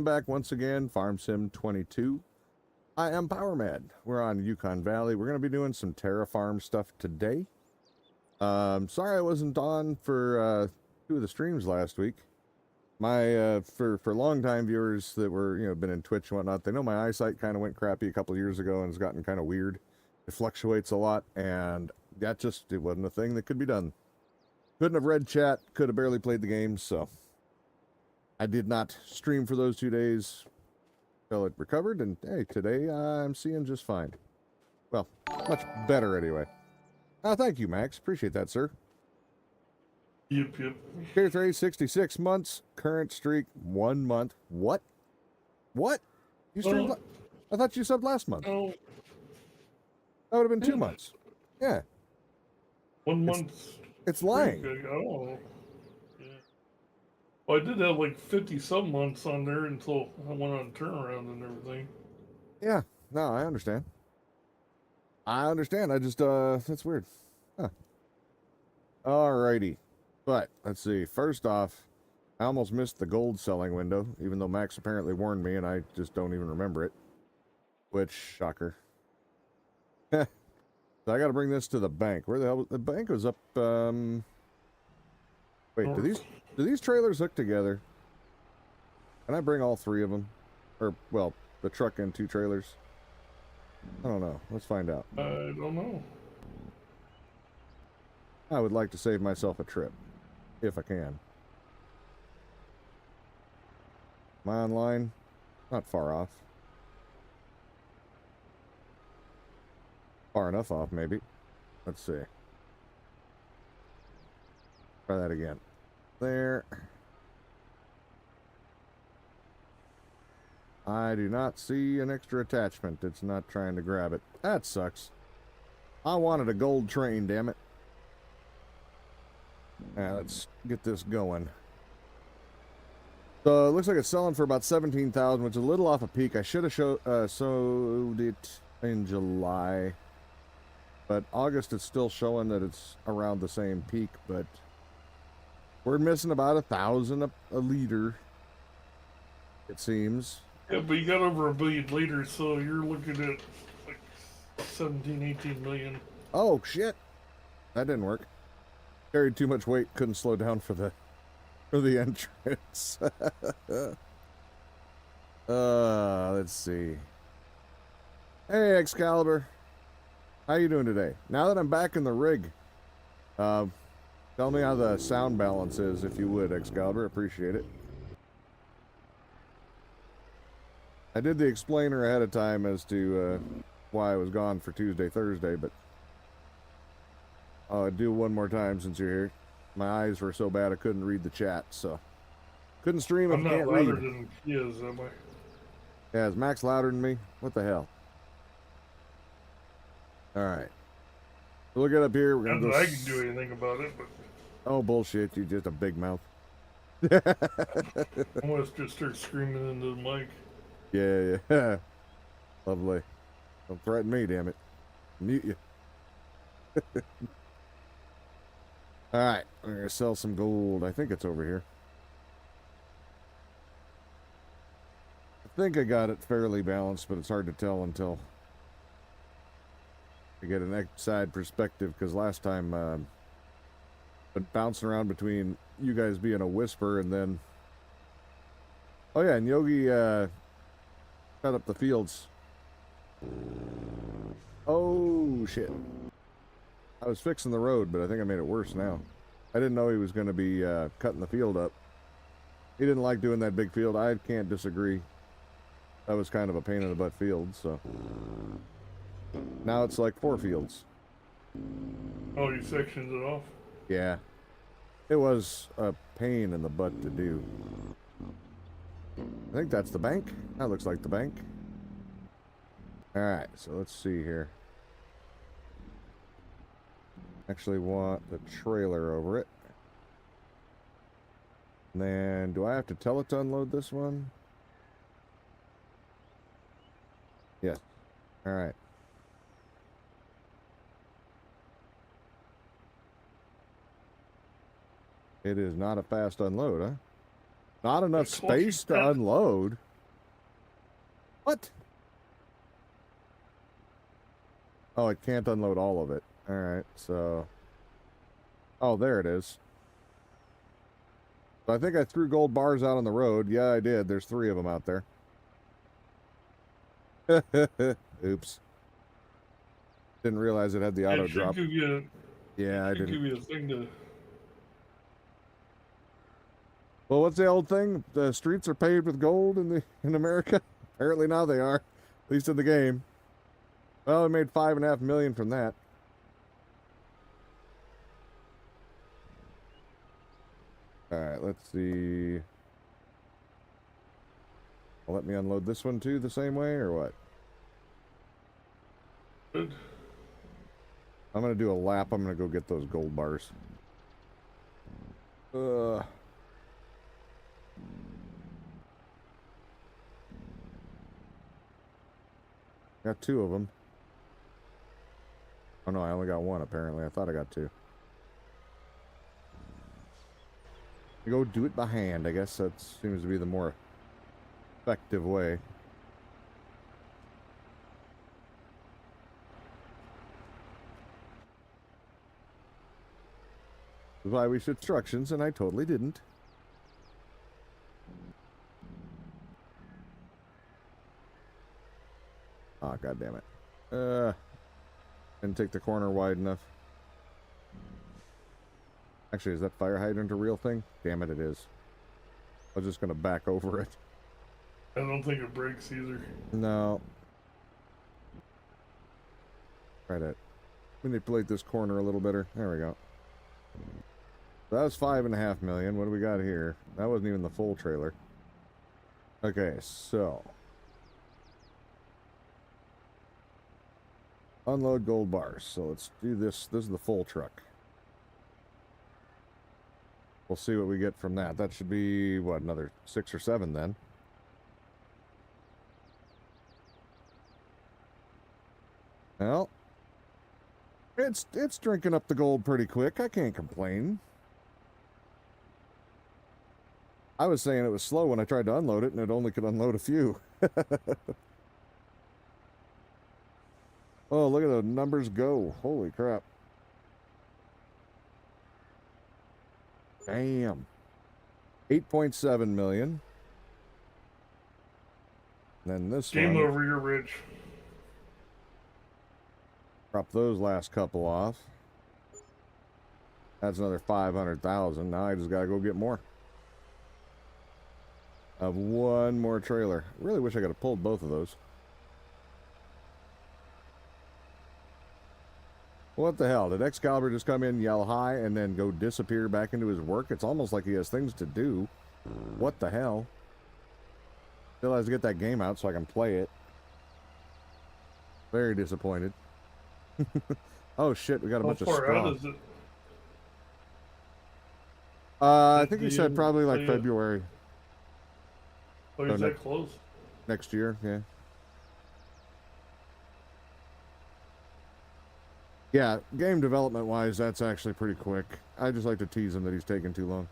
Back once again, Farm Sim 22. I am Power Mad. We're on Yukon Valley. We're going to be doing some TerraFarm stuff today. Sorry I wasn't on for two of the streams last week. My for long-time viewers that were been in Twitch and whatnot, they know my eyesight kind of went crappy a couple of years ago and it's gotten kind of weird. It fluctuates a lot, and that it wasn't a thing that could be done. Couldn't have read chat. Could have barely played the game, so I did not stream for those 2 days until it recovered, and hey, today I'm seeing just fine. Well, much better anyway. Thank you, Max. Appreciate that, sir. Yep. Tier 3, 66 months. Current streak, 1 month. What? What? You streamed? I thought you subbed last month. Oh. That would have been 2 months. Yeah. 1 month. It's lying. Oh. Yeah. Well, I did have like 50-some months on there until I went on turnaround and everything. Yeah. No, I understand. I just, that's weird. Huh. Alrighty. But, let's see. First off, I almost missed the gold selling window, even though Max apparently warned me, and I just don't even remember it. Which, shocker. So I gotta bring this to the bank. Where the hell? The bank was up, wait, do these trailers hook together? Can I bring all 3 of them? Or, well, the truck and 2 trailers? I don't know. Let's find out. I don't know. I would like to save myself a trip, if I can. Am I online? Not far off. Far enough off, maybe. Let's see. Try that again. There. I do not see an extra attachment. It's not trying to grab it. That sucks. I wanted a gold train, damn it. Now, let's get this going. So, it looks like it's selling for about 17,000, which is a little off a peak. I should have sold it in July. But August is still showing that it's around the same peak, but we're missing about 1,000 a liter, it seems. Yeah, but you got over 1 billion liters, so you're looking at like 17, 18 million. Oh, shit. That didn't work. Carried too much weight, couldn't slow down for the entrance. Let's see. Hey, Excalibur. How you doing today? Now that I'm back in the rig, tell me how the sound balance is, if you would, Excalibur. Appreciate it. I did the explainer ahead of time as to why I was gone for Tuesday, Thursday, but I'll do one more time since you're here. My eyes were so bad I couldn't read the chat, so couldn't stream if I can't read. I'm not louder than he is, am I? Yeah, is Max louder than me? What the hell? Alright. We'll get up here. We're gonna go. I can do anything about it, but. Oh, bullshit. You're just a big mouth. I must just start screaming into the mic. Yeah. Lovely. Don't threaten me, damn it. Mute you. Alright. We're gonna sell some gold. I think it's over here. I think I got it fairly balanced, but it's hard to tell until I get an outside perspective, because last time been bouncing around between you guys being a whisper and then oh yeah, and Yogi cut up the fields. Oh shit. I was fixing the road, but I think I made it worse now. I didn't know he was going to be cutting the field up. He didn't like doing that big field. I can't disagree. That was kind of a pain in the butt field, so now it's like 4 fields. Oh, you sectioned it off? Yeah. It was a pain in the butt to do. I think that's the bank. That looks like the bank. Alright, so let's see here. Actually want the trailer over it. And then, do I have to tell it to unload this one? Yes. Alright. It is not a fast unload, huh? Not enough space to unload. What? Oh, it can't unload all of it. All right, so... Oh, there it is. So I think I threw gold bars out on the road. Yeah, I did. There's 3 of them out there. Oops. Didn't realize it had the auto It should drop. give you. Yeah, I It should didn't. give you a thing to. Well, what's the old thing? The streets are paved with gold in America? Apparently now they are. At least in the game. Well, we made $5.5 million from that. Alright, let's see. Well, let me unload this one too the same way, or what? Good. I'm gonna do a lap. I'm gonna go get those gold bars. Got 2 of them. Oh no, I only got 1 apparently. I thought I got 2. You go do it by hand. I guess that seems to be the more effective way. That's why we should instructions, and I totally didn't. Oh, god damn it. Didn't take the corner wide enough. Actually, is that fire hydrant a real thing? Damn it, it is. I was just gonna back over it. I don't think it breaks either. No. Try to manipulate this corner a little better. There we go. That was $5.5 million. What do we got here? That wasn't even the full trailer. Okay, so... Unload gold bars. So let's do this. This is the full truck. We'll see what we get from that. That should be, what, another 6 or 7 then. Well, it's drinking up the gold pretty quick. I can't complain. I was saying it was slow when I tried to unload it, and it only could unload a few. Oh, look at the numbers go. Holy crap. Damn. 8.7 million. And then this Game one. over, you're rich. Drop those last couple off. That's another 500,000. Now I just gotta go get more. Of 1 more trailer. Really wish I could have pulled both of those. What the hell? Did Excalibur just come in, yell hi, and then go disappear back into his work? It's almost like he has things to do. What the hell? Still has to get that game out so I can play it. Very disappointed. Oh shit, we got a bunch of How far straw. out is it? I think he said probably like February. Oh, is that close? Next year, yeah. Yeah, game development wise, that's actually pretty quick. I just like to tease him that he's taking too long.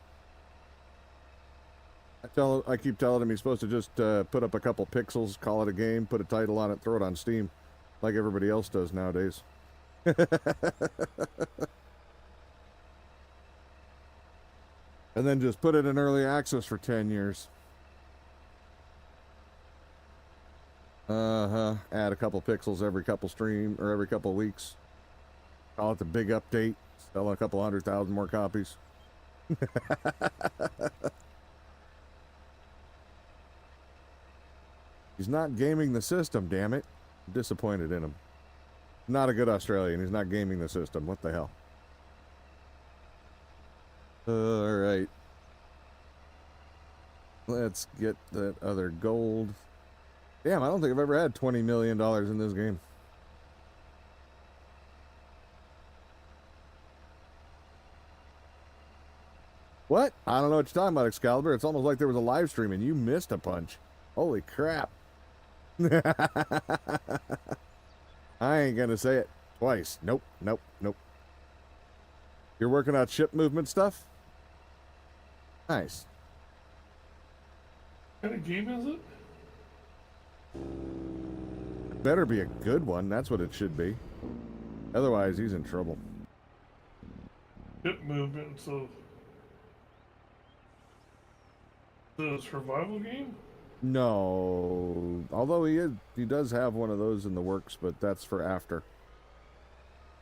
I keep telling him he's supposed to just put up a couple pixels, call it a game, put a title on it, throw it on Steam, like everybody else does nowadays. And then just put it in early access for 10 years. Add a couple pixels every couple stream or every couple weeks. Call it the big update. Sell a couple 100,000 more copies. He's not gaming the system, damn it. I'm disappointed in him. Not a good Australian. He's not gaming the system. What the hell? Alright. Let's get that other gold. Damn, I don't think I've ever had $20 million in this game. What? I don't know what you're talking about, Excalibur. It's almost like there was a live stream and you missed a punch. Holy crap. I ain't gonna say it twice. Nope, nope, nope. You're working out ship movement stuff? Nice. What kind of game is it? Better be a good one. That's what it should be. Otherwise, he's in trouble. Hip movement, so the survival game? No, although he does have one of those in the works, but that's for after.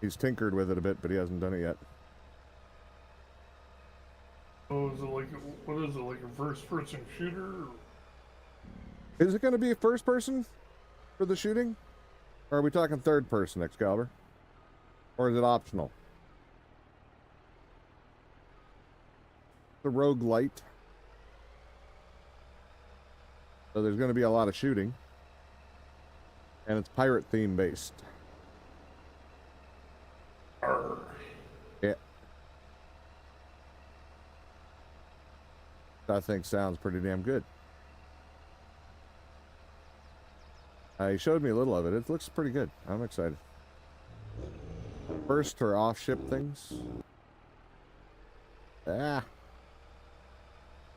He's tinkered with it a bit, but he hasn't done it yet. Oh, is it like what is it like a first-person shooter? Or... Is it going to be first person for the shooting, or are we talking third person, Excalibur, or is it optional? The rogue light. So there's going to be a lot of shooting, and it's pirate theme based. Arr. Yeah. I think sounds pretty damn good. He showed me a little of it. It looks pretty good. I'm excited. First or off ship things.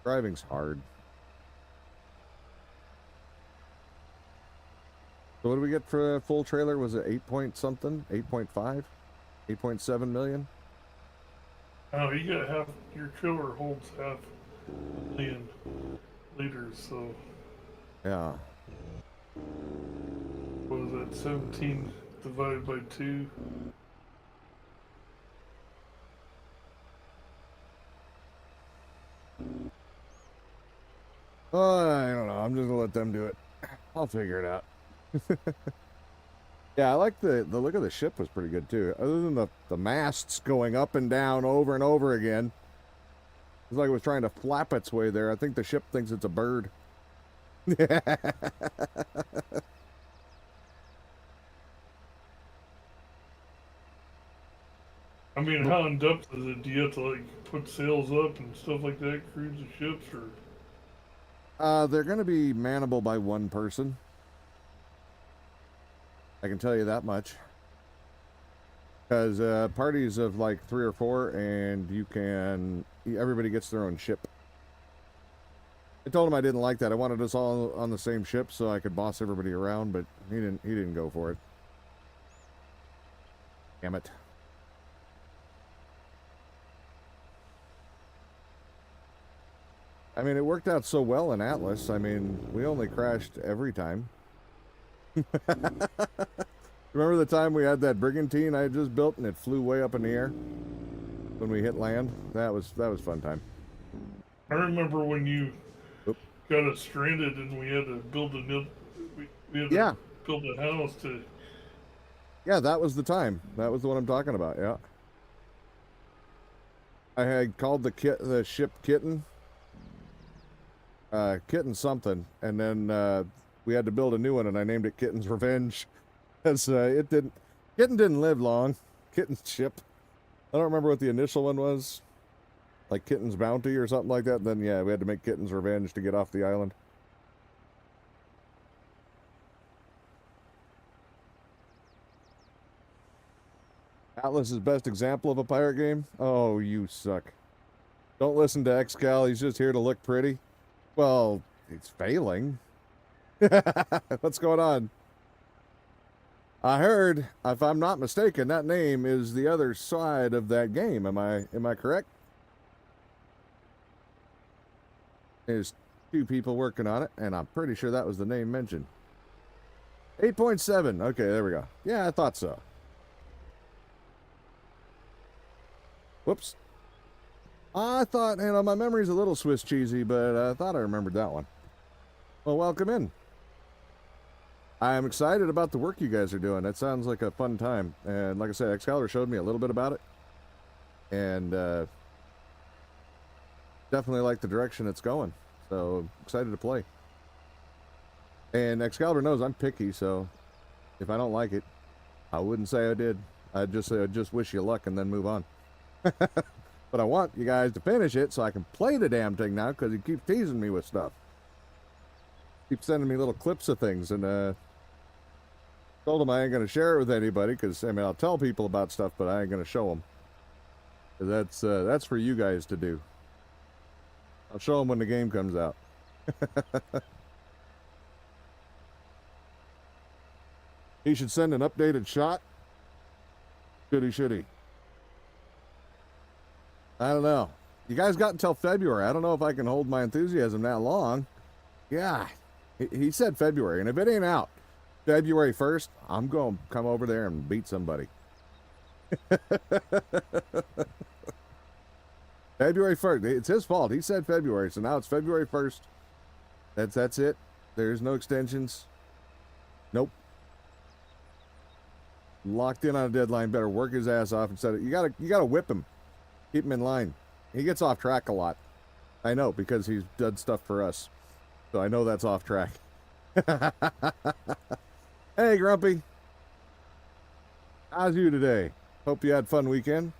Driving's hard. So what do we get for a full trailer? Was it 8 point something? 8.5? 8.7 million? Oh, you got half, your trailer holds half a million liters, so. Yeah. What was that, 17 divided by 2? I don't know. I'm just gonna let them do it. I'll figure it out. Yeah, I like the look of the ship was pretty good too. Other than the masts going up and down over and over again. It's like it was trying to flap its way there. I think the ship thinks it's a bird. I mean, how in depth is it? Do you have to like put sails up and stuff like that, cruise the ships, or? They're gonna be mannable by one person. I can tell you that much. Because parties of like 3 or 4, and everybody gets their own ship. I told him I didn't like that. I wanted us all on the same ship so I could boss everybody around, but he didn't go for it. Damn it. I mean, it worked out so well in Atlas. I mean, we only crashed every time. Remember the time we had that brigantine I had just built and it flew way up in the air when we hit land? That was fun time. I remember when you got us stranded and we had to build we had to build a house to. Yeah, that was the time. That was the one I'm talking about. Yeah. I had called the ship Kitten. Kitten something, and then we had to build a new one, and I named it Kitten's Revenge, because Kitten didn't live long. Kitten's ship. I don't remember what the initial one was, like Kitten's Bounty or something like that. And then yeah, we had to make Kitten's Revenge to get off the island. Atlas's best example of a pirate game. Oh, you suck. Don't listen to Excal. He's just here to look pretty. Well, he's failing. What's going on? I heard, if I'm not mistaken, that name is the other side of that game. Am I correct? There's 2 people working on it, and I'm pretty sure that was the name mentioned. 8.7. Okay, there we go. Yeah, I thought so. Whoops. I thought, my memory's a little Swiss cheesy, but I thought I remembered that one. Well, welcome in. I'm excited about the work you guys are doing. That sounds like a fun time. And like I said, Excalibur showed me a little bit about it. And definitely like the direction it's going. So excited to play. And Excalibur knows I'm picky, so if I don't like it, I wouldn't say I did. I'd just say I'd just wish you luck and then move on. But I want you guys to finish it so I can play the damn thing now, because you keep teasing me with stuff. Keep sending me little clips of things, and told him I ain't gonna share it with anybody, because I'll tell people about stuff, but I ain't gonna show them. That's for you guys to do. I'll show them when the game comes out. He should send an updated shot. Should he? I don't know. You guys got until February. I don't know if I can hold my enthusiasm that long. Yeah, he said February, and if it ain't out February 1st, I'm going to come over there and beat somebody. February 1st. It's his fault. He said February, so now it's February 1st. That's it. There's no extensions. Nope. Locked in on a deadline. Better work his ass off instead of you gotta whip him. Keep him in line. He gets off track a lot. I know, because he's done stuff for us. So I know that's off track. Hey, Grumpy. How's you today? Hope you had a fun weekend.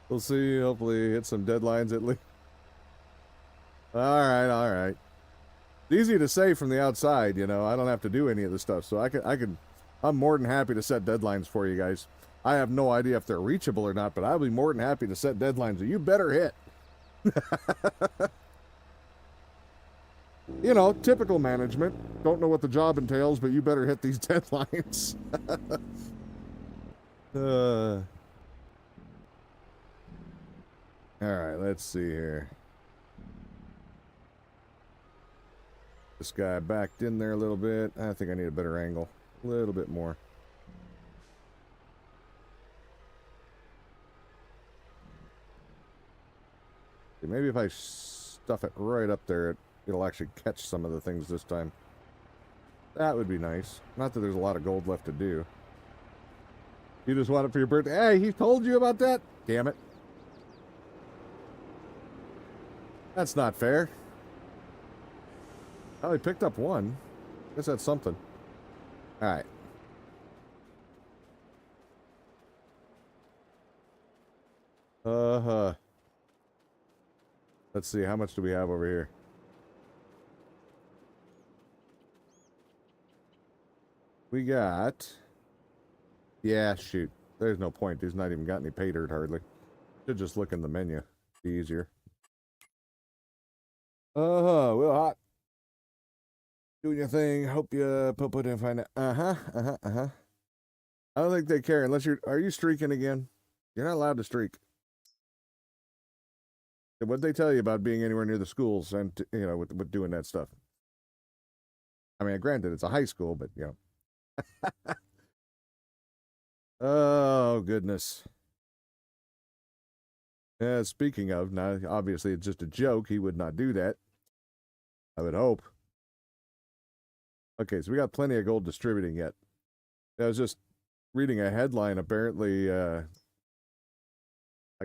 We'll see. Hopefully hit some deadlines at least. All right. It's easy to say from the outside, you know. I don't have to do any of the stuff, so I'm more than happy to set deadlines for you guys. I have no idea if they're reachable or not, but I'll be more than happy to set deadlines that you better hit. You know, typical management. Don't know what the job entails, but you better hit these deadlines. All right, let's see here. This guy backed in there a little bit. I think I need a better angle. A little bit more. Maybe if I stuff it right up there, it'll actually catch some of the things this time. That would be nice. Not that there's a lot of gold left to do. You just want it for your birthday? Hey, he told you about that? Damn it. That's not fair. Oh, he picked up one. Guess that's something. Alright. Let's see, how much do we have over here? We got... Yeah, shoot. There's no point. He's not even got any pay dirt, hardly. Should just look in the menu. Be easier. Well, hot. Doing your thing. Hope you put in find it. I don't think they care unless you're... Are you streaking again? You're not allowed to streak. What'd they tell you about being anywhere near the schools and, you know, with doing that stuff? I mean, granted, it's a high school, but, you know. Oh, goodness. Speaking of, now, obviously, it's just a joke. He would not do that. I would hope. Okay, so we got plenty of gold distributing yet. I was just reading a headline. Apparently, a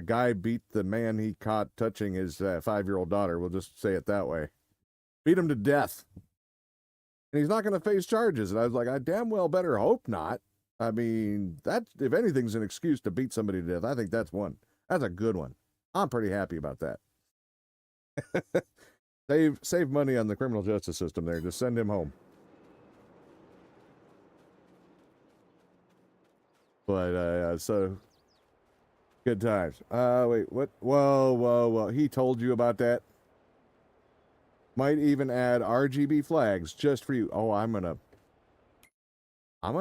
guy beat the man he caught touching his 5-year-old daughter. We'll just say it that way. Beat him to death. And he's not going to face charges. And I was like, I damn well better hope not. I mean, that, if anything's an excuse to beat somebody to death, I think that's one. That's a good one. I'm pretty happy about that. Save money on the criminal justice system there. Just send him home. But, so... Good times. Wait, what? Whoa. He told you about that? Might even add RGB flags just for you. Oh, I'm gonna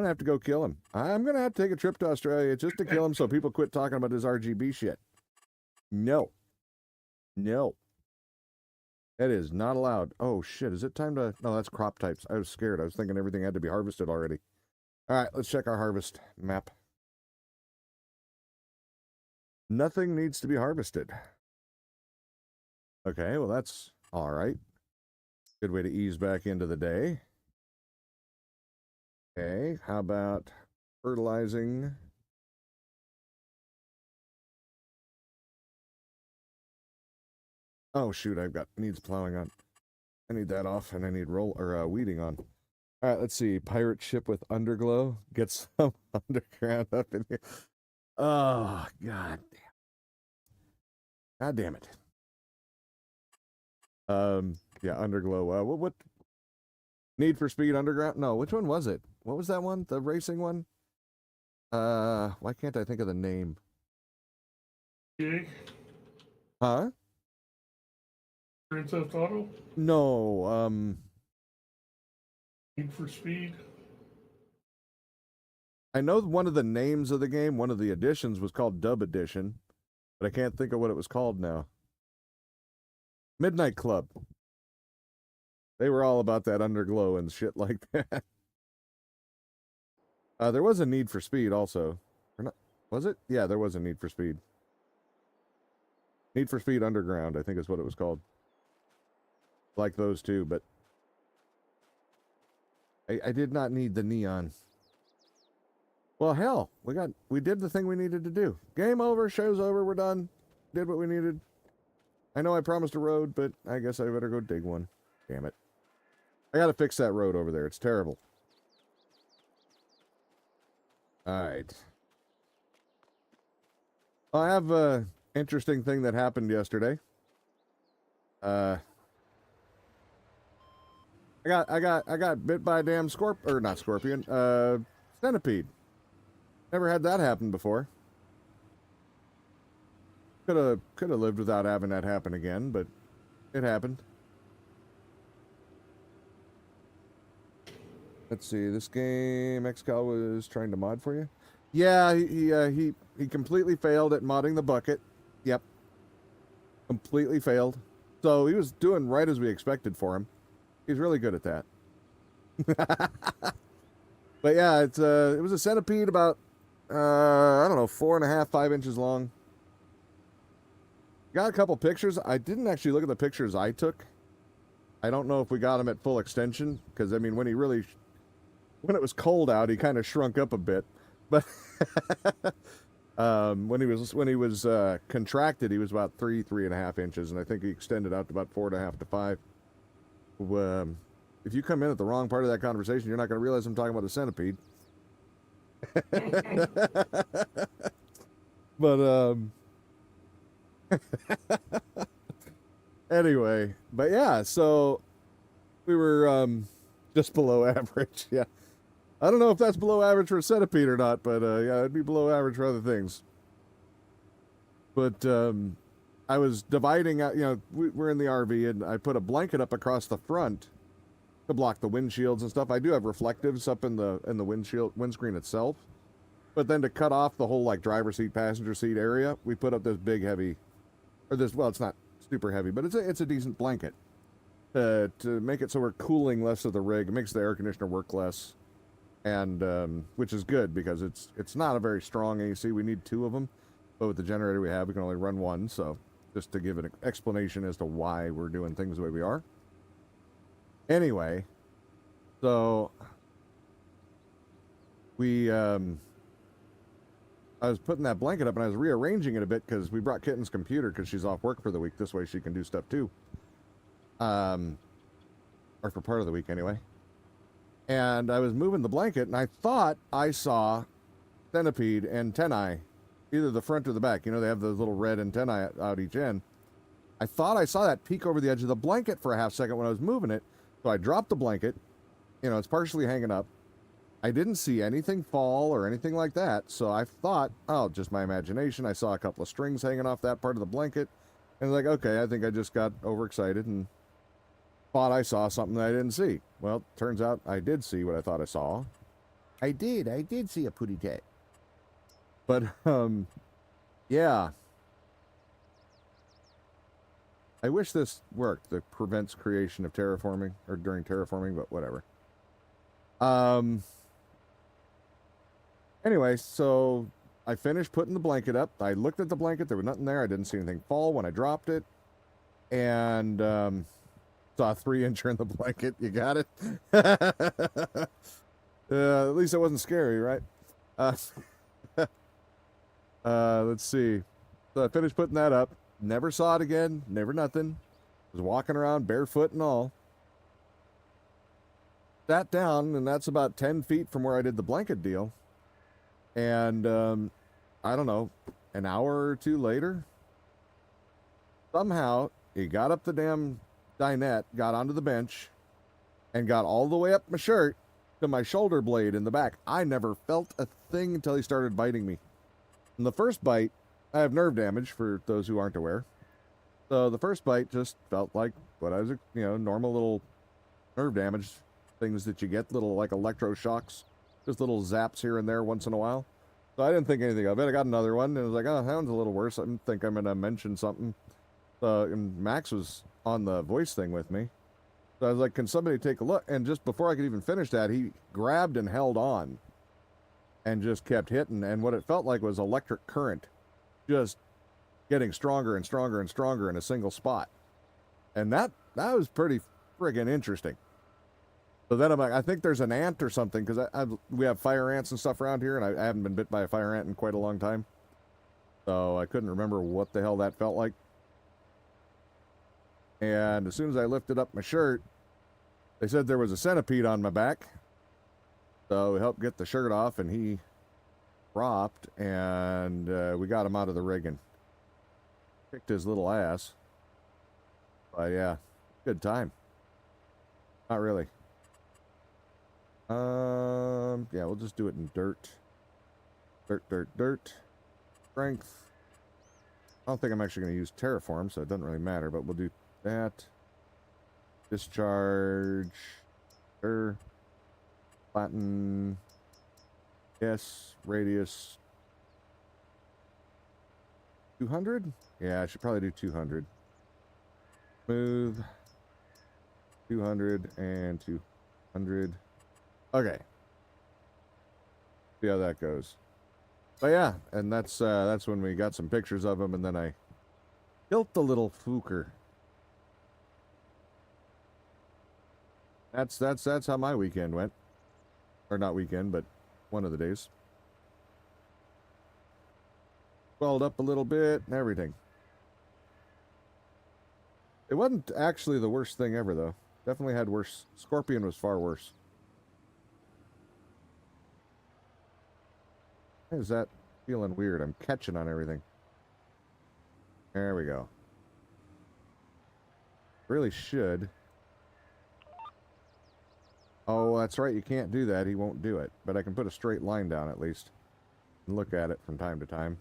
have to go kill him. I'm gonna have to take a trip to Australia just to kill him so people quit talking about this RGB shit. No. That is not allowed. Oh, shit. Is it time to... No, that's crop types. I was scared. I was thinking everything had to be harvested already. All right, let's check our harvest map. Nothing needs to be harvested. Okay, well, that's all right. Good way to ease back into the day. Okay, how about fertilizing? Oh, shoot, needs plowing on. I need that off, and I need weeding on. All right, let's see. Pirate ship with underglow. Get some underground up in here. Oh, God damn it. Yeah, underglow. What? Need for Speed Underground? No, which one was it? What was that one? The racing one? Why can't I think of the name? Okay. Huh? Grand Theft Auto? No, Need for Speed. I know one of the names of the game, one of the editions was called Dub Edition, but I can't think of what it was called now. Midnight Club. They were all about that underglow and shit like that. There was a Need for Speed also. Or not, was it? Yeah, there was a Need for Speed. Need for Speed Underground, I think is what it was called. Like those two, but I did not need the neon. Well, hell, we did the thing we needed to do. Game over, show's over, we're done. Did what we needed. I know I promised a road, but I guess I better go dig one. Damn it. I gotta fix that road over there. It's terrible. Alright. I have a interesting thing that happened yesterday. I got bit by a damn centipede. Never had that happen before. Could have lived without having that happen again, but it happened. Let's see. This game XCal was trying to mod for you. Yeah, he completely failed at modding the bucket. Yep. Completely failed. So he was doing right as we expected for him. He's really good at that. But yeah, it was a centipede about I don't know, 4.5, 5 inches long. Got a couple pictures. I didn't actually look at the pictures I took. I don't know if we got him at full extension, because I mean, when it was cold out, he kind of shrunk up a bit. But when he was contracted, he was about 3.5 inches, and I think he extended out to about 4.5 to 5. If you come in at the wrong part of that conversation, you're not going to realize I'm talking about a centipede. But anyway, but yeah, so we were just below average. Yeah, I don't know if that's below average for a centipede or not, but yeah, it'd be below average for other things. But I was dividing out, we're in the RV, and I put a blanket up across the front to block the windshields and stuff. I do have reflectives up in the windscreen itself. But then to cut off the whole like driver's seat, passenger seat area, we put up this big heavy, well, it's not super heavy, but it's a decent blanket to make it so we're cooling less of the rig. It makes the air conditioner work less, and which is good because it's not a very strong AC. We need 2 of them, but with the generator we have, we can only run 1. So just to give an explanation as to why we're doing things the way we are. Anyway, so I was putting that blanket up and I was rearranging it a bit because we brought Kitten's computer because she's off work for the week. This way she can do stuff too. Or for part of the week anyway. And I was moving the blanket and I thought I saw centipede antennae, either the front or the back. They have those little red antennae out each end. I thought I saw that peek over the edge of the blanket for a half second when I was moving it. So I dropped the blanket. It's partially hanging up. I didn't see anything fall or anything like that, so I thought, oh, just my imagination. I saw a couple of strings hanging off that part of the blanket, and like, okay, I think I just got overexcited and thought I saw something that I didn't see. Well, turns out I did see what I thought I saw. I did see a pooty tat. But, yeah. I wish this worked, the prevents creation of terraforming, or during terraforming, but whatever. Anyway, so I finished putting the blanket up. I looked at the blanket. There was nothing there. I didn't see anything fall when I dropped it. And saw a 3-incher in the blanket. You got it? At least it wasn't scary, right? Let's see. So I finished putting that up. Never saw it again. Never nothing. Was walking around barefoot and all. Sat down, and that's about 10 feet from where I did the blanket deal. And, I don't know, an hour or 2 later, somehow he got up the damn dinette, got onto the bench, and got all the way up my shirt to my shoulder blade in the back. I never felt a thing until he started biting me. And the first bite, I have nerve damage for those who aren't aware. So the first bite just felt like what I was, normal little nerve damage. things that you get, little like electroshocks, just little zaps here and there once in a while. So I didn't think anything of it. I got another one, and it was like, oh, that one's a little worse. I didn't think I'm gonna mention something. And Max was on the voice thing with me. So I was like, can somebody take a look? And just before I could even finish that, he grabbed and held on and just kept hitting. And what it felt like was electric current just getting stronger and stronger and stronger in a single spot. And that was pretty friggin' interesting. So then I'm like, I think there's an ant or something, because we have fire ants and stuff around here, and I haven't been bit by a fire ant in quite a long time. So I couldn't remember what the hell that felt like. And as soon as I lifted up my shirt, they said there was a centipede on my back. So we helped get the shirt off, and he dropped, and we got him out of the rigging. Kicked his little ass. But yeah, good time. Not really. Yeah, we'll just do it in dirt. Dirt. Strength. I don't think I'm actually going to use TerraFarm, so it doesn't really matter, but we'll do that. Discharge. Sure. Flatten. Yes. Radius. 200? Yeah, I should probably do 200. Smooth. 200 and 200. Okay. See how that goes. But yeah, and that's when we got some pictures of him, and then I killed the little fooker. That's how my weekend went. Or not weekend, but one of the days. Swelled up a little bit and everything. It wasn't actually the worst thing ever, though. Definitely had worse. Scorpion was far worse. Why is that feeling weird? I'm catching on everything. There we go. Really should. Oh, that's right. You can't do that. He won't do it. But I can put a straight line down at least. And look at it from time to time.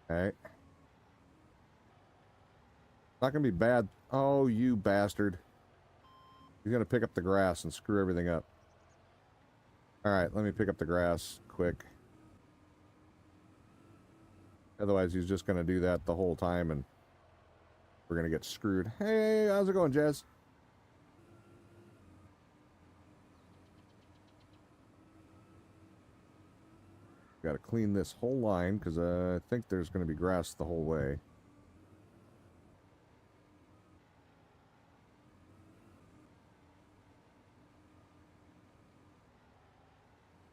Okay. Not going to be bad. Oh, you bastard. He's going to pick up the grass and screw everything up. Alright, let me pick up the grass quick. Otherwise, he's just going to do that the whole time, and we're going to get screwed. Hey, how's it going, Jazz? Got to clean this whole line, because I think there's going to be grass the whole way.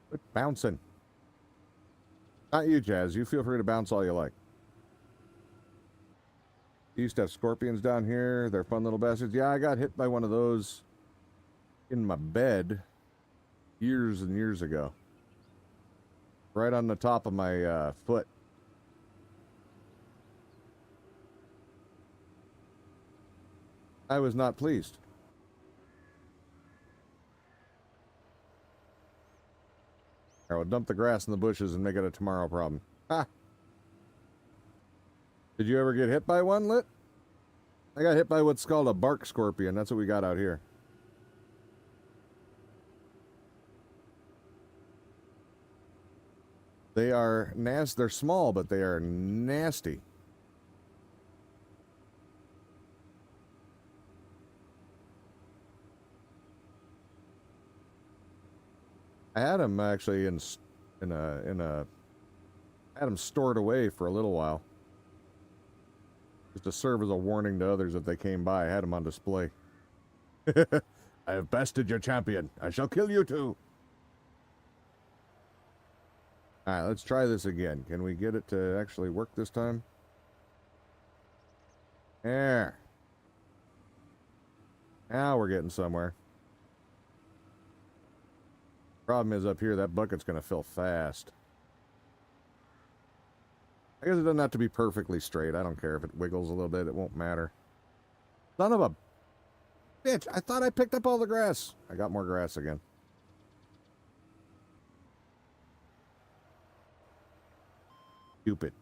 Quit bouncing. Not you, Jazz. You feel free to bounce all you like. You used to have scorpions down here. They're fun little bastards. Yeah, I got hit by one of those in my bed years and years ago. Right on the top of my foot. I was not pleased. I will dump the grass in the bushes and make it a tomorrow problem. Ha! Did you ever get hit by one, Lit? I got hit by what's called a bark scorpion. That's what we got out here. They are nasty. They're small, but they are nasty. I had them actually in a had them stored away for a little while, just to serve as a warning to others if they came by. I had them on display. I have bested your champion. I shall kill you too. All right, let's try this again. Can we get it to actually work this time? There. Now we're getting somewhere. Problem is up here, that bucket's going to fill fast. I guess it doesn't have to be perfectly straight. I don't care if it wiggles a little bit. It won't matter. Son of a bitch. I thought I picked up all the grass. I got more grass again. Stupid.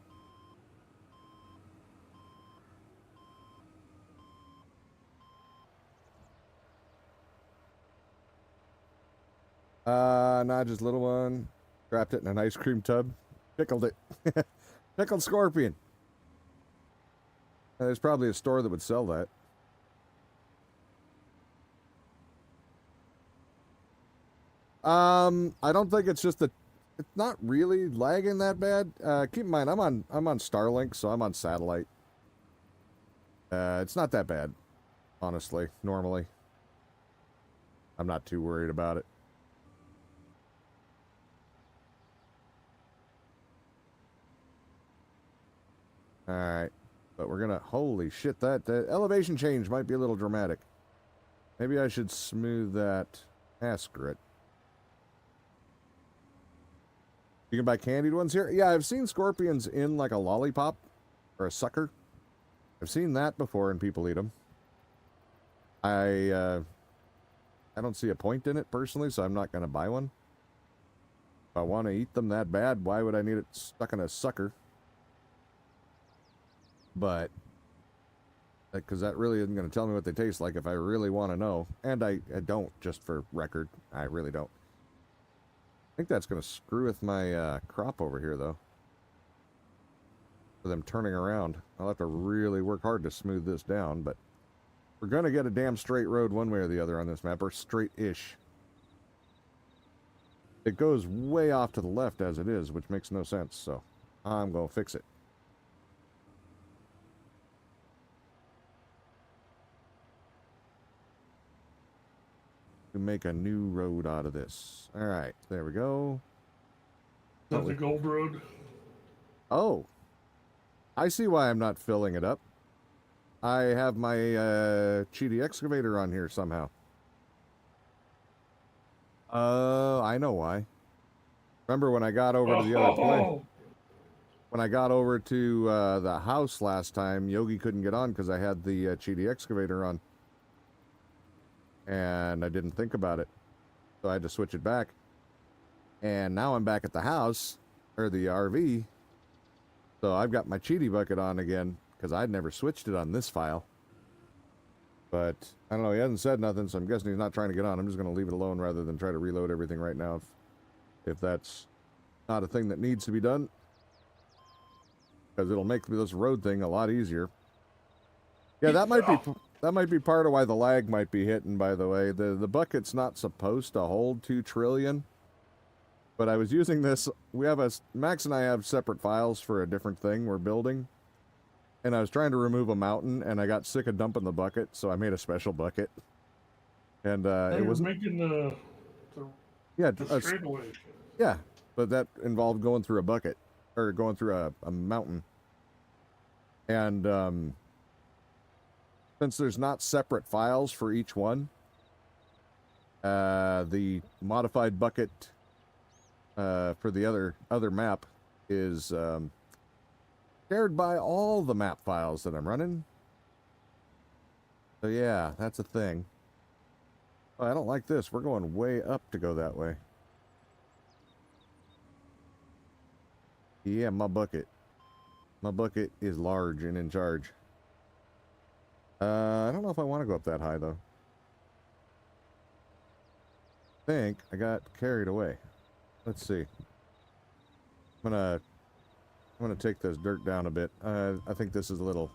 Not just little one. Wrapped it in an ice cream tub. Pickled it. Pickled scorpion. There's probably a store that would sell that. I don't think it's just it's not really lagging that bad. Keep in mind, I'm on Starlink, so I'm on satellite. It's not that bad, honestly, normally. I'm not too worried about it. Alright. But we're gonna... Holy shit, that elevation change might be a little dramatic. Maybe I should smooth that. Screw it. You can buy candied ones here? Yeah, I've seen scorpions in like a lollipop. Or a sucker. I've seen that before and people eat them. I don't see a point in it personally, so I'm not going to buy one. If I want to eat them that bad, why would I need it stuck in a sucker? But, because that really isn't going to tell me what they taste like if I really want to know. And I don't, just for record. I really don't. I think that's going to screw with my crop over here, though. For them turning around. I'll have to really work hard to smooth this down, but we're going to get a damn straight road one way or the other on this map, or straight-ish. It goes way off to the left as it is, which makes no sense, so I'm going to fix it. To make a new road out of this. All right, there we go. That's the gold road. Oh, I see why I'm not filling it up. I have my cheaty excavator on here somehow. I know why. Remember when I got over to the other place? When I got over to the house last time, Yogi couldn't get on because I had the cheaty excavator on. And I didn't think about it. So I had to switch it back. And now I'm back at the house, or the RV. So I've got my cheaty bucket on again, because I'd never switched it on this file. But, I don't know, he hasn't said nothing, so I'm guessing he's not trying to get on. I'm just going to leave it alone rather than try to reload everything right now, if that's not a thing that needs to be done. Because it'll make this road thing a lot easier. Yeah, that might be part of why the lag might be hitting, by the way. The bucket's not supposed to hold 2 trillion. But I was using this. Max and I have separate files for a different thing we're building. And I was trying to remove a mountain, and I got sick of dumping the bucket, so I made a special bucket. And it was making the straightaway. Yeah, but that involved going through a bucket, or going through a mountain. And since there's not separate files for each one, the modified bucket for the other map is shared by all the map files that I'm running. So yeah, that's a thing. Oh, I don't like this. We're going way up to go that way. Yeah, my bucket. My bucket is large and in charge. I don't know if I want to go up that high, though. I think I got carried away. Let's see. I'm gonna take this dirt down a bit. I think this is a little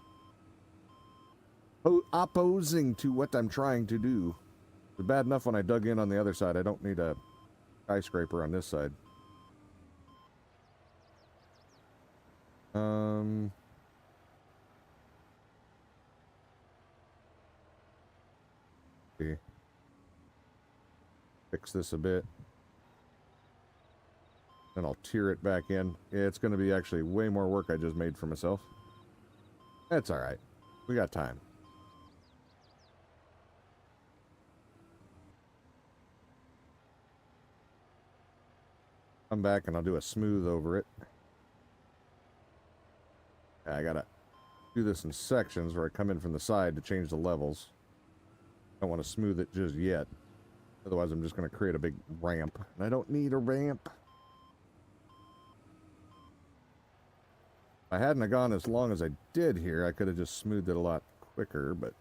opposing to what I'm trying to do. It's bad enough when I dug in on the other side. I don't need a skyscraper on this side. See. Fix this a bit. And I'll tear it back in. Yeah, it's going to be actually way more work I just made for myself. That's alright. We got time. Come back and I'll do a smooth over it. I gotta do this in sections where I come in from the side to change the levels. I don't want to smooth it just yet. Otherwise I'm just going to create a big ramp. And I don't need a ramp. If I hadn't have gone as long as I did here, I could have just smoothed it a lot quicker, but...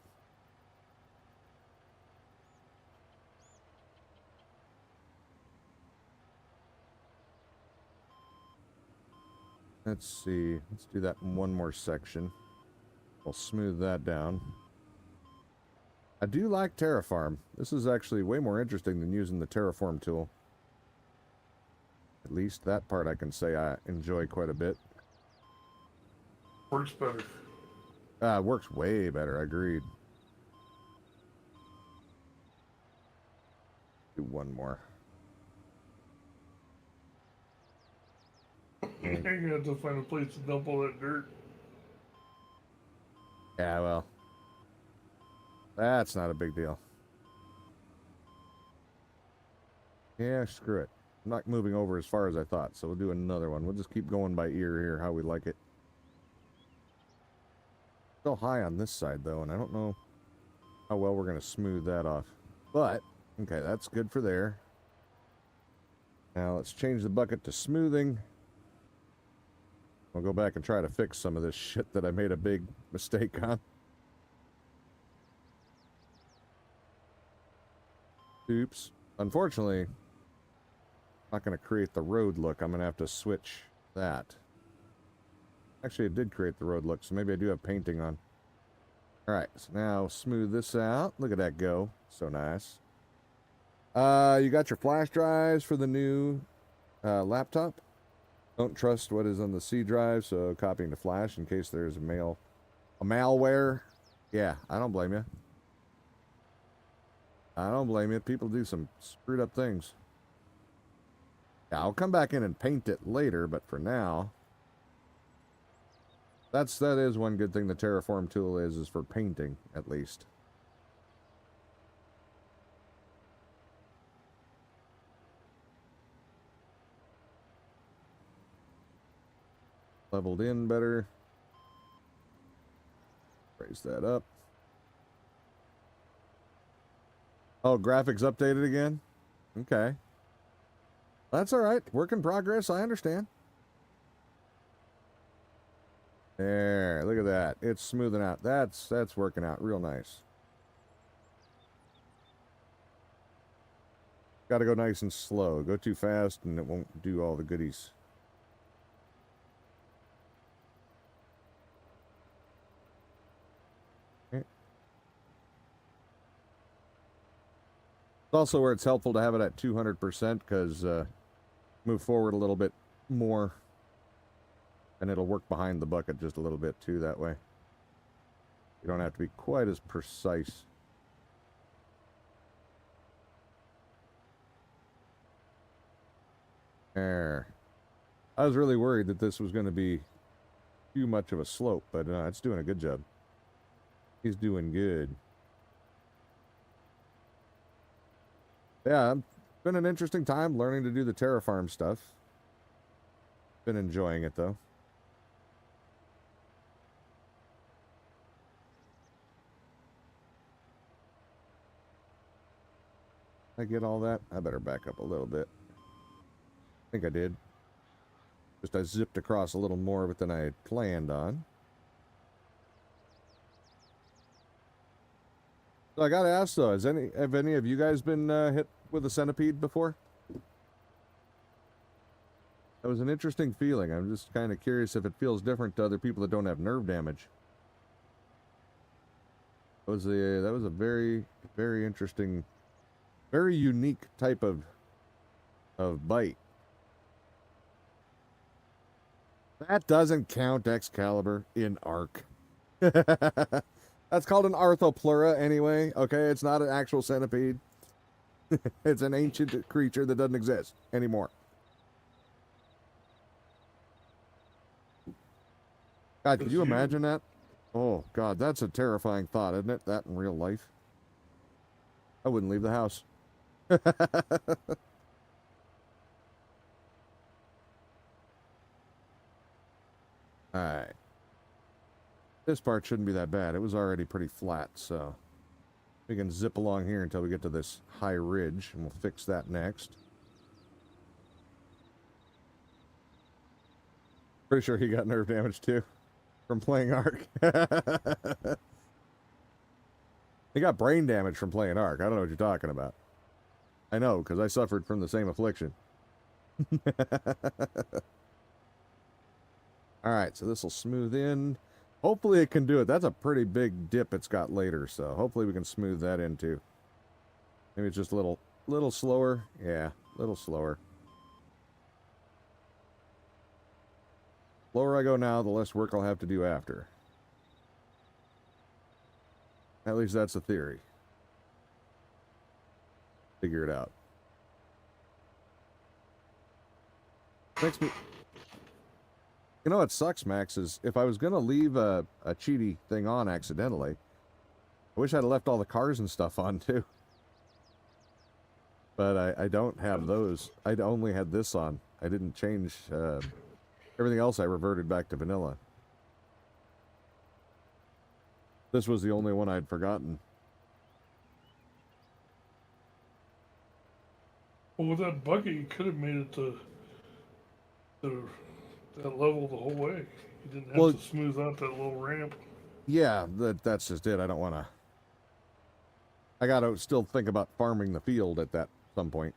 Let's see. Let's do that in one more section. We'll smooth that down. I do like TerraFarm. This is actually way more interesting than using the TerraFarm tool. At least that part I can say I enjoy quite a bit. Works better. Works way better, agreed. Do one more. You're gonna have to find a place to dump all that dirt. Yeah, well. That's not a big deal. Yeah, screw it. I'm not moving over as far as I thought, so we'll do another one. We'll just keep going by ear here, how we like it. Still high on this side, though, and I don't know how well we're going to smooth that off. But, okay, that's good for there. Now, let's change the bucket to smoothing. I'll go back and try to fix some of this shit that I made a big mistake on. Oops. Unfortunately, I'm not going to create the road look. I'm going to have to switch that. Actually, it did create the road look, so maybe I do have painting on. Alright, so now smooth this out. Look at that go. So nice. You got your flash drives for the new laptop. Don't trust what is on the C drive, so copying the flash in case there's a malware. Yeah, I don't blame you. I don't blame you. People do some screwed up things. Yeah, I'll come back in and paint it later, but for now, that is one good thing the TerraFarm tool is for painting, at least. Leveled in better. Raise that up. Oh, graphics updated again? Okay. That's all right. Work in progress. I understand. There. Look at that. It's smoothing out. That's working out real nice. Got to go nice and slow. Go too fast and it won't do all the goodies. Okay. It's also where it's helpful to have it at 200% because move forward a little bit more and it'll work behind the bucket just a little bit too that way. You don't have to be quite as precise. There. I was really worried that this was going to be too much of a slope, but it's doing a good job. He's doing good. Yeah, it's been an interesting time learning to do the TerraFarm stuff. Been enjoying it, though. I get all that? I better back up a little bit. I think I did. Just I zipped across a little more of it than I had planned on. So I gotta ask though, have any of you guys been hit with a centipede before? That was an interesting feeling. I'm just kind of curious if it feels different to other people that don't have nerve damage. That was a very, very interesting, very unique type of bite. That doesn't count, Excalibur, in Ark. That's called an arthropleura anyway, okay? It's not an actual centipede. It's an ancient creature that doesn't exist anymore. God, could you imagine that? Oh, God, that's a terrifying thought, isn't it? That in real life. I wouldn't leave the house. Alright. This part shouldn't be that bad. It was already pretty flat, so we can zip along here until we get to this high ridge, and we'll fix that next. Pretty sure he got nerve damage too from playing Ark. He got brain damage from playing Ark. I don't know what you're talking about. I know, because I suffered from the same affliction. All right, so this will smooth in. Hopefully it can do it. That's a pretty big dip it's got later, so hopefully we can smooth that in too. Maybe it's just a little slower. Yeah, a little slower. The lower I go now, the less work I'll have to do after. At least that's the theory. Figure it out. Makes me... You know what sucks, Max, is if I was going to leave a cheaty thing on accidentally, I wish I'd have left all the cars and stuff on, too. But I don't have those. I only had this on. I didn't change... everything else I reverted back to vanilla. This was the only one I'd forgotten. Well, with that bucket, you could have made it to that level the whole way. You didn't have to smooth out that little ramp. Yeah, that's just it. I don't want to... I got to still think about farming the field at that some point.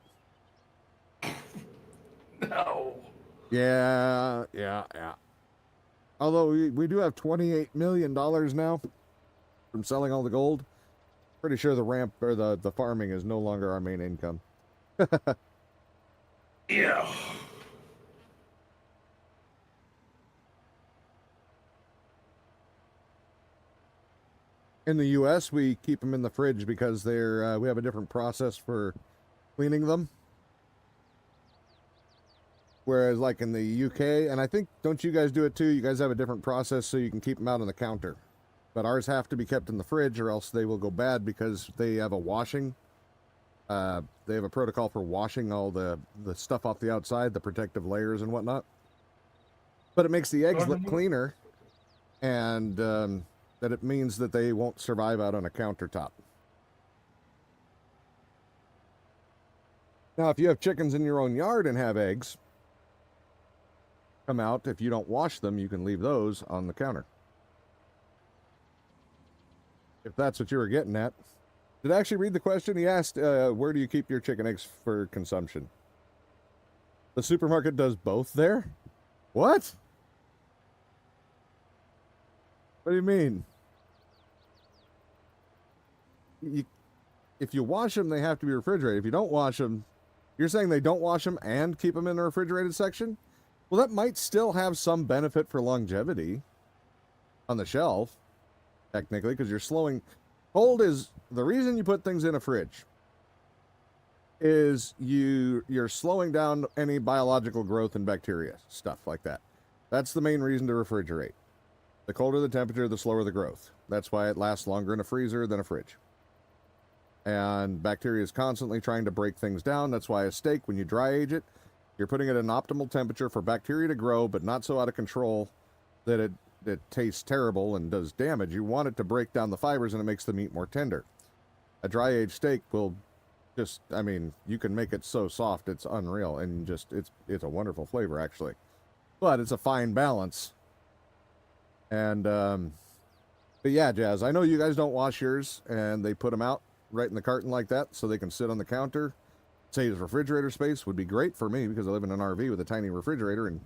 No. Yeah. Although we do have $28 million now from selling all the gold. Pretty sure the ramp or the farming is no longer our main income. Yeah. In the U.S., we keep them in the fridge because they're we have a different process for cleaning them. Whereas, like in the UK, and I think, don't you guys do it too? You guys have a different process so you can keep them out on the counter. But ours have to be kept in the fridge or else they will go bad because they have a washing. They have a protocol for washing all the stuff off the outside, the protective layers and whatnot. But it makes the eggs look cleaner, and that it means that they won't survive out on a countertop. Now, if you have chickens in your own yard and have eggs come out, if you don't wash them, you can leave those on the counter. If that's what you were getting at. Did I actually read the question? He asked, where do you keep your chicken eggs for consumption? The supermarket does both there? What? What do you mean? If you wash them, they have to be refrigerated. If you don't wash them, you're saying they don't wash them and keep them in the refrigerated section? Well, that might still have some benefit for longevity on the shelf, technically, because you're slowing... Cold is... The reason you put things in a fridge is you're slowing down any biological growth and bacteria, stuff like that. That's the main reason to refrigerate. The colder the temperature, the slower the growth. That's why it lasts longer in a freezer than a fridge. And bacteria is constantly trying to break things down. That's why a steak, when you dry age it, you're putting it at an optimal temperature for bacteria to grow, but not so out of control that it tastes terrible and does damage. You want it to break down the fibers and it makes the meat more tender. A dry aged steak will just, I mean, you can make it so soft it's unreal, and just it's a wonderful flavor actually. But it's a fine balance. And but yeah, Jazz, I know you guys don't wash yours, and they put them out right in the carton like that so they can sit on the counter. Saves refrigerator space. Would be great for me because I live in an RV with a tiny refrigerator, and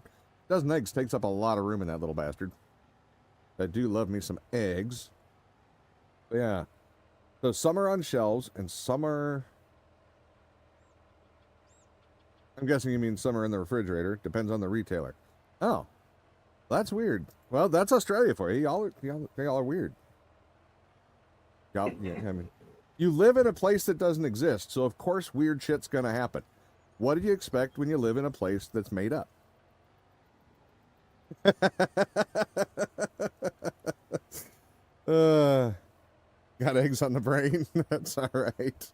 a dozen eggs takes up a lot of room in that little bastard. I do love me some eggs. But yeah. So some are on shelves and some are... I'm guessing you mean some are in the refrigerator. Depends on the retailer. Oh. That's weird. Well, that's Australia for you. Y'all are weird. Y'all, yeah, I mean, you live in a place that doesn't exist, so of course weird shit's gonna happen. What do you expect when you live in a place that's made up? Got eggs on the brain. That's all right.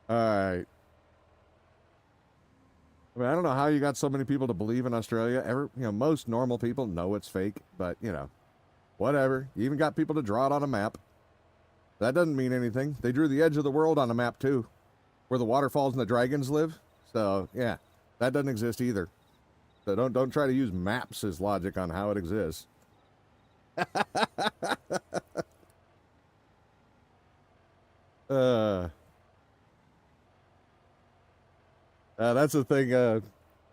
All right. I mean, I don't know how you got so many people to believe in Australia. Most normal people know it's fake, but, whatever. You even got people to draw it on a map. That doesn't mean anything. They drew the edge of the world on a map, too, where the waterfalls and the dragons live. So, yeah, that doesn't exist either. So don't try to use maps as logic on how it exists. That's the thing.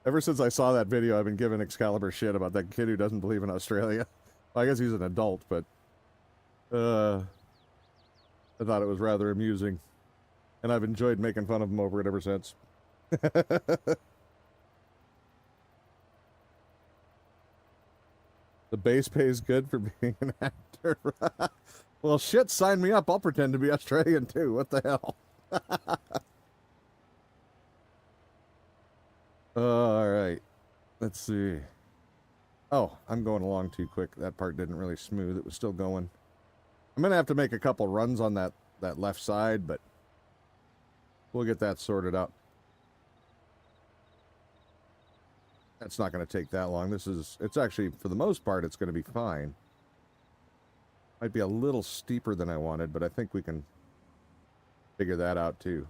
Ever since I saw that video, I've been giving Excalibur shit about that kid who doesn't believe in Australia. Well, I guess he's an adult, but I thought it was rather amusing, and I've enjoyed making fun of him over it ever since. The base pay is good for being an actor. Well, shit, sign me up. I'll pretend to be Australian too. What the hell? All right. Let's see. Oh, I'm going along too quick. That part didn't really smooth. It was still going. I'm going to have to make a couple runs on that left side, but we'll get that sorted out. That's not going to take that long. It's actually, for the most part, it's going to be fine. Might be a little steeper than I wanted, but I think we can figure that out too.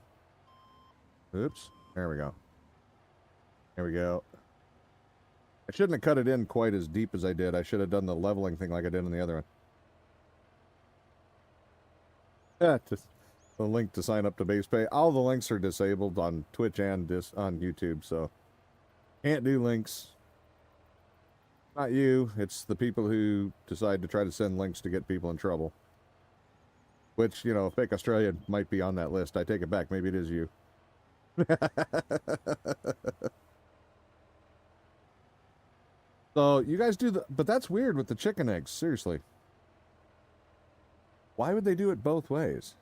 Oops. There we go. There we go. I shouldn't have cut it in quite as deep as I did. I should have done the leveling thing like I did on the other one. Yeah, just the link to sign up to base pay. All the links are disabled on Twitch and on YouTube, so can't do links. Not you. It's the people who decide to try to send links to get people in trouble. Which, you know, fake Australian might be on that list. I take it back. Maybe it is you. So, you guys do but that's weird with the chicken eggs. Seriously. Why would they do it both ways?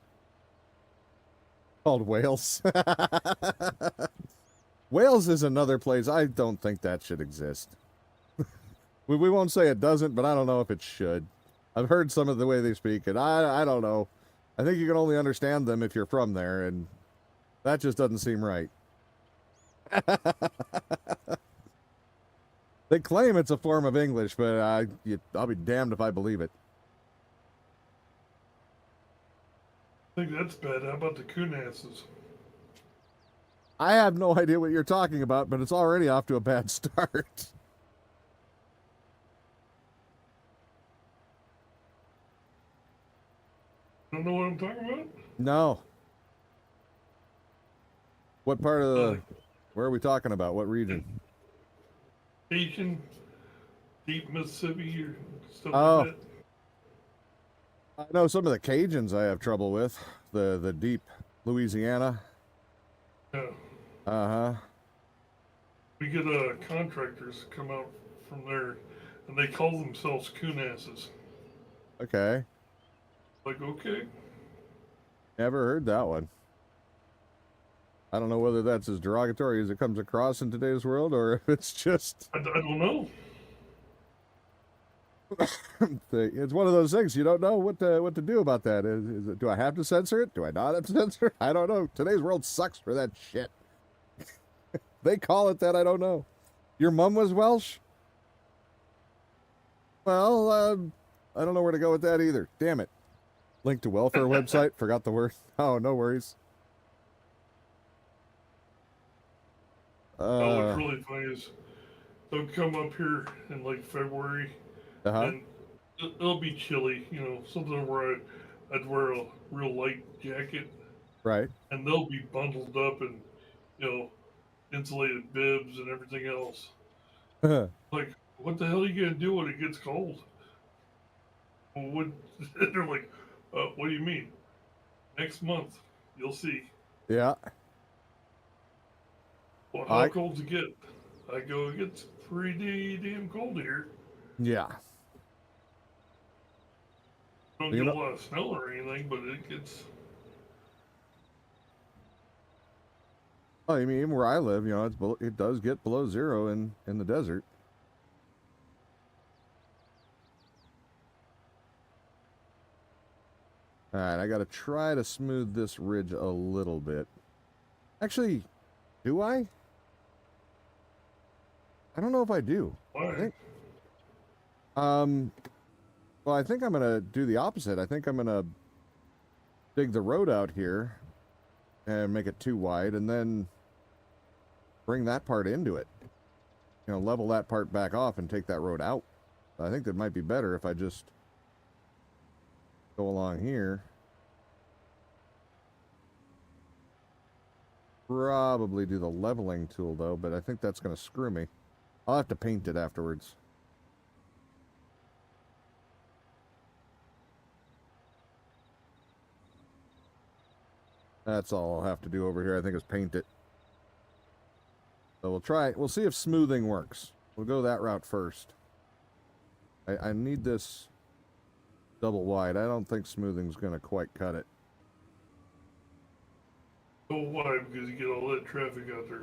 Called Wales. Wales is another place. I don't think that should exist. We won't say it doesn't, but I don't know if it should. I've heard some of the way they speak, and I don't know. I think you can only understand them if you're from there, and that just doesn't seem right. They claim it's a form of English, but I'll be damned if I believe it. I think that's bad. How about the coonasses? I have no idea what you're talking about, but it's already off to a bad start. Don't know what I'm talking about? No. What part of the... Where are we talking about? What region? Asian, deep Mississippi, or stuff Oh. like that. I know some of the Cajuns I have trouble with. The deep Louisiana. Yeah. Uh-huh. We get contractors come out from there, and they call themselves coonasses. Okay. Like, okay. Never heard that one. I don't know whether that's as derogatory as it comes across in today's world, or if it's just... I don't know. It's one of those things. You don't know what to do about that. Do I have to censor it? Do I not have to censor it? I don't know. Today's world sucks for that shit. They call it that. I don't know. Your mom was Welsh? Well, I don't know where to go with that either. Damn it. Link to welfare website. Forgot the word. Oh, no worries. What's really funny is they'll come up here in like February, and it'll be chilly, you know, something where I'd wear a real light jacket. Right. And they'll be bundled up in, you know, insulated bibs and everything else. Like, what the hell are you going to do when it gets cold? Well, they're like, what do you mean? Next month, you'll see. Yeah. Well, how cold's it get? I go, it gets pretty damn cold here. Yeah. Don't get a lot of snow or anything, but it gets... Oh, I mean, even where I live, you know, it does get below zero in the desert. All right, I got to try to smooth this ridge a little bit. Actually, do I? I don't know if I do. Why? Well, I think I'm going to do the opposite. I think I'm going to dig the road out here and make it too wide, and then bring that part into it. You know, level that part back off and take that road out. I think that might be better if I just go along here. probably do the leveling tool, though, but I think that's going to screw me. I'll have to paint it afterwards. That's all I'll have to do over here, I think, is paint it. So we'll try it. We'll see if smoothing works. We'll go that route first. I need this double wide. I don't think smoothing's going to quite cut it. Double wide because you get all that traffic out there.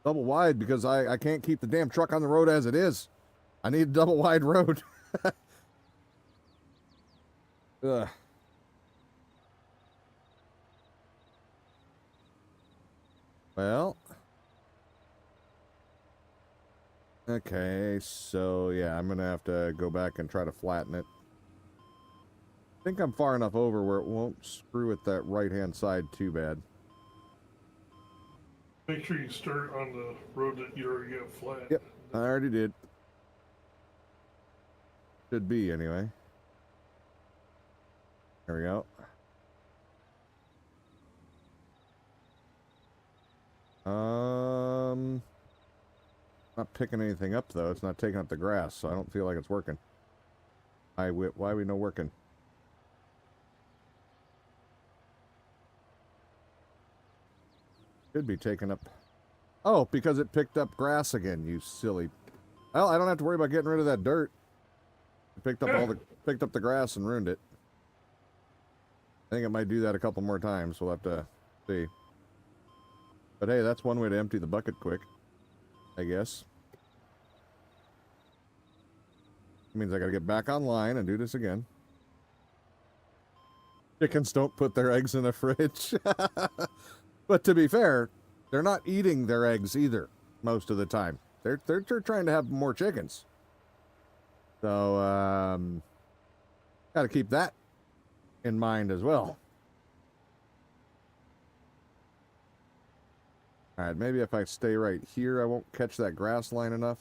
Double wide because I can't keep the damn truck on the road as it is. I need a double wide road. Ugh. Well. Okay, so yeah, I'm going to have to go back and try to flatten it. I think I'm far enough over where it won't screw at that right-hand side too bad. Make sure you start on the road that you already got flat. Yep, I already did. Should be, anyway. There we go. Not picking anything up, though. It's not taking up the grass, so I don't feel like it's working. Why are we no working? Should be taking up... Oh, because it picked up grass again, you silly... Well, I don't have to worry about getting rid of that dirt. It picked up the grass and ruined it. I think it might do that a couple more times. We'll have to see. But hey, that's one way to empty the bucket quick, I guess. It means I gotta get back online and do this again. Chickens don't put their eggs in a fridge. But to be fair, they're not eating their eggs either most of the time. They're trying to have more chickens. So, gotta keep that in mind as well. Alright, maybe if I stay right here, I won't catch that grass line enough.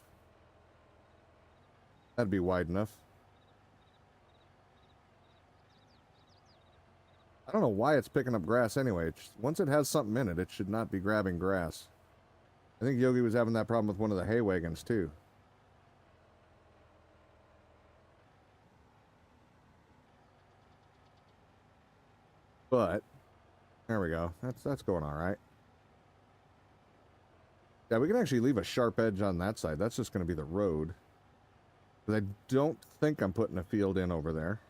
That'd be wide enough. I don't know why it's picking up grass anyway. Once it has something in it, it should not be grabbing grass. I think Yogi was having that problem with one of the hay wagons, too. But, there we go. That's going all right. Yeah, we can actually leave a sharp edge on that side. That's just going to be the road. But I don't think I'm putting a field in over there.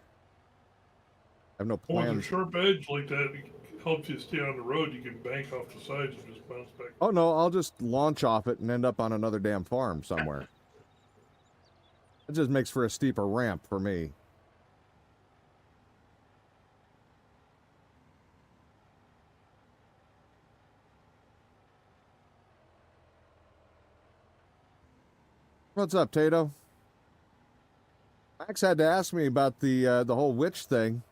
I have no plans. With a sharp edge like that, it helps you stay on the road. You can bank off the sides and just bounce back. Oh, no, I'll just launch off it and end up on another damn farm somewhere. It just makes for a steeper ramp for me. What's up, Tato? Max had to ask me about the whole witch thing,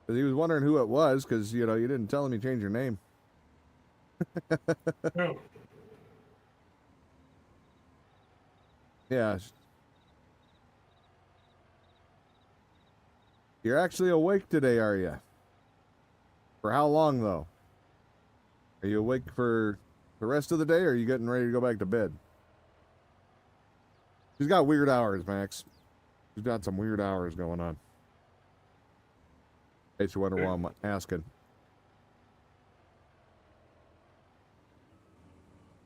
because he was wondering who it was, because, you know, you didn't tell him you changed your name. No. Yeah. You're actually awake today, are you? For how long, though? Are you awake for the rest of the day, or are you getting ready to go back to bed? She's got weird hours, Max. She's got some weird hours going on. In case you wonder why I'm asking.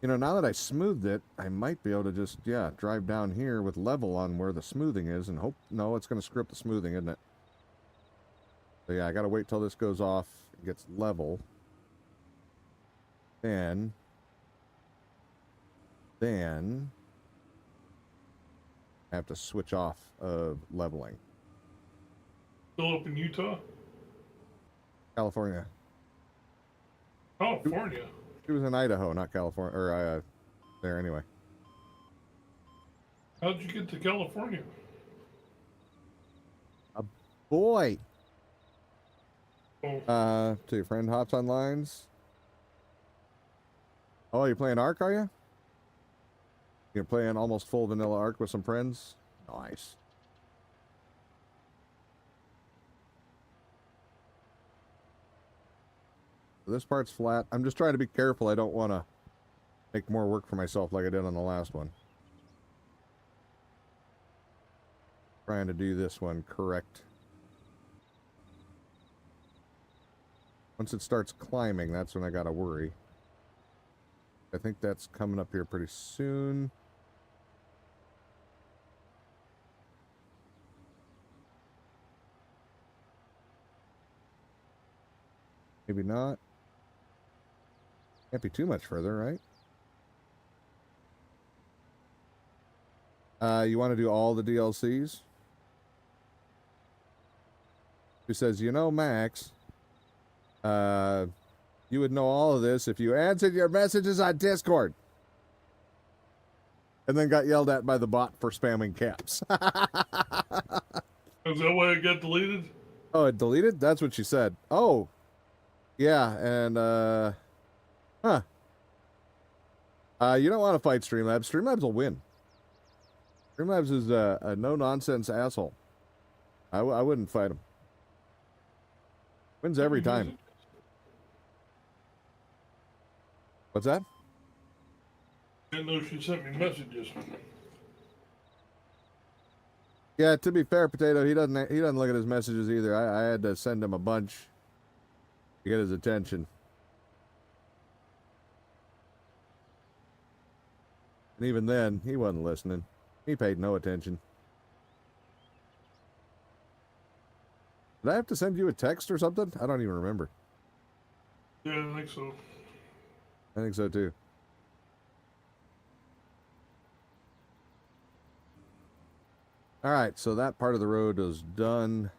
You know, now that I smoothed it, I might be able to just, yeah, drive down here with level on where the smoothing is and hope... No, it's going to script the smoothing, isn't it? So yeah, I got to wait till this goes off and gets level. Then... I have to switch off of leveling. Still up in Utah? California. California? She was in Idaho, not California, or there anyway. How'd you get to California? A boy. Oh. To your friend hops on lines. Oh, you're playing Ark, are you? You're playing almost full vanilla Ark with some friends? Nice. This part's flat. I'm just trying to be careful. I don't want to make more work for myself like I did on the last one. Trying to do this one correct. Once it starts climbing, that's when I gotta worry. I think that's coming up here pretty soon. Maybe not. Can't be too much further, right? You want to do all the DLCs? Who says, you know, Max, you would know all of this if you answered your messages on Discord. And then got yelled at by the bot for spamming caps. Is that why it got deleted? Oh, it deleted? That's what she said. Oh, yeah, and, huh. You don't want to fight Streamlabs. Streamlabs will win. Streamlabs is a no-nonsense asshole. I wouldn't fight him. Wins every time. What's that? I didn't know she sent me messages. Yeah, to be fair, Potato, he doesn't look at his messages either. I had to send him a bunch to get his attention. And even then, he wasn't listening. He paid no attention. Did I have to send you a text or something? I don't even remember. Yeah, I think so. I think so too. All right, so that part of the road is done.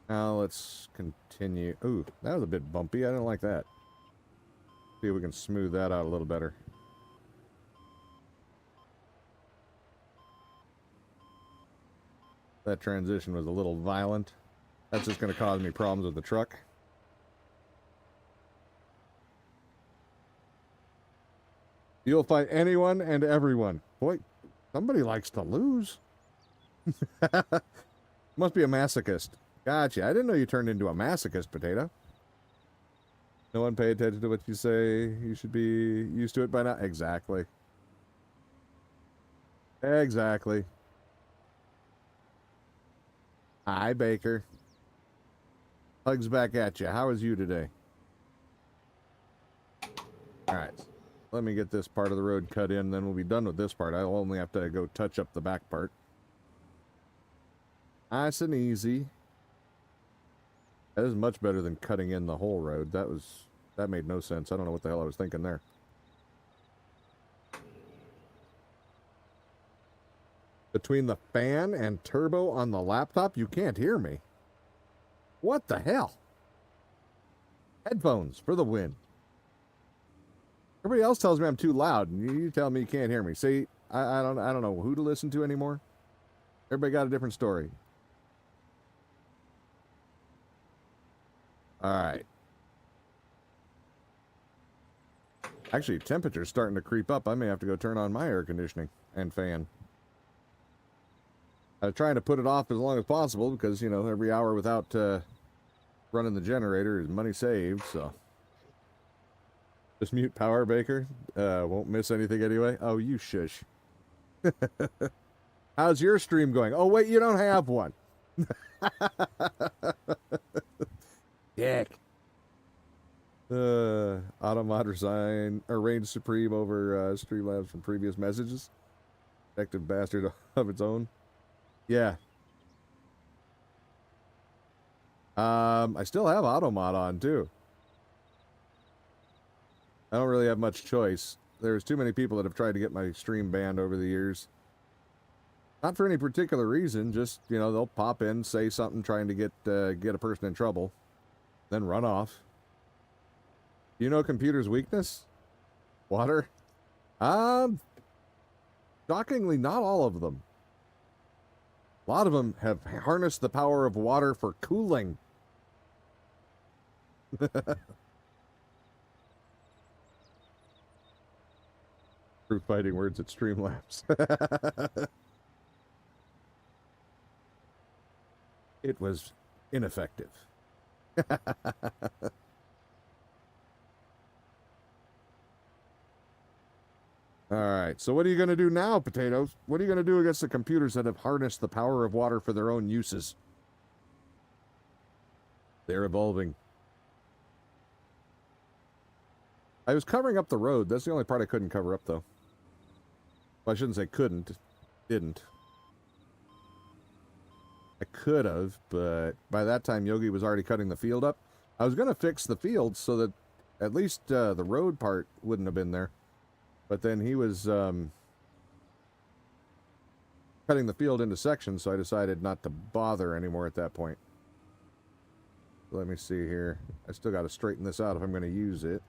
Now let's continue. Ooh, that was a bit bumpy. I didn't like that. See if we can smooth that out a little better. That transition was a little violent. That's just going to cause me problems with the truck. You'll fight anyone and everyone. Boy, somebody likes to lose. Must be a masochist. Gotcha. I didn't know you turned into a masochist, Potato. No one pay attention to what you say. You should be used to it by now. Exactly. Exactly. Hi, Baker. Hugs back at you. How is you today? All right. Let me get this part of the road cut in, then we'll be done with this part. I'll only have to go touch up the back part. Nice and easy. That is much better than cutting in the whole road. That made no sense. I don't know what the hell I was thinking there. Between the fan and turbo on the laptop, you can't hear me. What the hell? Headphones for the win. Everybody else tells me I'm too loud, and you tell me you can't hear me. See, I don't know who to listen to anymore. Everybody got a different story. All right. Actually, temperature's starting to creep up. I may have to go turn on my air conditioning and fan. I'm trying to put it off as long as possible because, you know, every hour without running the generator is money saved, so. Just mute power, Baker. Won't miss anything anyway. Oh, you shush. How's your stream going? Oh, wait, you don't have one. Dick. Automod resign or reign supreme over Streamlabs from previous messages. Effective bastard of its own. Yeah. I still have Automod on too. I don't really have much choice. There's too many people that have tried to get my stream banned over the years. Not for any particular reason, just, you know, they'll pop in, say something trying to get a person in trouble, then run off. You know computer's weakness? Water? Shockingly, not all of them. A lot of them have harnessed the power of water for cooling. Truth fighting words at Streamlabs. It was ineffective. All right, so what are you going to do now, Potatoes? What are you going to do against the computers that have harnessed the power of water for their own uses? They're evolving. I was covering up the road. That's the only part I couldn't cover up, though. Well, I shouldn't say couldn't. Didn't. I could have, but by that time, Yogi was already cutting the field up. I was going to fix the field so that at least the road part wouldn't have been there. But then he was cutting the field into sections, so I decided not to bother anymore at that point. Let me see here. I still got to straighten this out if I'm going to use it.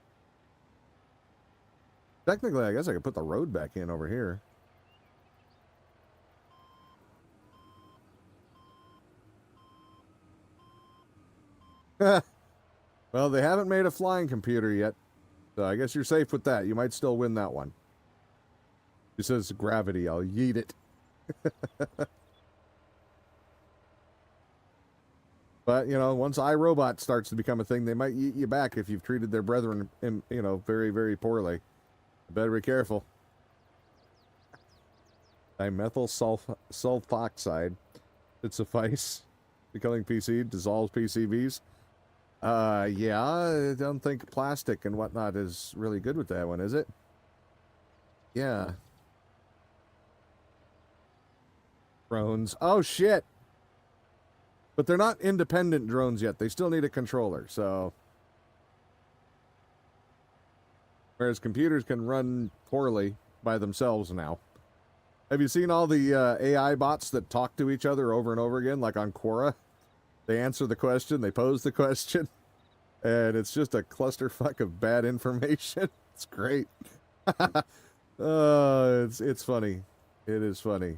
Technically, I guess I could put the road back in over here. Well, they haven't made a flying computer yet, so I guess you're safe with that. You might still win that one. It says gravity. I'll yeet it. But, you know, once iRobot starts to become a thing, they might yeet you back if you've treated their brethren, you know, very, very poorly. Better be careful. Dimethyl sulfoxide. It suffice. Becoming PC dissolves PCBs. Yeah, I don't think plastic and whatnot is really good with that one, is it? Yeah. Drones. Oh, shit. But they're not independent drones yet. They still need a controller, so... Whereas computers can run poorly by themselves now. Have you seen all the AI bots that talk to each other over and over again, like on Quora? They answer the question, they pose the question, and it's just a clusterfuck of bad information. It's great. It's funny. It is funny.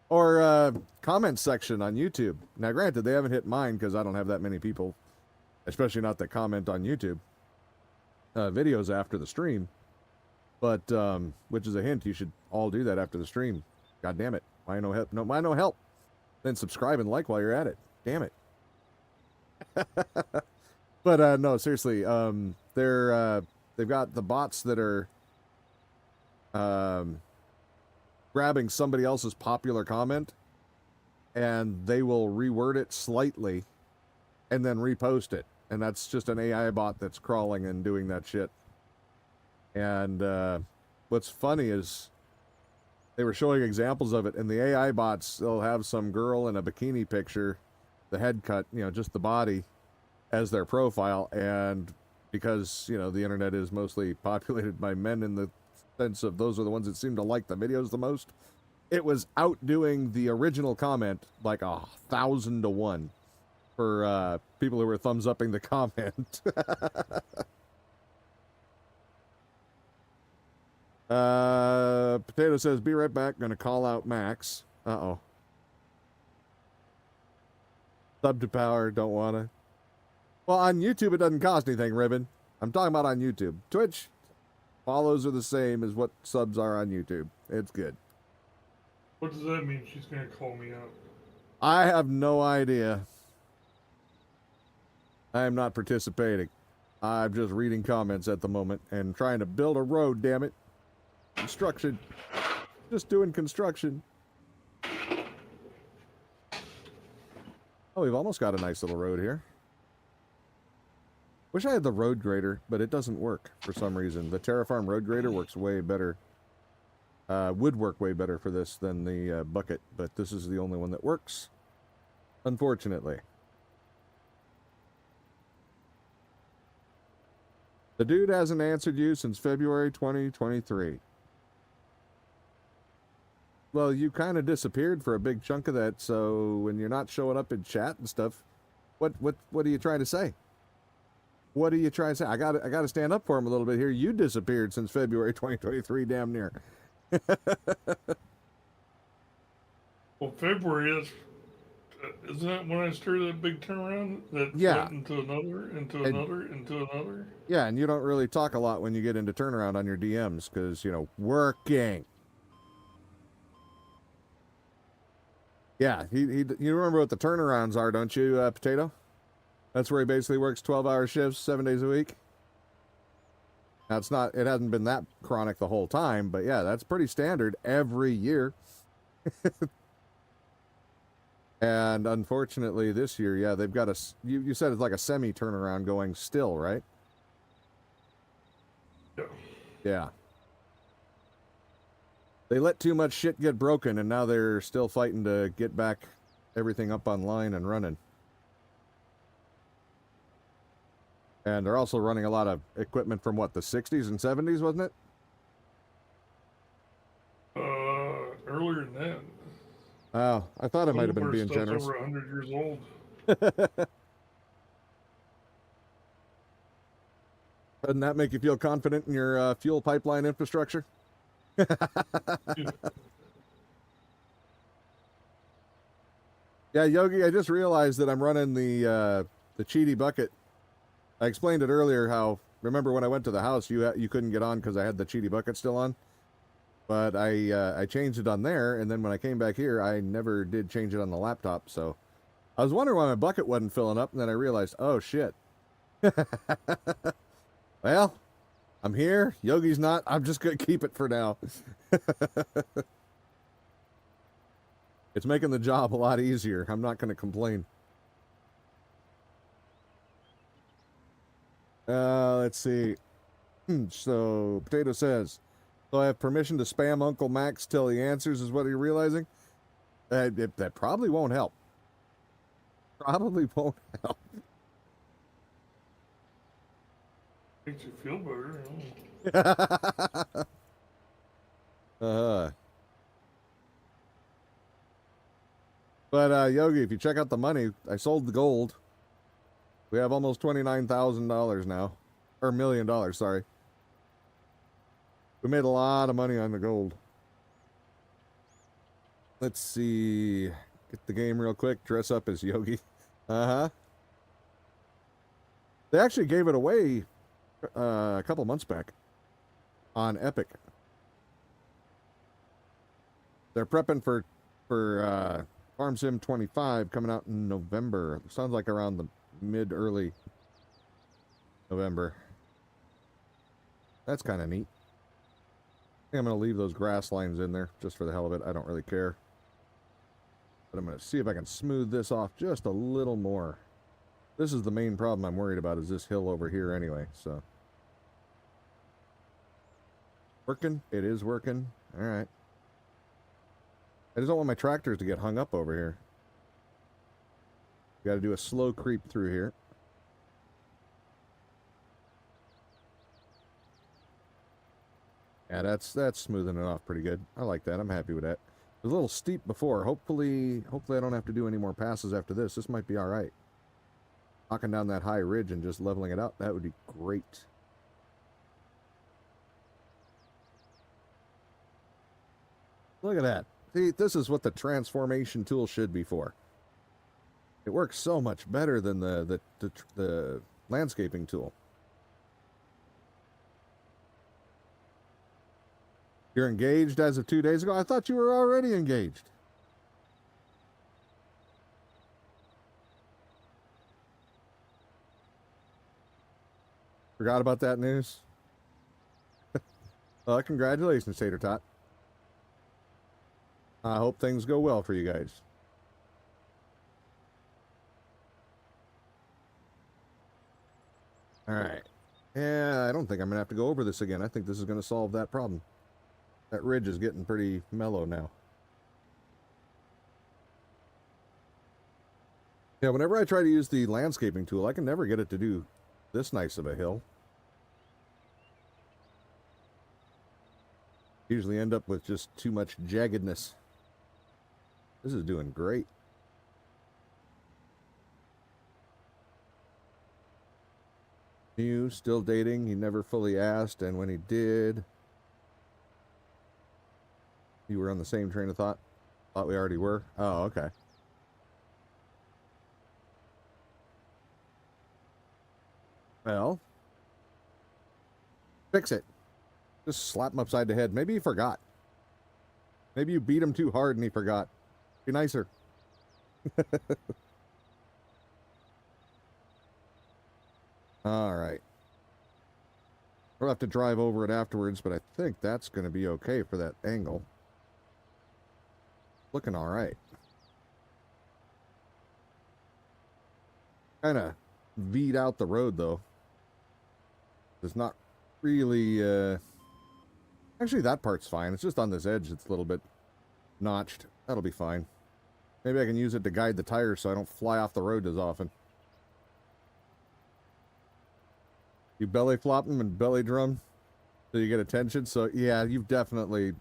Or comment section on YouTube. Now, granted, they haven't hit mine because I don't have that many people, especially not that comment on YouTube videos after the stream. But which is a hint, you should all do that after the stream. God damn it! Why no help? No, why no help? Then subscribe and like while you're at it. Damn it! But no, seriously, they've got the bots that are grabbing somebody else's popular comment, and they will reword it slightly, and then repost it, and that's just an AI bot that's crawling and doing that shit. And what's funny is they were showing examples of it, and the AI bots, they'll have some girl in a bikini picture, the head cut, you know, just the body as their profile. And because, you know, the internet is mostly populated by men in the sense of those are the ones that seem to like the videos the most, it was outdoing the original comment like 1,000 to 1 for people who were thumbs upping the comment. Potato says, be right back. Gonna call out Max. Uh-oh. Sub to power. Don't wanna. Well, on YouTube, it doesn't cost anything, Ribbon. I'm talking about on YouTube. Twitch, follows are the same as what subs are on YouTube. It's good. What does that mean? She's gonna call me out. I have no idea. I am not participating. I'm just reading comments at the moment and trying to build a road, damn it. Construction. Just doing construction. Oh, we've almost got a nice little road here. Wish I had the road grader, but it doesn't work for some reason. The TerraFarm road grader works way better. Would work way better for this than the bucket, but this is the only one that works, unfortunately. The dude hasn't answered you since February 2023. Well, you kind of disappeared for a big chunk of that, so when you're not showing up in chat and stuff, what are you trying to say? What are you trying to say? I got to stand up for him a little bit here. You disappeared since February 2023, damn near. Well, February is, isn't that when I started that big turnaround? That Yeah. went into another? Yeah, and you don't really talk a lot when you get into turnaround on your DMs because, you know, working. Yeah, you remember what the turnarounds are, don't you, Potato? That's where he basically works 12-hour shifts, 7 days a week. Now, it hasn't been that chronic the whole time, but yeah, that's pretty standard every year. And unfortunately this year, yeah, they've got you said it's like a semi turnaround going still, right? Yeah. Yeah. They let too much shit get broken, and now they're still fighting to get back everything up online and running. And they're also running a lot of equipment from, what, the 60s and 70s, wasn't it? Earlier than that. Oh, I thought I might have Some been of our being stuff's generous. over 100 years old. Doesn't that make you feel confident in your fuel pipeline infrastructure? Yeah, Yogi, I just realized that I'm running the Cheaty bucket. I explained it earlier how, remember when I went to the house, you couldn't get on because I had the Cheaty bucket still on? But I changed it on there, and then when I came back here, I never did change it on the laptop, so I was wondering why my bucket wasn't filling up, and then I realized, oh, shit. Well, I'm here. Yogi's not. I'm just going to keep it for now. It's making the job a lot easier. I'm not going to complain. Let's see. So, Potato says, so I have permission to spam Uncle Max till he answers, is what you're realizing? That probably won't help. Probably won't help. Makes you feel better. But Yogi, if you check out the money, I sold the gold. We have almost $29,000 now. Or $1 million, sorry. We made a lot of money on the gold. Let's see. Get the game real quick. Dress up as Yogi. Uh-huh. They actually gave it away a couple months back on Epic. They're prepping for Farm Sim 25 coming out in November. Sounds like around the mid-early November. That's kind of neat. I think I'm going to leave those grass lines in there just for the hell of it. I don't really care. But I'm going to see if I can smooth this off just a little more. This is the main problem I'm worried about, is this hill over here anyway, so. Working? It is working. All right. I just don't want my tractors to get hung up over here. Got to do a slow creep through here. Yeah, that's smoothing it off pretty good. I like that. I'm happy with that. It was a little steep before. Hopefully I don't have to do any more passes after this. This might be all right. Knocking down that high ridge and just leveling it out, that would be great. Look at that. See, this is what the transformation tool should be for. It works so much better than the landscaping tool. You're engaged as of 2 days ago? I thought you were already engaged. Forgot about that news? Well, congratulations, Tater Tot. I hope things go well for you guys. Alright. Yeah, I don't think I'm going to have to go over this again. I think this is going to solve that problem. That ridge is getting pretty mellow now. Yeah, whenever I try to use the landscaping tool, I can never get it to do this nice of a hill. Usually end up with just too much jaggedness. This is doing great. New, still dating. He never fully asked, and when he did, you were on the same train of thought? Thought we already were? Oh, okay. Well, fix it. Just slap him upside the head. Maybe he forgot. Maybe you beat him too hard and he forgot. Be nicer. All right. We'll have to drive over it afterwards, but I think that's going to be okay for that angle. Looking all right. Kind of V'd out the road, though. It's not really... Actually, that part's fine. It's just on this edge it's a little bit notched. That'll be fine. Maybe I can use it to guide the tires so I don't fly off the road as often. You belly flop them and belly drum so you get attention. So, yeah, you've definitely...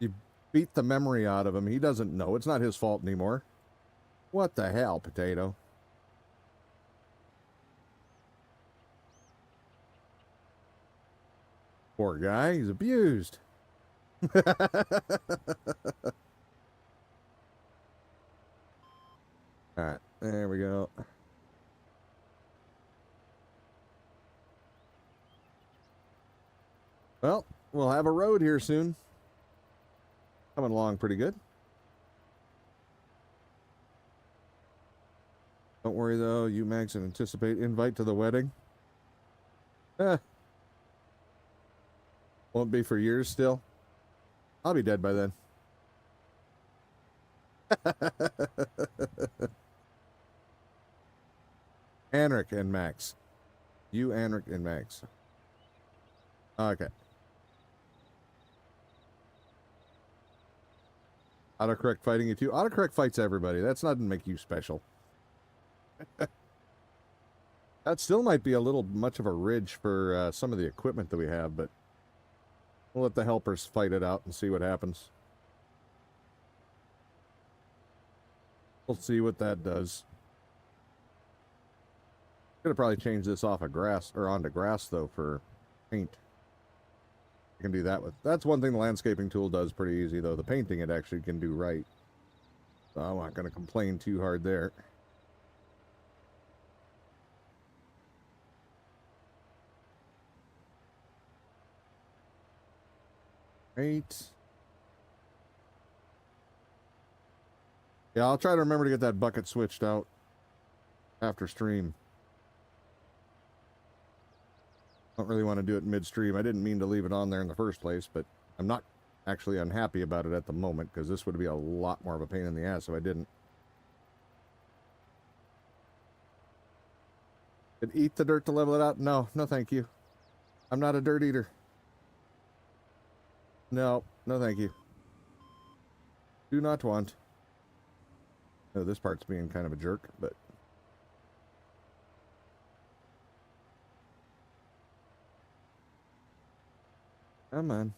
You beat the memory out of him. He doesn't know. It's not his fault anymore. What the hell, potato? Poor guy. He's abused. Alright, there we go. Well, we'll have a road here soon. Coming along pretty good. Don't worry though, you Max, and anticipate invite to the wedding. Won't be for years still. I'll be dead by then. Anric and Max. You, Anric, and Max. Okay. Autocorrect fighting you too. Autocorrect fights everybody. That's not to make you special. That still might be a little much of a ridge for some of the equipment that we have, but we'll let the helpers fight it out and see what happens. We'll see what that does. Could have probably changed this off of grass or onto grass though for paint. I can do that with. That's one thing the landscaping tool does pretty easy though. The painting it actually can do right. So I'm not going to complain too hard there. Right. Yeah, I'll try to remember to get that bucket switched out after stream. Don't really want to do it midstream. I didn't mean to leave it on there in the first place, but I'm not actually unhappy about it at the moment because this would be a lot more of a pain in the ass if I didn't. Did eat the dirt to level it out? No, no thank you. I'm not a dirt eater. No, no thank you. Do not want. Oh, this part's being kind of a jerk, but... Come on.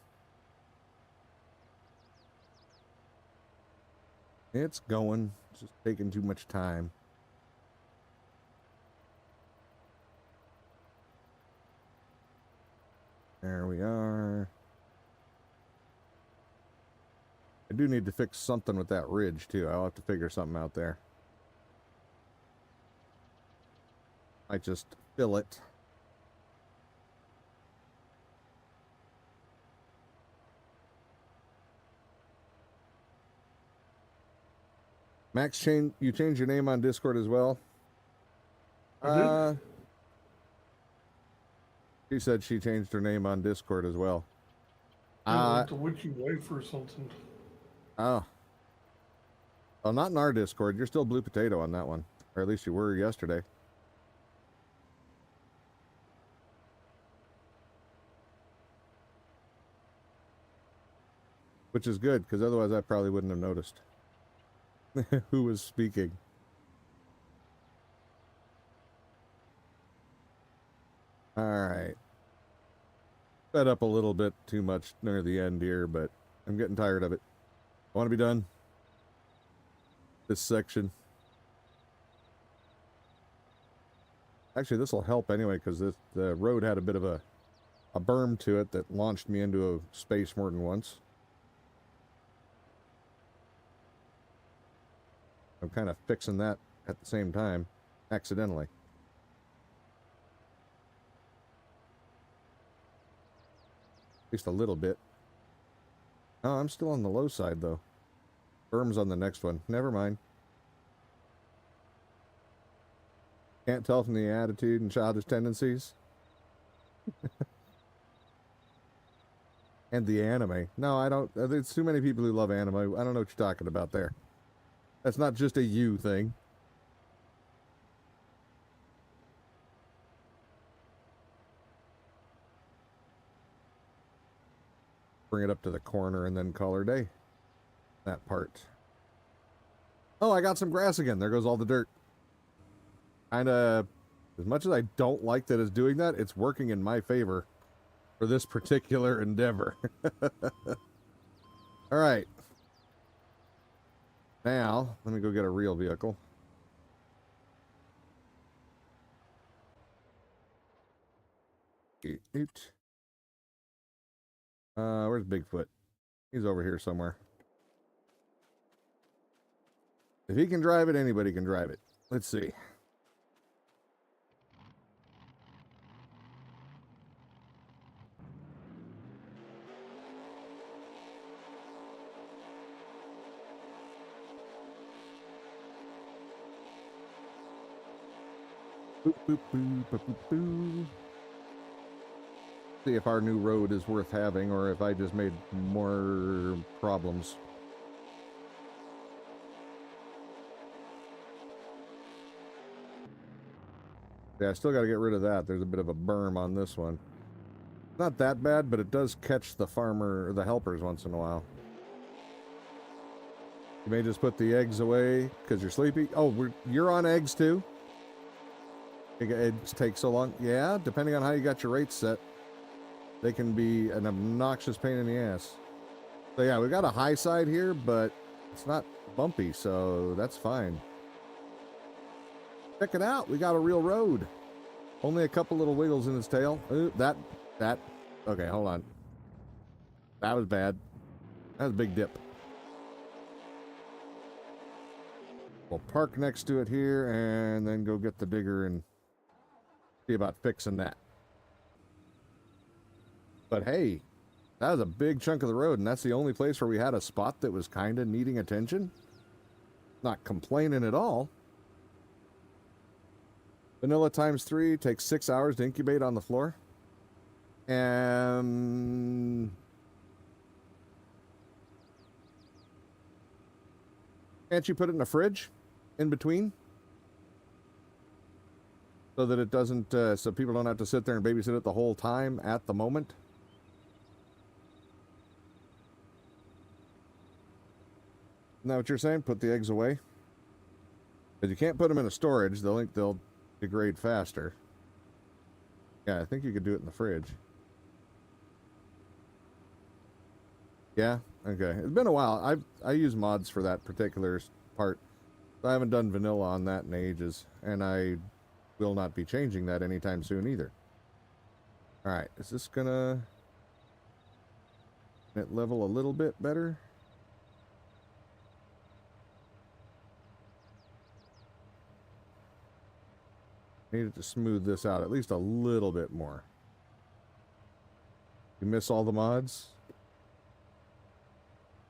It's going. It's just taking too much time. There we are. I do need to fix something with that ridge, too. I'll have to figure something out there. I just fill it. Max, you changed your name on Discord as well? I did? She said she changed her name on Discord as well. Like the witchy wife or something. Oh. Well, not in our Discord. You're still Blue Potato on that one. Or at least you were yesterday. Which is good, because otherwise I probably wouldn't have noticed. Who was speaking? Alright. Fed up a little bit too much near the end here, but I'm getting tired of it. I want to be done. This section. Actually, this will help anyway, because the road had a bit of a berm to it that launched me into a space more than once. I'm kind of fixing that at the same time, accidentally. At least a little bit. Oh, I'm still on the low side, though. Berm's on the next one. Never mind. Can't tell from the attitude and childish tendencies. And the anime. No, I don't. There's too many people who love anime. I don't know what you're talking about there. That's not just a you thing. Bring it up to the corner and then call her day. That part. Oh, I got some grass again. There goes all the dirt. Kinda, as much as I don't like that it's doing that, it's working in my favor for this particular endeavor. All right. Now, let me go get a real vehicle. Where's Bigfoot? He's over here somewhere. If he can drive it, anybody can drive it. Let's see. Boop, boop, boop, boop, boop, boop. See if our new road is worth having or if I just made more problems. Yeah, I still got to get rid of that. There's a bit of a berm on this one. Not that bad, but it does catch the farmer or the helpers once in a while. You may just put the eggs away because you're sleepy. Oh, you're on eggs too? Eggs take so long. Yeah, depending on how you got your rates set, they can be an obnoxious pain in the ass. So yeah, we got a high side here, but it's not bumpy, so that's fine. Check it out. We got a real road. Only a couple little wiggles in its tail. Ooh, that. Okay, hold on. That was bad. That was a big dip. We'll park next to it here and then go get the digger and see about fixing that. But hey, that was a big chunk of the road, and that's the only place where we had a spot that was kind of needing attention. Not complaining at all. Vanilla ×3 takes 6 hours to incubate on the floor. And can't you put it in a fridge in between? So that it doesn't, so people don't have to sit there and babysit it the whole time at the moment? Isn't that what you're saying? Put the eggs away? Because you can't put them in a storage. They'll degrade faster. Yeah, I think you could do it in the fridge. Yeah? Okay. It's been a while. I use mods for that particular part. I haven't done vanilla on that in ages. And I will not be changing that anytime soon either. Alright, is this gonna net level a little bit better? Needed to smooth this out at least a little bit more. You miss all the mods?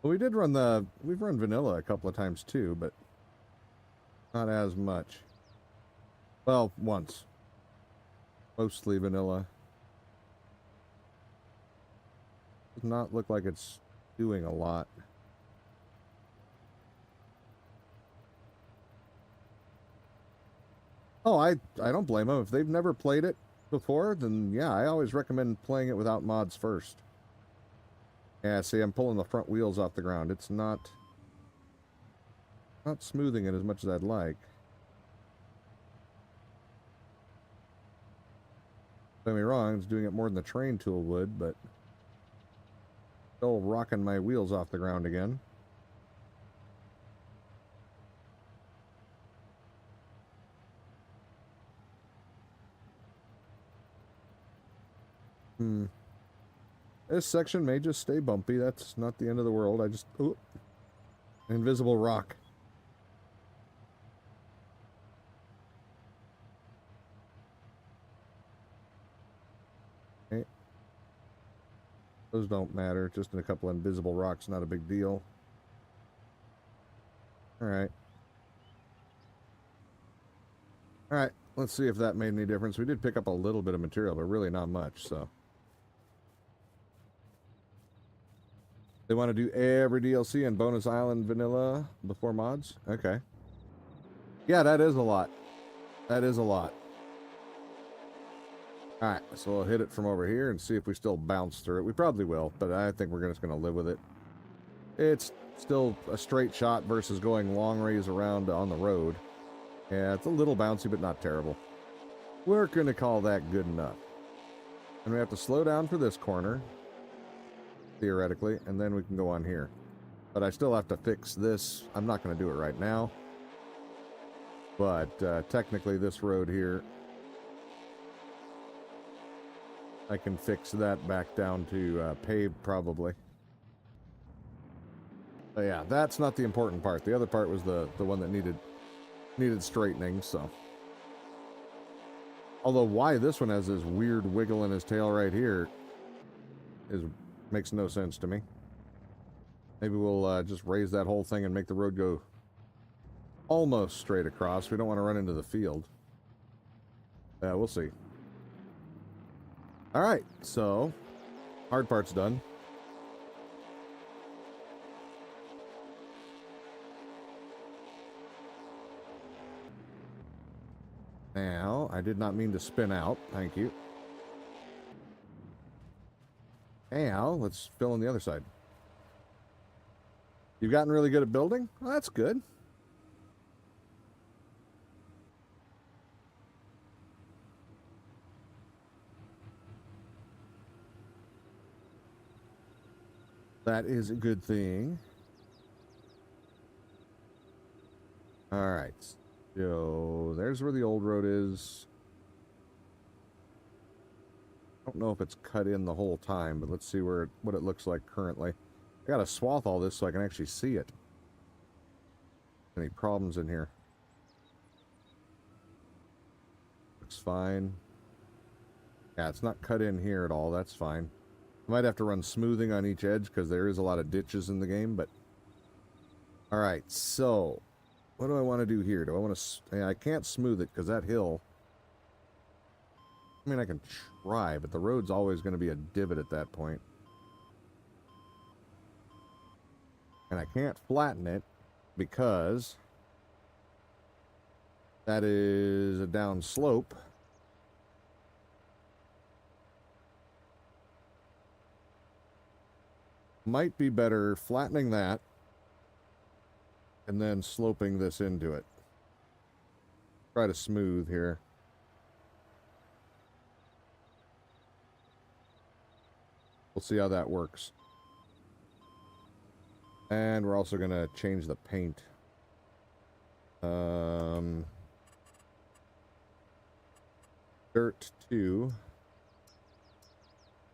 Well, we've run vanilla a couple of times too, but not as much. Well, once. Mostly vanilla. Does not look like it's doing a lot. Oh, I don't blame them. If they've never played it before, then yeah, I always recommend playing it without mods first. Yeah, see, I'm pulling the front wheels off the ground. It's not smoothing it as much as I'd like. Don't get me wrong, it's doing it more than the train tool would, but still rocking my wheels off the ground again. This section may just stay bumpy. That's not the end of the world. Ooh, invisible rock. Okay. Those don't matter. Just a couple invisible rocks, not a big deal. All right. All right. let's see if that made any difference. We did pick up a little bit of material, but really not much, so. They want to do every DLC and bonus island vanilla before mods? Okay. Yeah, that is a lot. That is a lot. Alright, so we'll hit it from over here and see if we still bounce through it. We probably will, but I think we're just going to live with it. It's still a straight shot versus going long ways around on the road. Yeah, it's a little bouncy, but not terrible. We're going to call that good enough. And we have to slow down for this corner, theoretically, and then we can go on here. But I still have to fix this. I'm not going to do it right now. But technically this road here, I can fix that back down to paved probably. But yeah, that's not the important part. The other part was the one that needed straightening, so. Although why this one has this weird wiggle in his tail right here makes no sense to me. Maybe we'll just raise that whole thing and make the road go almost straight across. We don't want to run into the field. Yeah, we'll see. All right, so hard part's done. Now, I did not mean to spin out. Thank you. Now, let's fill in the other side. You've gotten really good at building? Well, that's good. That is a good thing. All right. So there's where the old road is. I don't know if it's cut in the whole time, but let's see what it looks like currently. I gotta swath all this so I can actually see it. Any problems in here? Looks fine. Yeah, it's not cut in here at all. That's fine. I might have to run smoothing on each edge because there is a lot of ditches in the game, but... Alright, so... What do I want to do here? Do I want to... Yeah, I can't smooth it because that hill... I mean, I can try, but the road's always going to be a divot at that point. And I can't flatten it because... that is a down slope. Might be better flattening that and then sloping this into it. Try to smooth here. We'll see how that works. And we're also going to change the paint. Dirt 2.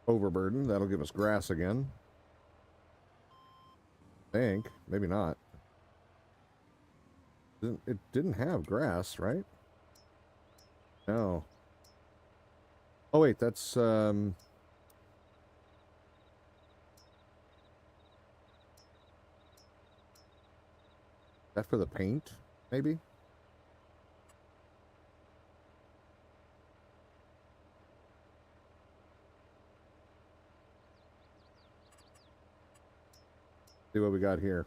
Overburden. That'll give us grass again. I think. Maybe not. It didn't have grass, right? No. Oh, wait. That's, that for the paint, maybe? See what we got here.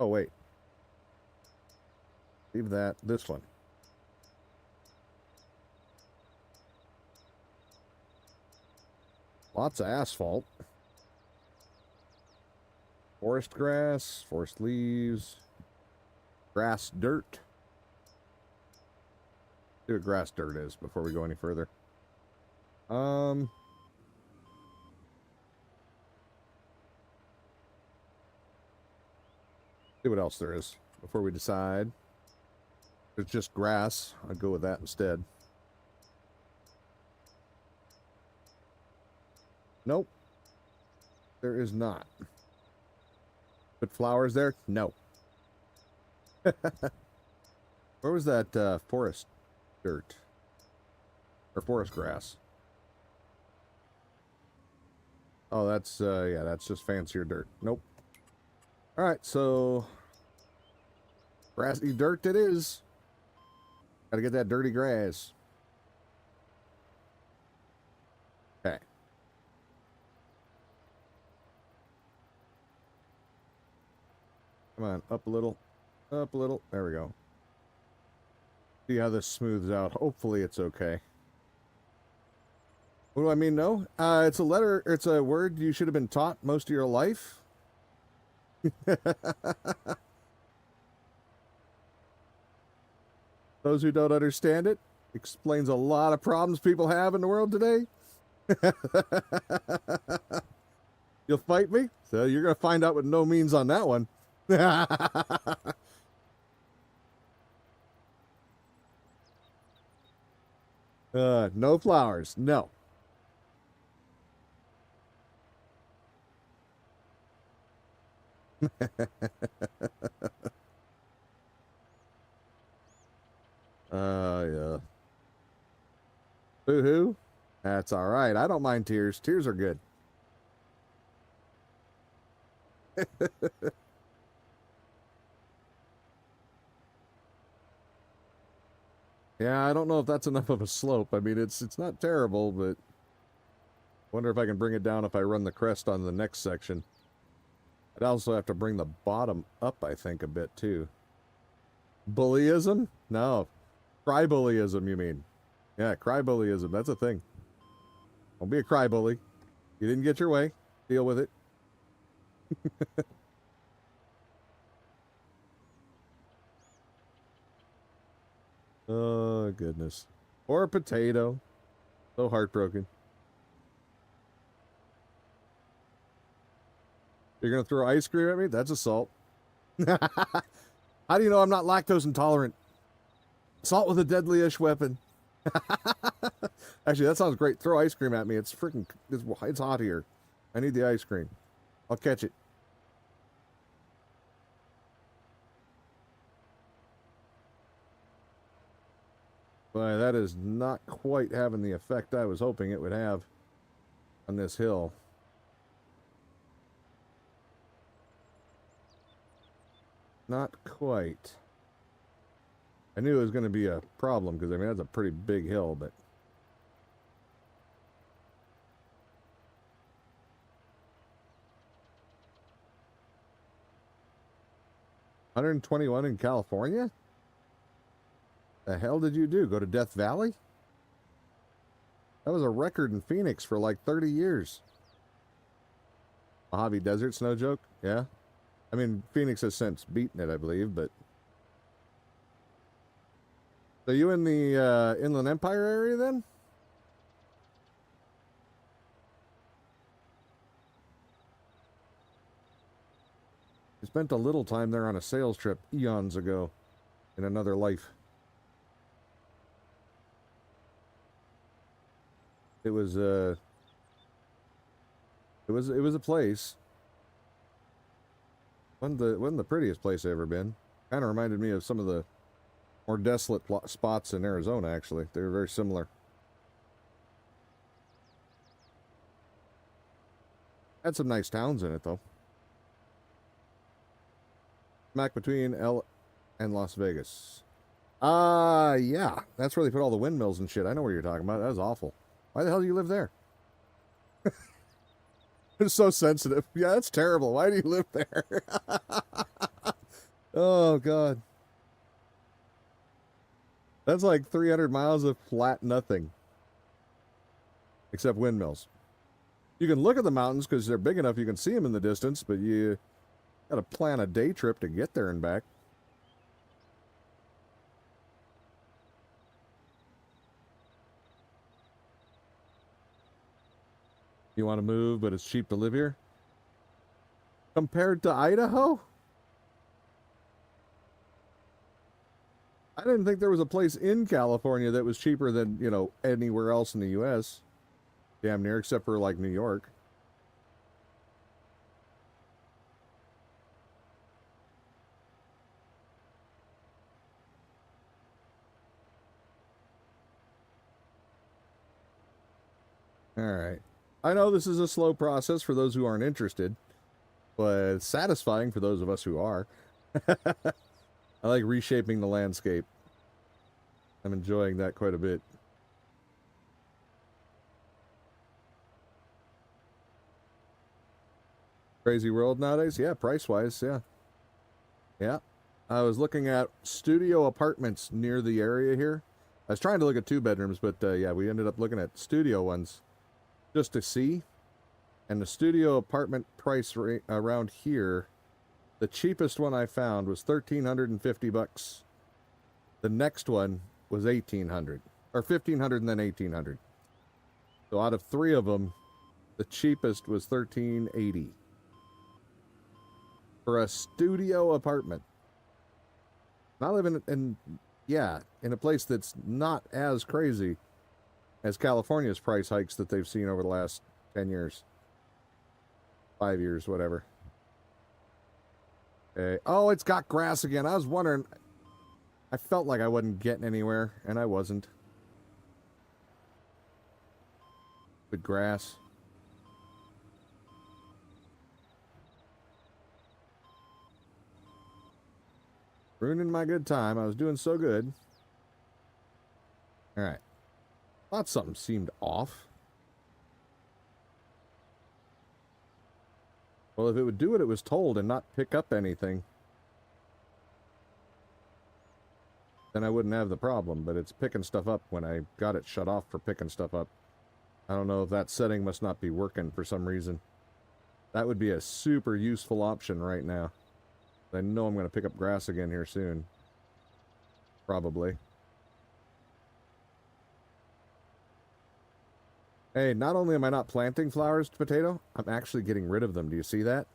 Oh, wait. Leave that. This one. Lots of asphalt. Forest grass, forest leaves, grass dirt. See what grass dirt is before we go any further. See what else there is before we decide. There's just grass. I'd go with that instead. Nope. There is not. Put flowers there? No. Where was that forest dirt? Or forest grass? Oh, that's, yeah, that's just fancier dirt. Nope. All right, so grassy dirt it is. Gotta get that dirty grass. Okay. Come on, up a little. Up a little. There we go. See how this smooths out. Hopefully it's okay. What do I mean, no? It's a letter, it's a word you should have been taught most of your life. Those who don't understand it, explains a lot of problems people have in the world today. You'll fight me? So you're going to find out what no means on that one. No flowers. No. Yeah. Boo-hoo. That's all right. I don't mind tears. Tears are good. Yeah, I don't know if that's enough of a slope. I mean, it's not terrible, but wonder if I can bring it down if I run the crest on the next section. I'd also have to bring the bottom up, I think, a bit, too. Bullyism? No. Cry-bullyism, you mean. Yeah, cry-bullyism. That's a thing. Don't be a cry-bully. You didn't get your way. Deal with it. Oh, goodness. Or a potato. So heartbroken. You're going to throw ice cream at me? That's assault. How do you know I'm not lactose intolerant? Assault with a deadly-ish weapon. Actually, that sounds great. Throw ice cream at me. It's freaking... It's hot here. I need the ice cream. I'll catch it. Boy, that is not quite having the effect I was hoping it would have on this hill. Not quite. I knew it was going to be a problem because, I mean, that's a pretty big hill, but... $121 in California? The hell did you do? Go to Death Valley? That was a record in Phoenix for like 30 years. Mojave Desert's no joke? Yeah. I mean, Phoenix has since beaten it, I believe, but... So you in the Inland Empire area then? I spent a little time there on a sales trip eons ago in another life. It was a place. Wasn't the prettiest place I've ever been. Kind of reminded me of some of the more desolate spots in Arizona, actually. They were very similar. Had some nice towns in it, though. Smack between L and Las Vegas. Yeah. That's where they put all the windmills and shit. I know what you're talking about. That was awful. Why the hell do you live there? It's so sensitive. Yeah, that's terrible. Why do you live there? Oh, God. That's like 300 miles of flat nothing. Except windmills. You can look at the mountains because they're big enough you can see them in the distance, but you got to plan a day trip to get there and back. You want to move, but it's cheap to live here? Compared to Idaho? I didn't think there was a place in California that was cheaper than, you know, anywhere else in the U.S. Damn near, except for, like, New York. All right. I know this is a slow process for those who aren't interested. but satisfying for those of us who are. I like reshaping the landscape. I'm enjoying that quite a bit. Crazy world nowadays? Yeah, price-wise, yeah. Yeah. I was looking at studio apartments near the area here. I was trying to look at 2 bedrooms, but yeah, we ended up looking at studio ones just to see. And the studio apartment price around here, the cheapest one I found was $1,350. The next one was $1,800, or $1,500 and then $1,800. So out of 3 of them, the cheapest was $1,380 for a studio apartment. I live in a place that's not as crazy as California's price hikes that they've seen over the last 10 years. 5 years, whatever. Okay. Oh, it's got grass again. I was wondering. I felt like I wasn't getting anywhere, and I wasn't. With grass. Ruining my good time. I was doing so good. Alright. Thought something seemed off. Well, if it would do what it was told and not pick up anything, then I wouldn't have the problem, but it's picking stuff up when I got it shut off for picking stuff up. I don't know if that setting must not be working for some reason. That would be a super useful option right now. I know I'm going to pick up grass again here soon. Probably. Hey, not only am I not planting flowers to potato, I'm actually getting rid of them. Do you see that?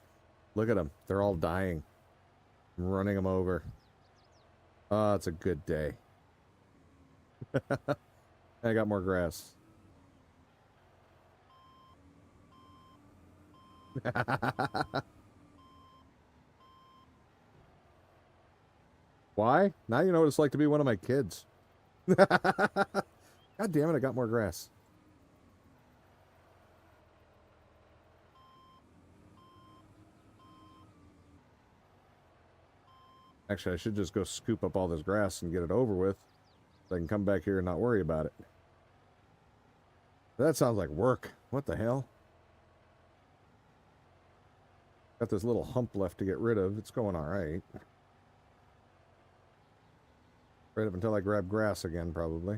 Look at them. They're all dying. I'm running them over. Oh, it's a good day. I got more grass. Why? Now you know what it's like to be one of my kids. God damn it, I got more grass. Actually, I should just go scoop up all this grass and get it over with. So I can come back here and not worry about it. That sounds like work. What the hell? Got this little hump left to get rid of. It's going alright. Right up until I grab grass again, probably.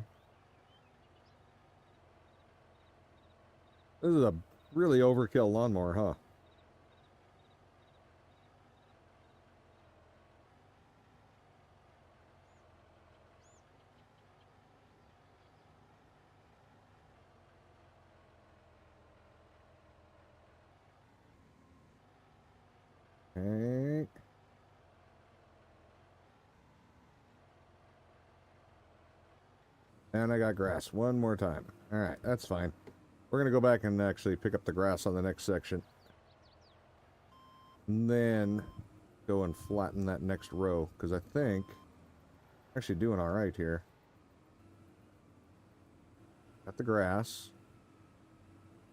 This is a really overkill lawnmower, huh? Okay. And I got grass one more time. Alright, that's fine. We're going to go back and actually pick up the grass on the next section. And then go and flatten that next row, because I think I'm actually doing alright here. Got the grass.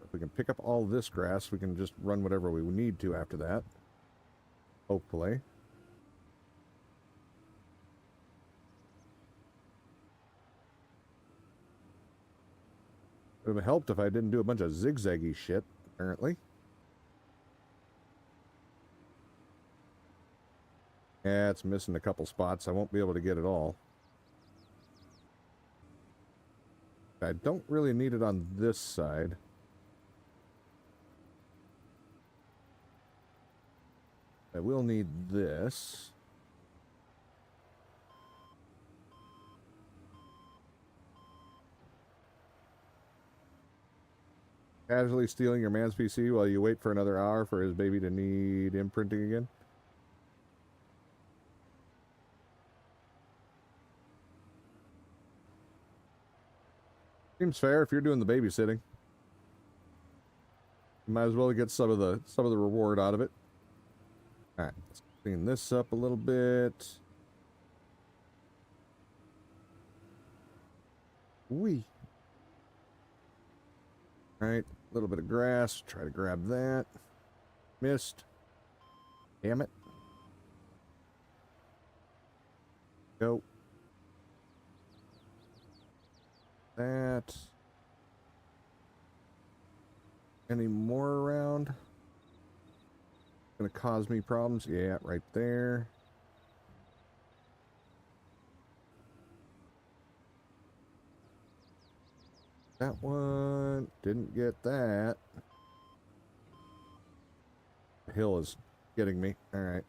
If we can pick up all this grass, we can just run whatever we need to after that. Hopefully. It would have helped if I didn't do a bunch of zigzaggy shit, apparently. Yeah, it's missing a couple spots. I won't be able to get it all. I don't really need it on this side. I will need this. Casually stealing your man's PC while you wait for another hour for his baby to need imprinting again. Seems fair if you're doing the babysitting. You might as well get some of the reward out of it. Alright, let's clean this up a little bit. Wee. Alright, a little bit of grass. Try to grab that. Missed. Damn it. Go. That. Any more around? Gonna cause me problems? Yeah, right there. That one didn't get that. The hill is getting me. All right.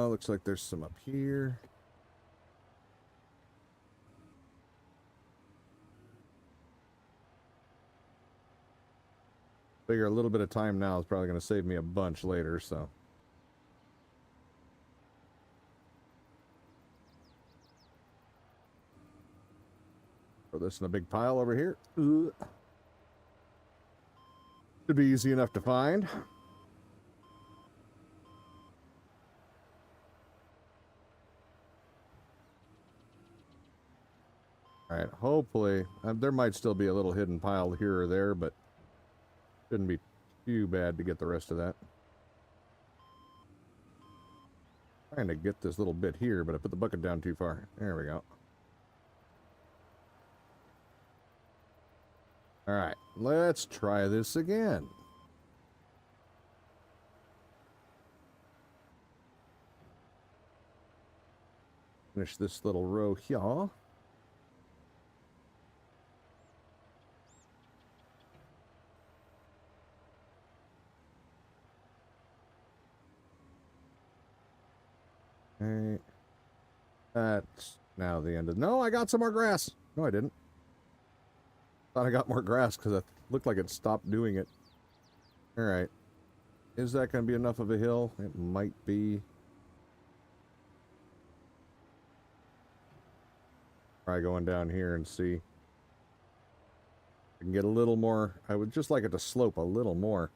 Looks like there's some up here. Figure a little bit of time now is probably going to save me a bunch later, so. Throw this in a big pile over here. Ugh. Should be easy enough to find. All right, hopefully, there might still be a little hidden pile here or there, but shouldn't be too bad to get the rest of that. Trying to get this little bit here, but I put the bucket down too far. There we go. All right, let's try this again. Finish this little row here. Okay. That's now the end of... No, I got some more grass. No, I didn't. Thought I got more grass because it looked like it stopped doing it. All right. Is that going to be enough of a hill? It might be. Try going down here and see. I can get a little more. I would just like it to slope a little more.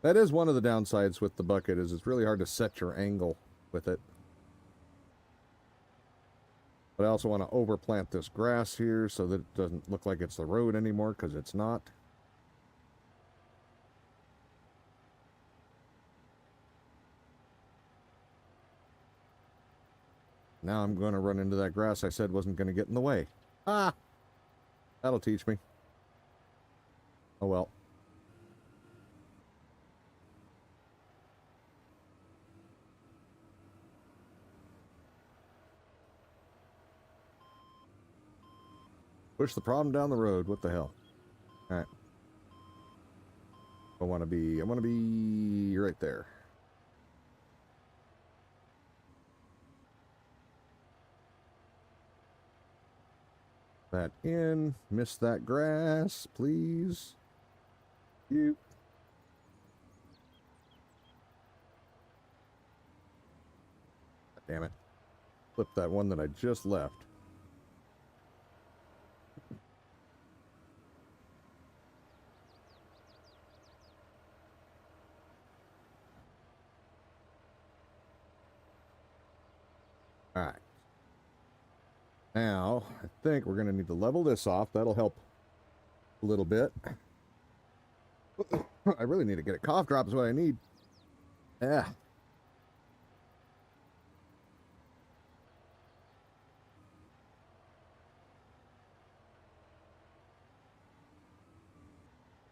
That is one of the downsides with the bucket, is it's really hard to set your angle with it. But I also want to overplant this grass here so that it doesn't look like it's the road anymore, because it's not. Now I'm going to run into that grass I said wasn't going to get in the way. Ah! That'll teach me. Oh well. Push the problem down the road. What the hell? All right. I want to be right there. That in. Miss that grass, please. You. Damn it. Flip that one that I just left. All right. Now, I think we're going to need to level this off. That'll help a little bit. I really need to get a cough drop is what I need. Yeah.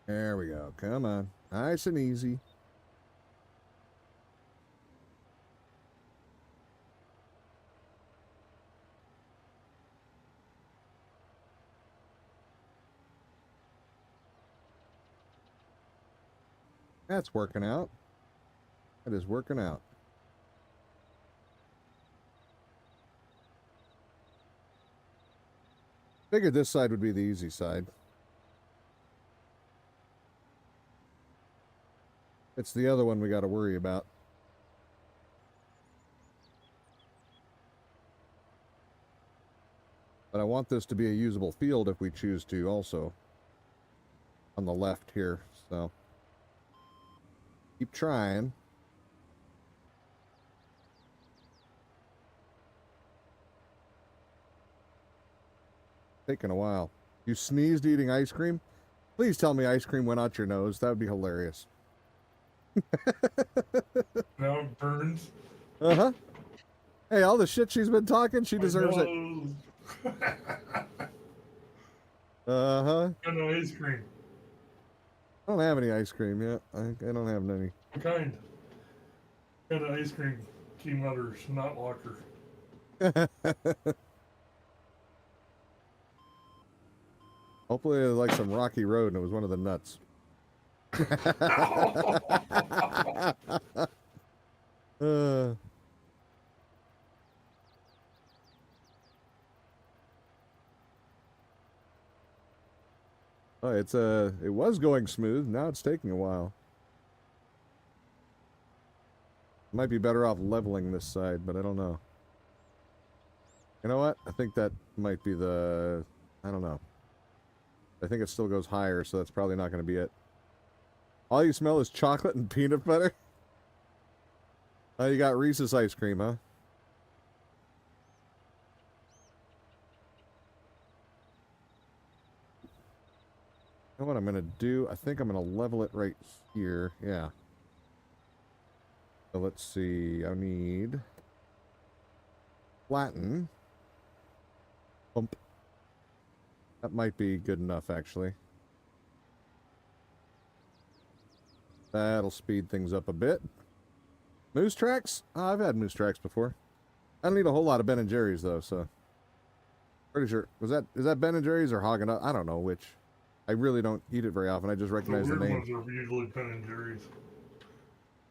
There we go. Come on. Nice and easy. That's working out. That is working out. Figured this side would be the easy side. It's the other one we got to worry about. But I want this to be a usable field if we choose to also. On the left here, so. Keep trying. Taking a while. You sneezed eating ice cream? Please tell me ice cream went out your nose. That would be hilarious. Now it burns. Uh-huh. Hey, all the shit she's been talking, she My deserves it. nose. Uh-huh. And ice cream. I don't have any ice cream yet. I don't have any. What kind? What kind of ice cream came out her snot locker? Hopefully it was like some rocky road and it was one of the nuts. uh, oh, it was going smooth. Now it's taking a while. Might be better off leveling this side, but I don't know. You know what? I think that might be the... I don't know. I think it still goes higher, so that's probably not going to be it. All you smell is chocolate and peanut butter? Oh, you got Reese's ice cream, huh? You know what I'm going to do? I think I'm going to level it right here. Yeah. So let's see. I need... flatten. Bump. That might be good enough, actually. That'll speed things up a bit. Moose tracks? Oh, I've had moose tracks before. I don't need a whole lot of Ben & Jerry's, though, so... Pretty sure. Is that Ben & Jerry's or Haagen-Dazs? I don't know which. I really don't eat it very often. I just recognize the name. Ones are usually Ben & Jerry's.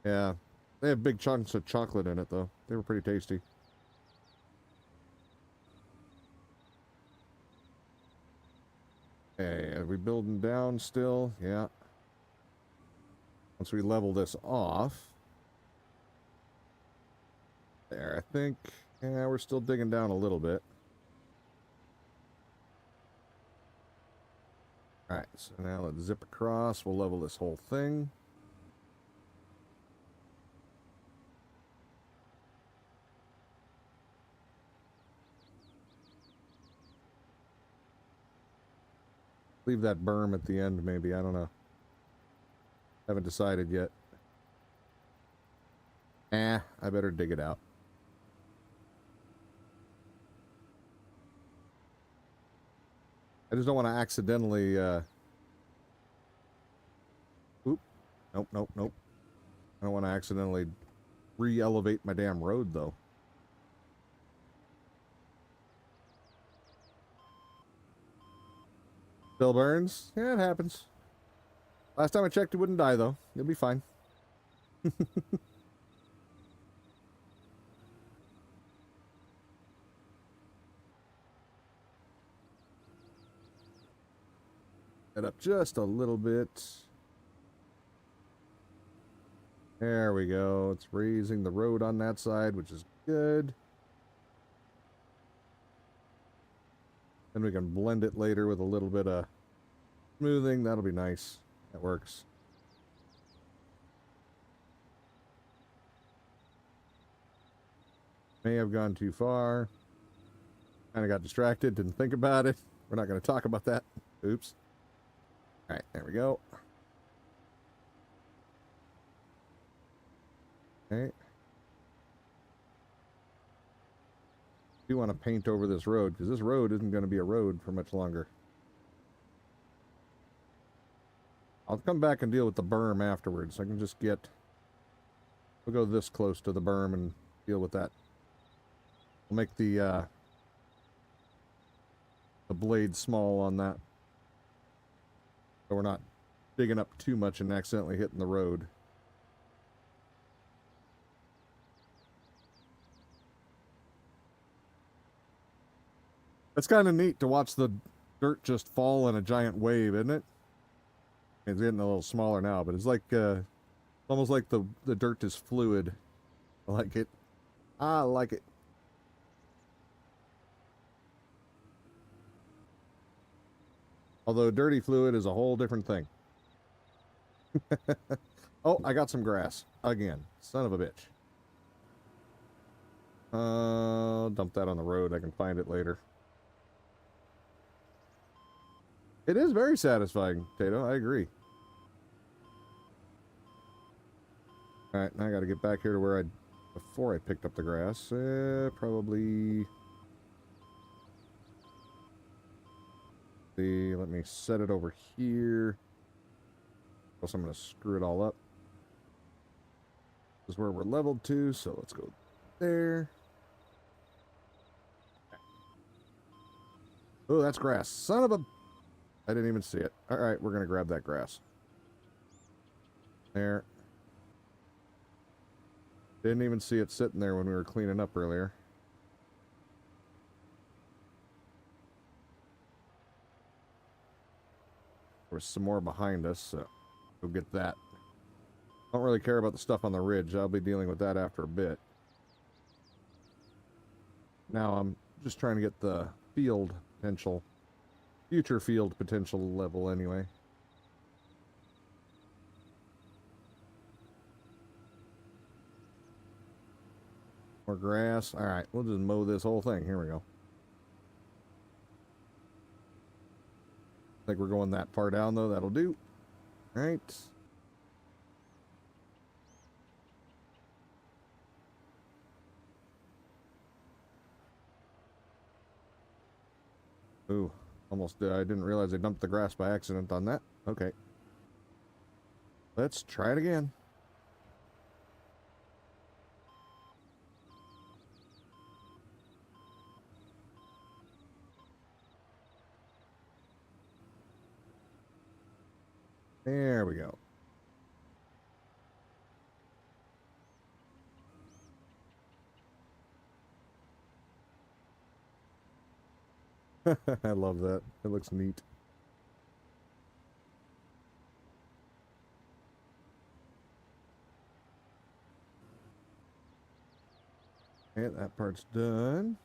Yeah. They have big chunks of chocolate in it, though. They were pretty tasty. Okay, are we building down still? Yeah. Once we level this off... There, I think... Yeah, we're still digging down a little bit. Alright, so now let's zip across. We'll level this whole thing. Leave that berm at the end, maybe. I don't know. Haven't decided yet. I better dig it out. I just don't want to accidentally, Oop. Nope, nope, nope. I don't want to accidentally re-elevate my damn road, though. Still burns? Yeah, it happens. Last time I checked, it wouldn't die, though. You'll be fine. It up just a little bit. There we go. It's raising the road on that side, which is good. Then we can blend it later with a little bit of smoothing. That'll be nice. That works. May have gone too far. Kind of got distracted, didn't think about it. We're not going to talk about that. Oops. All right, there we go. Okay. Do want to paint over this road, because this road isn't going to be a road for much longer. I'll come back and deal with the berm afterwards. I can just get... We'll go this close to the berm and deal with that. We'll make the blade small on that. So we're not digging up too much and accidentally hitting the road. It's kind of neat to watch the dirt just fall in a giant wave, isn't it? It's getting a little smaller now, but it's like almost like the dirt is fluid. I like it. I like it. Although dirty fluid is a whole different thing. Oh, I got some grass. Again. Son of a bitch. Dump that on the road. I can find it later. It is very satisfying, Tato. I agree. Alright, now I gotta get back here to where before I picked up the grass. Probably... Let me set it over here. Else I'm gonna screw it all up. This is where we're leveled to, so let's go there. Oh, that's grass. Son of a... I didn't even see it. Alright, we're gonna grab that grass. There. Didn't even see it sitting there when we were cleaning up earlier. There was some more behind us, so go get that. Don't really care about the stuff on the ridge. I'll be dealing with that after a bit. Now I'm just trying to get the field potential, future field potential level anyway. More grass. Alright, we'll just mow this whole thing. Here we go. I think we're going that far down though. That'll do. Alright. Ooh, almost I didn't realize I dumped the grass by accident on that. Okay. Let's try it again. There we go. I love that. It looks neat. And that part's done.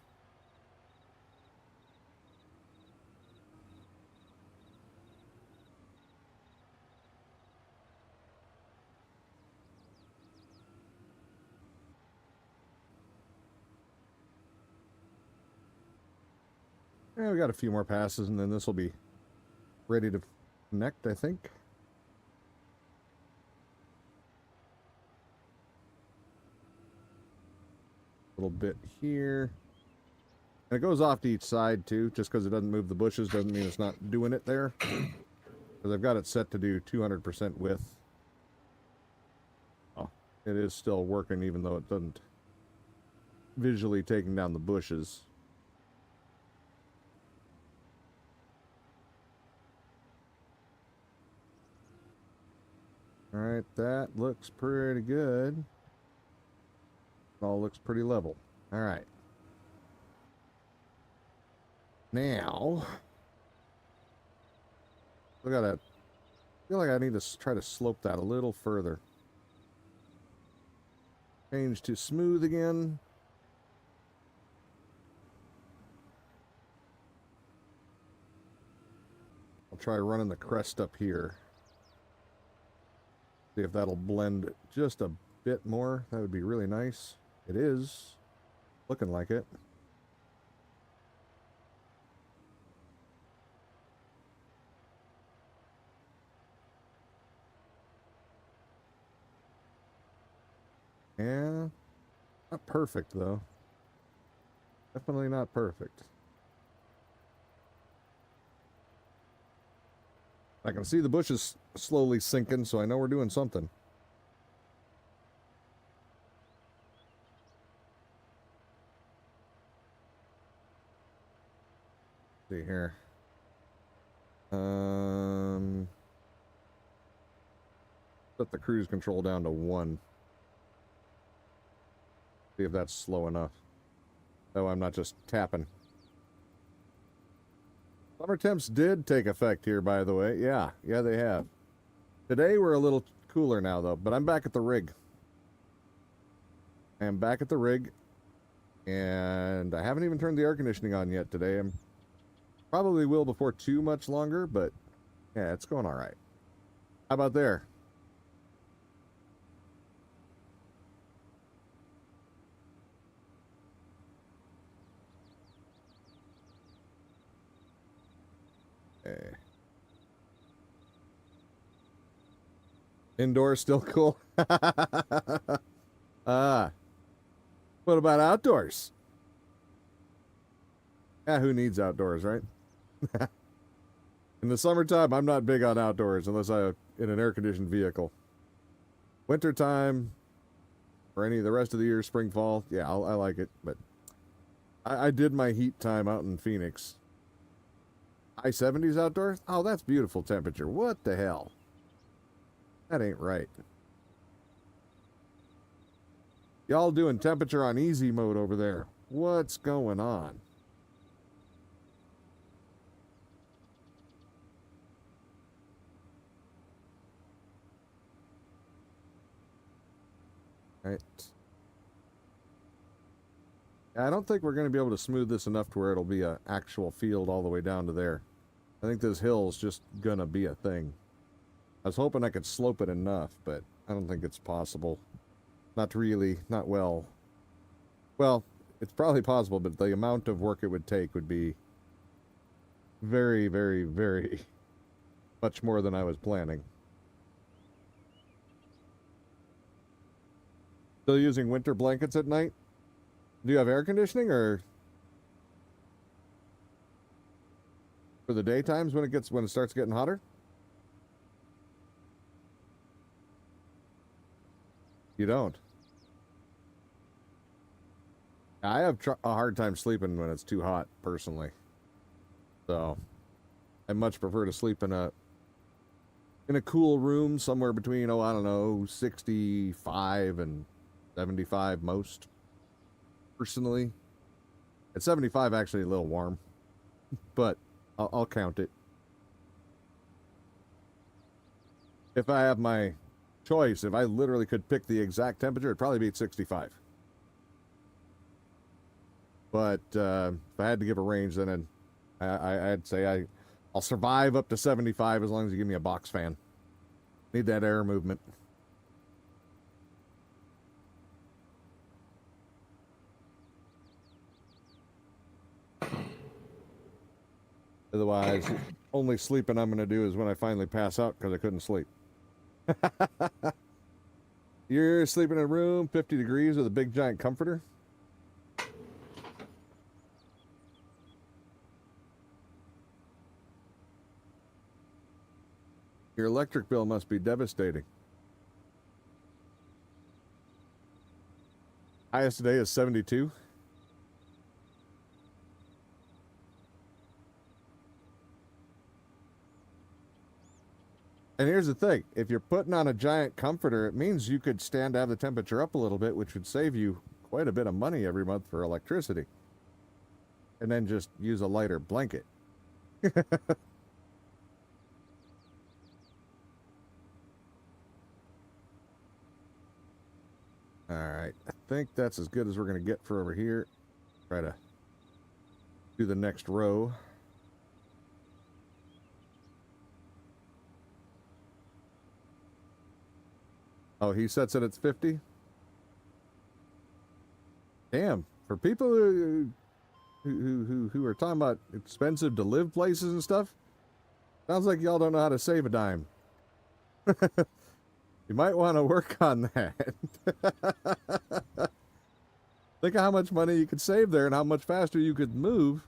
Yeah, we got a few more passes, and then this will be ready to connect, I think. A little bit here. And it goes off to each side, too. Just because it doesn't move the bushes doesn't mean it's not doing it there. Because I've got it set to do 200% width. Oh, it is still working, even though it doesn't visually taking down the bushes. Alright, that looks pretty good. All looks pretty level. Alright. Now, I feel like I need to try to slope that a little further. Change to smooth again. I'll try running the crest up here. See if that'll blend just a bit more. That would be really nice. It is looking like it. Yeah, not perfect though. Definitely not perfect. I can see the bushes slowly sinking, so I know we're doing something. See here. Set the cruise control down to 1. See if that's slow enough. Oh, I'm not just tapping. Summer temps did take effect here, by the way. Yeah, they have. Today we're a little cooler now, though, but I'm back at the rig. I am back at the rig, and I haven't even turned the air conditioning on yet today. I'm probably will before too much longer, but yeah, it's going all right. How about there? Okay. Indoors still cool. Ah, what about outdoors? Yeah, who needs outdoors, right? In the summertime, I'm not big on outdoors unless I'm in an air-conditioned vehicle. Wintertime, or any of the rest of the year, spring, fall, yeah, I like it. But I did my heat time out in Phoenix. High 70s outdoors? Oh, that's beautiful temperature. What the hell? That ain't right. Y'all doing temperature on easy mode over there. What's going on? Right. I don't think we're going to be able to smooth this enough to where it'll be an actual field all the way down to there. I think this hill's just going to be a thing. I was hoping I could slope it enough, but I don't think it's possible. Not really, not well. Well, it's probably possible, but the amount of work it would take would be very, very, very much more than I was planning. Still using winter blankets at night? Do you have air conditioning or for the daytimes when it starts getting hotter? You don't. I have a hard time sleeping when it's too hot, personally. So, I much prefer to sleep in a cool room somewhere between, I don't know, 65 and 75 most. Personally, at 75, actually a little warm, but I'll count it. If I have my choice, if I literally could pick the exact temperature, it'd probably be at 65. But if I had to give a range, then I'd say I'll survive up to 75 as long as you give me a box fan. Need that air movement. Otherwise, only sleeping I'm going to do is when I finally pass out because I couldn't sleep. You're sleeping in a room, 50 degrees with a big giant comforter? Your electric bill must be devastating. Highest today is 72. And here's the thing. If you're putting on a giant comforter, it means you could stand to have the temperature up a little bit, which would save you quite a bit of money every month for electricity. And then just use a lighter blanket. Alright, I think that's as good as we're going to get for over here. Try to do the next row. Oh, he sets it at 50? Damn, for people who are talking about expensive to live places and stuff, sounds like y'all don't know how to save a dime. You might want to work on that. Think of how much money you could save there and how much faster you could move.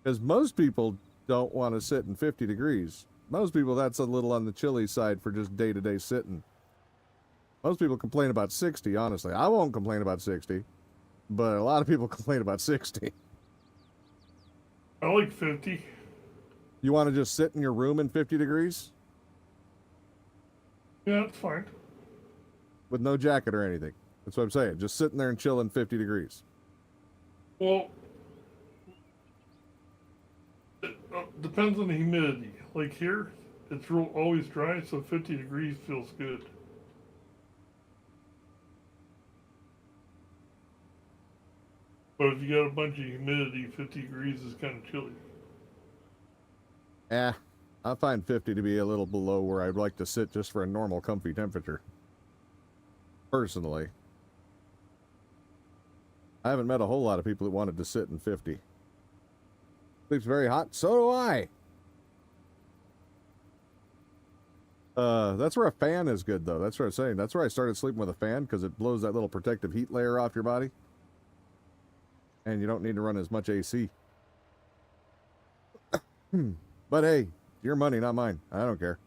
Because most people don't want to sit in 50 degrees. Most people, that's a little on the chilly side for just day-to-day sitting. Most people complain about 60, honestly. I won't complain about 60, but a lot of people complain about 60. I like 50. You want to just sit in your room in 50 degrees? Yeah, that's fine. With no jacket or anything. That's what I'm saying. Just sitting there and chilling 50 degrees. Well, it depends on the humidity. Like here, it's always dry, so 50 degrees feels good. But if you got a bunch of humidity, 50 degrees is kind of chilly. I find 50 to be a little below where I'd like to sit just for a normal comfy temperature. Personally. I haven't met a whole lot of people that wanted to sit in 50. Sleeps very hot. So do I. That's where a fan is good, though. That's what I'm saying. That's where I started sleeping with a fan, because it blows that little protective heat layer off your body. And you don't need to run as much AC. But hey, your money, not mine. I don't care.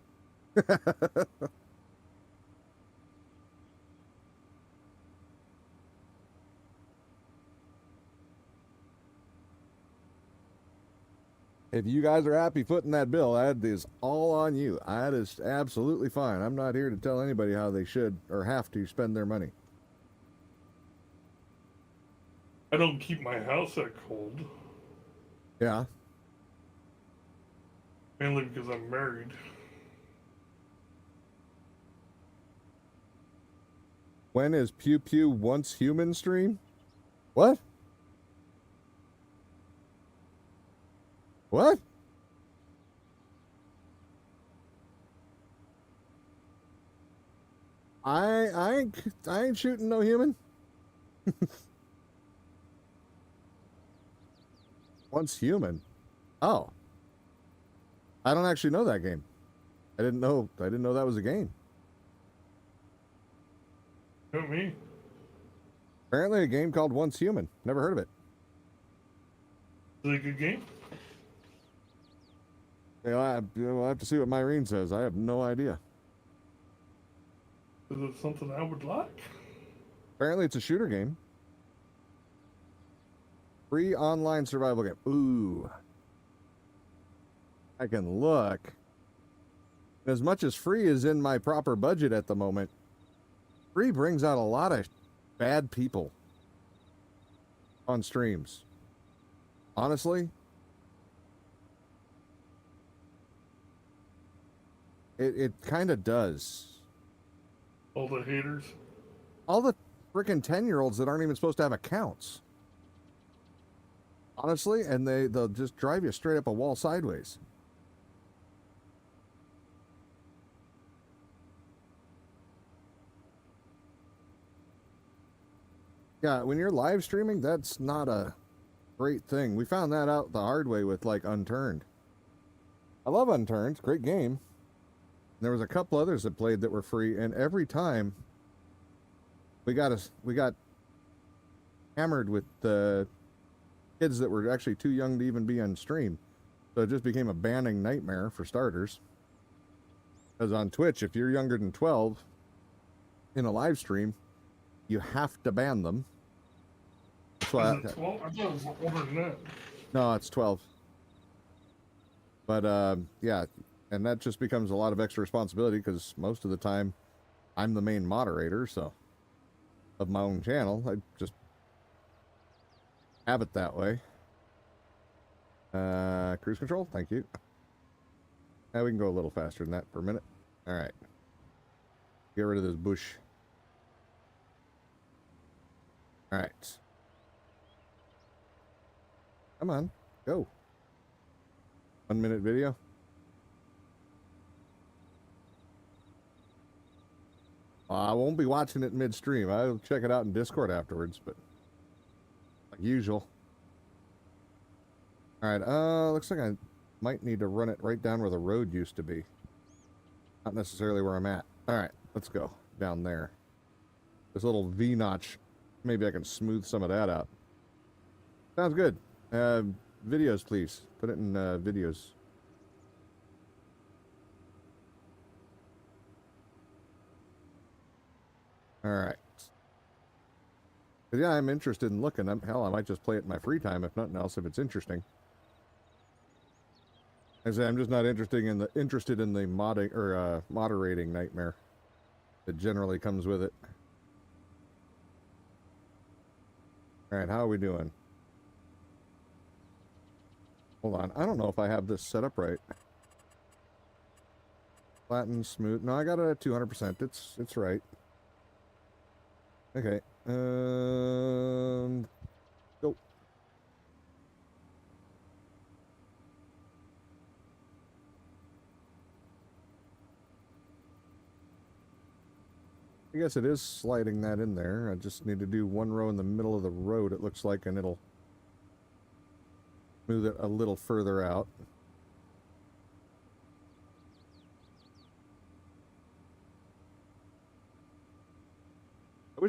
If you guys are happy footing that bill, that is all on you. That is absolutely fine. I'm not here to tell anybody how they should or have to spend their money. I don't keep my house that cold. Yeah. Mainly because I'm married. When is Pew Pew Once Human stream? What? What? I ain't shooting no human. Once Human. Oh. I don't actually know that game. I didn't know that was a game. You know me? Apparently a game called Once Human. Never heard of it. Is it a good game? We'll have to see what Myrene says. I have no idea. Is it something I would like? Apparently it's a shooter game. Free online survival game. Ooh. I can look. As much as free is in my proper budget at the moment, free brings out a lot of bad people on streams. Honestly, it kind of does. All the haters? All the freaking 10-year-olds that aren't even supposed to have accounts. Honestly, and they'll just drive you straight up a wall sideways. Yeah, when you're live streaming, that's not a great thing. We found that out the hard way with, like, Unturned. I love Unturned. Great game. There was a couple others that played that were free, and every time we got hammered with kids that were actually too young to even be on stream. So it just became a banning nightmare for starters. Because on Twitch, if you're younger than 12 in a live stream, you have to ban them. That's why Is it 12? I thought it was older than that. No, it's 12. But yeah, and that just becomes a lot of extra responsibility, because most of the time I'm the main moderator, so, of my own channel. I just have it that way. Cruise control, thank you. Now we can go a little faster than that for a minute. All right. Get rid of this bush. All right. Come on, go. 1 minute video. I won't be watching it midstream. I'll check it out in Discord afterwards, but like usual. All right, looks like I might need to run it right down where the road used to be. Not necessarily where I'm at. All right, let's go down there. This little V-notch, maybe I can smooth some of that out. Sounds good. Videos, please. Put it in videos. All right. But yeah, I'm interested in looking. Hell, I might just play it in my free time, if nothing else, if it's interesting. I say I'm just not interested in the modding or moderating nightmare that generally comes with it. All right, how are we doing? Hold on, I don't know if I have this set up right. Flatten, smooth. No, I got it at 200%. It's right. Okay. Go. I guess it is sliding that in there. I just need to do one row in the middle of the road, it looks like, and it'll move it a little further out.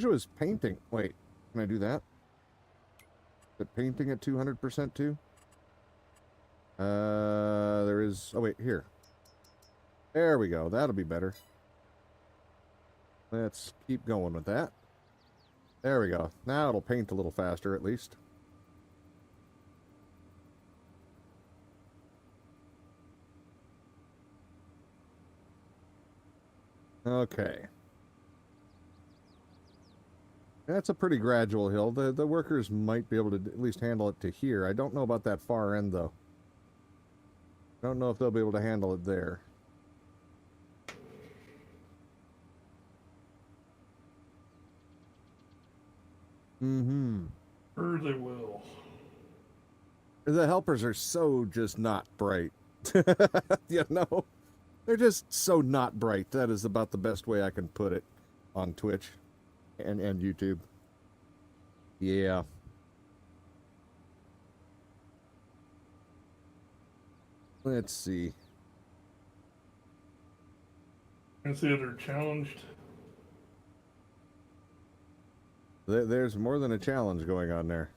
wish it was painting. Wait, can I do that? Is it painting at 200% too? There is... Oh, wait, here. There we go. That'll be better. Let's keep going with that. There we go. Now it'll paint a little faster, at least. Okay. That's a pretty gradual hill. The workers might be able to at least handle it to here. I don't know about that far end, though. I don't know if they'll be able to handle it there. Mm-hmm. Sure they will. The helpers are so just not bright. You know? They're just so not bright. That is about the best way I can put it on Twitch and YouTube. Yeah. Let's see. I see they're challenged. There's more than a challenge going on there.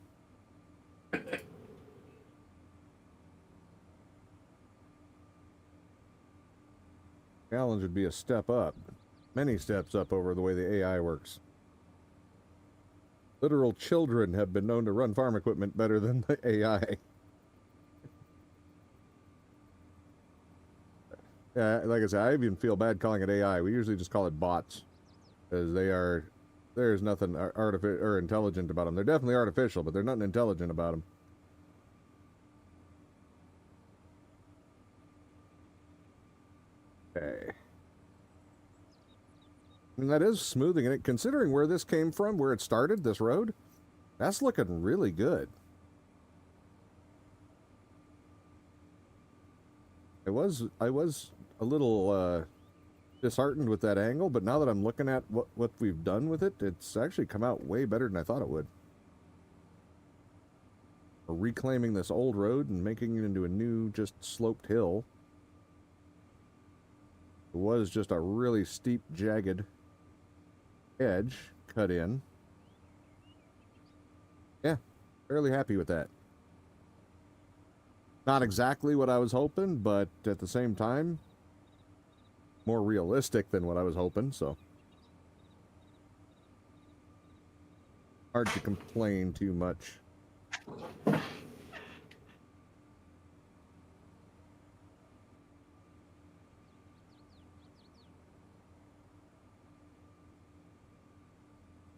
Challenge would be a step up. Many steps up over the way the AI works. Literal children have been known to run farm equipment better than the AI. Yeah, like I said, I even feel bad calling it AI. We usually just call it bots. Because there's nothing artificial or intelligent about them. They're definitely artificial, but there's nothing intelligent about them. Okay. And that is smoothing it. Considering where this came from, where it started, this road, that's looking really good. I was a little disheartened with that angle, but now that I'm looking at what we've done with it, it's actually come out way better than I thought it would. We're reclaiming this old road and making it into a new, just sloped hill. It was just a really steep, jagged edge cut in. Yeah, fairly happy with that. Not exactly what I was hoping, but at the same time, more realistic than what I was hoping, so. Hard to complain too much.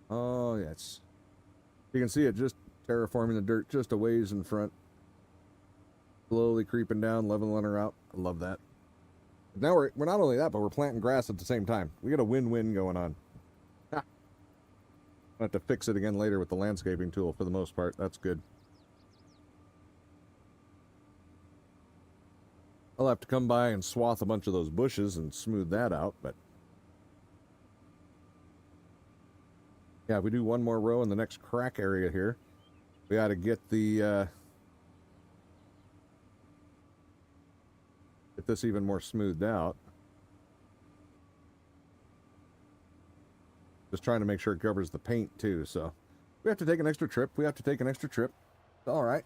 Oh, yes. You can see it just terraforming the dirt just a ways in front. Slowly creeping down, leveling her out. I love that. Now we're not only that, but we're planting grass at the same time. We got a win-win going on. Ha. I'll have to fix it again later with the landscaping tool for the most part. That's good. I'll have to come by and swath a bunch of those bushes and smooth that out, but yeah, if we do one more row in the next crack area here, we ought to get the get this even more smoothed out. Just trying to make sure it covers the paint too, so we have to take an extra trip. It's all right.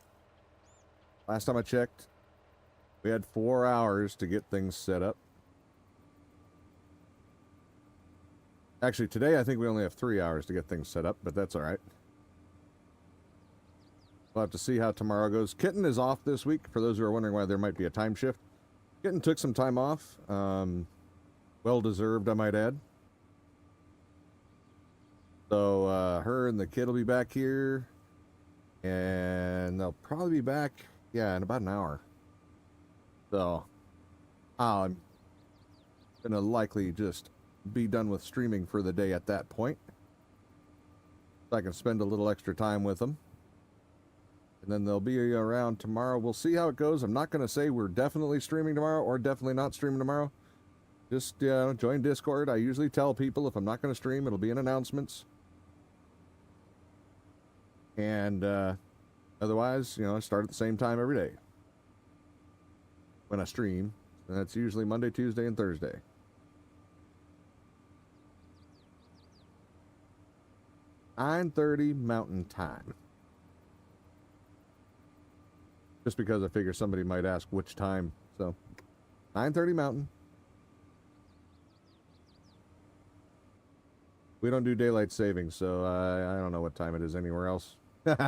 Last time I checked, we had 4 hours to get things set up. Actually, today I think we only have 3 hours to get things set up, but that's all right. We'll have to see how tomorrow goes. Kitten is off this week, for those who are wondering why there might be a time shift. Kitten took some time off. Well-deserved, I might add. So, her and the kid will be back here. And they'll probably be back, yeah, in about an hour. So, I'm going to likely just be done with streaming for the day at that point. So I can spend a little extra time with them. And then they'll be around tomorrow. We'll see how it goes. I'm not going to say we're definitely streaming tomorrow or definitely not streaming tomorrow. Just join Discord. I usually tell people if I'm not going to stream, it'll be in announcements. And otherwise, I start at the same time every day when I stream. And that's usually Monday, Tuesday, and Thursday. 9:30 Mountain Time. Just because I figure somebody might ask which time. So, 9:30 Mountain. We don't do daylight savings, so I don't know what time it is anywhere else. Okay.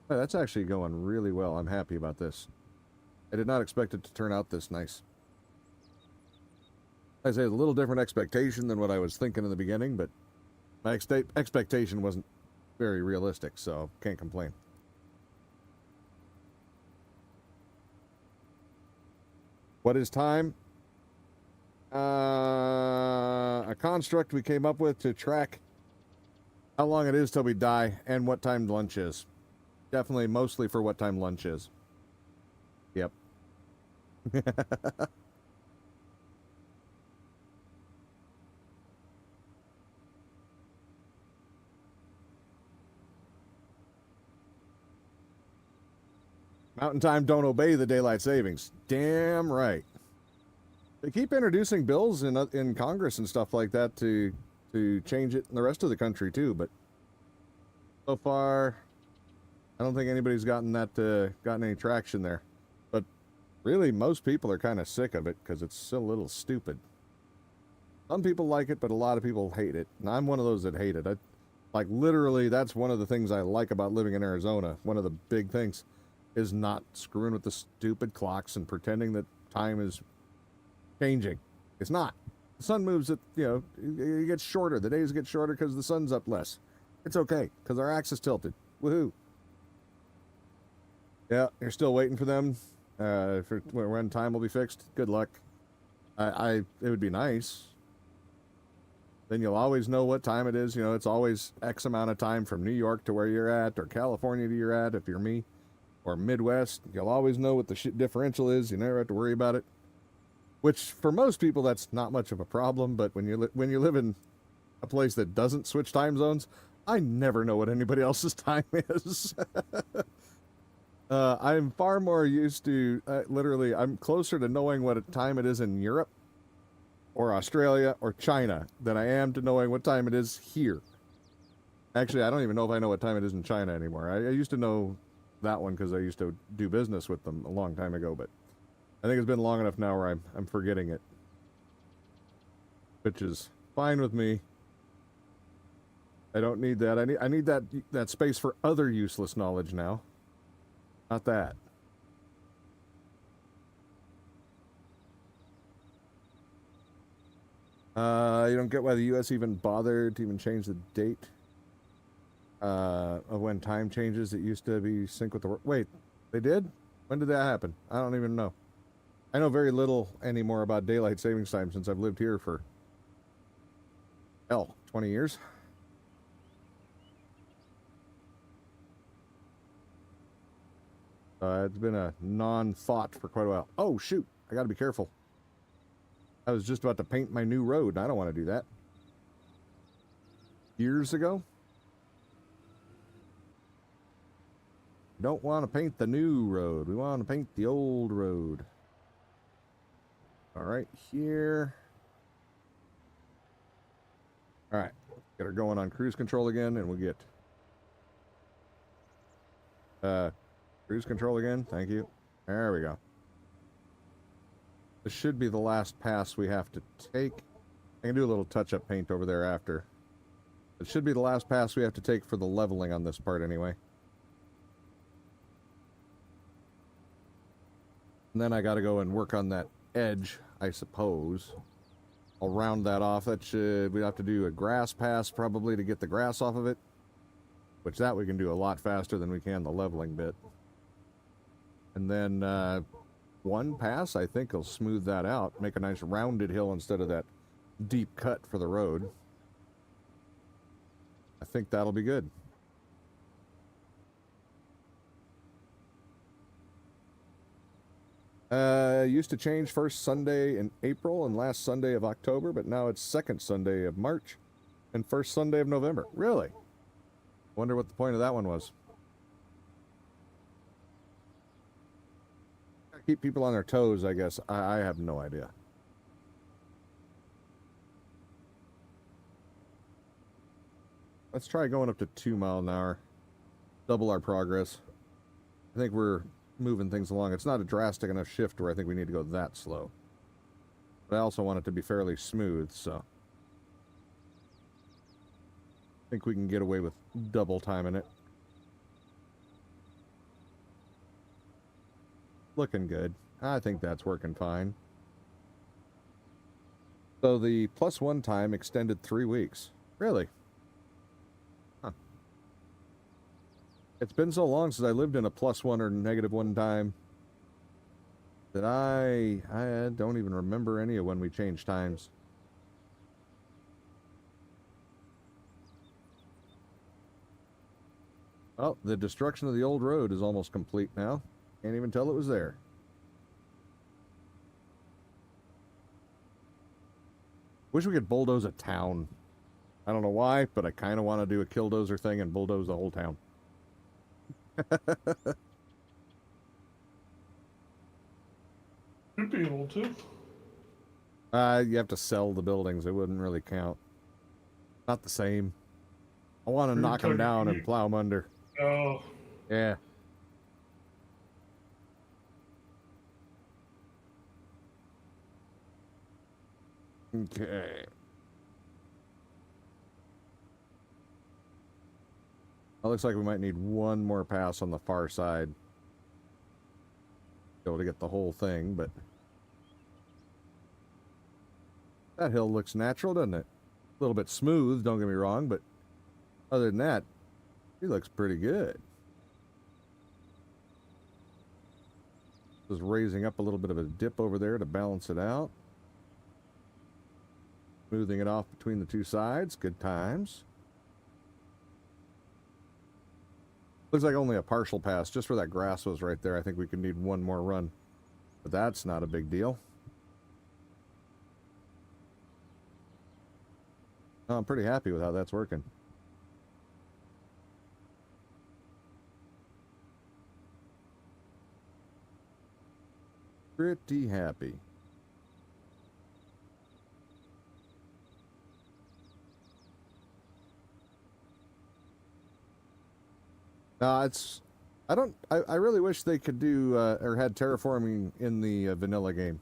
Oh, that's actually going really well. I'm happy about this. I did not expect it to turn out this nice. I say a little different expectation than what I was thinking in the beginning, but my expectation wasn't very realistic, so can't complain. What is time? A construct we came up with to track how long it is till we die and what time lunch is. Definitely mostly for what time lunch is. Yep. Mountain Time don't obey the daylight savings. Damn right. They keep introducing bills in Congress and stuff like that to change it in the rest of the country too, but so far I don't think anybody's gotten any traction there. But really most people are kind of sick of it because it's still a little stupid. Some people like it, but a lot of people hate it. And I'm one of those that hate it. Like literally that's one of the things I like about living in Arizona. One of the big things is not screwing with the stupid clocks and pretending that time is changing. It's not. The sun moves it, it gets shorter. The days get shorter because the sun's up less. It's okay because our axis tilted. Woohoo. Yeah, you're still waiting for them for when time will be fixed. Good luck. It would be nice. Then you'll always know what time it is. It's always X amount of time from New York to where you're at, or California to you're at if you're me, or Midwest. You'll always know what the differential is. You never have to worry about it. Which for most people that's not much of a problem, but when you live in a place that doesn't switch time zones, I never know what anybody else's time is. I'm far more used to literally. I'm closer to knowing what time it is in Europe, or Australia, or China than I am to knowing what time it is here. Actually, I don't even know if I know what time it is in China anymore. I used to know that one because I used to do business with them a long time ago, but I think it's been long enough now where I'm forgetting it, which is fine with me. I don't need that. I need that space for other useless knowledge now, not that. You don't get why the U.S. even bothered to even change the date of when time changes. It used to be sync with the world. Wait, they did? When did that happen? I don't even know. I know very little anymore about daylight savings time since I've lived here for, 20 years. It's been a non-thought for quite a while. Oh, shoot. I got to be careful. I was just about to paint my new road, and I don't want to do that. Years ago. Don't want to paint the new road. We want to paint the old road. All right, here. All right, get her going on cruise control again, and we'll get cruise control again. Thank you. There we go. This should be the last pass we have to take. I can do a little touch-up paint over there after. It should be the last pass we have to take for the leveling on this part anyway. And then I got to go and work on that edge, I suppose. I'll round that off. We'd have to do a grass pass probably to get the grass off of it. Which that we can do a lot faster than we can the leveling bit. And then one pass, I think, will smooth that out. Make a nice rounded hill instead of that deep cut for the road. I think that'll be good. Used to change first Sunday in April and last Sunday of October, but now it's second Sunday of March and first Sunday of November. Really? Wonder what the point of that one was. Keep people on their toes, I guess. I have no idea. Let's try going up to 2 mile an hour. Double our progress. I think we're moving things along. It's not a drastic enough shift where I think we need to go that slow. But I also want it to be fairly smooth, so I think we can get away with double timing it. Looking good. I think that's working fine. So the +1 time extended 3 weeks. Really? Huh. It's been so long since I lived in a +1 or -1 time that I don't even remember any of when we changed times. Oh, the destruction of the old road is almost complete now. Can't even tell it was there. Wish we could bulldoze a town. I don't know why, but I kind of want to do a killdozer thing and bulldoze the whole town. Should be able to. You have to sell the buildings. It wouldn't really count. Not the same. I want to You're knock them talking- down and plow them under. Oh, Yeah. Okay. It looks like we might need one more pass on the far side. Be able to get the whole thing, but that hill looks natural, doesn't it? A little bit smooth, don't get me wrong, but other than that, he looks pretty good. Just raising up a little bit of a dip over there to balance it out. Smoothing it off between the two sides. Good times. Looks like only a partial pass, just where that grass was right there. I think we could need one more run. But that's not a big deal. Oh, I'm pretty happy with how that's working. Pretty happy. I really wish they could do, or had terraforming in the vanilla game.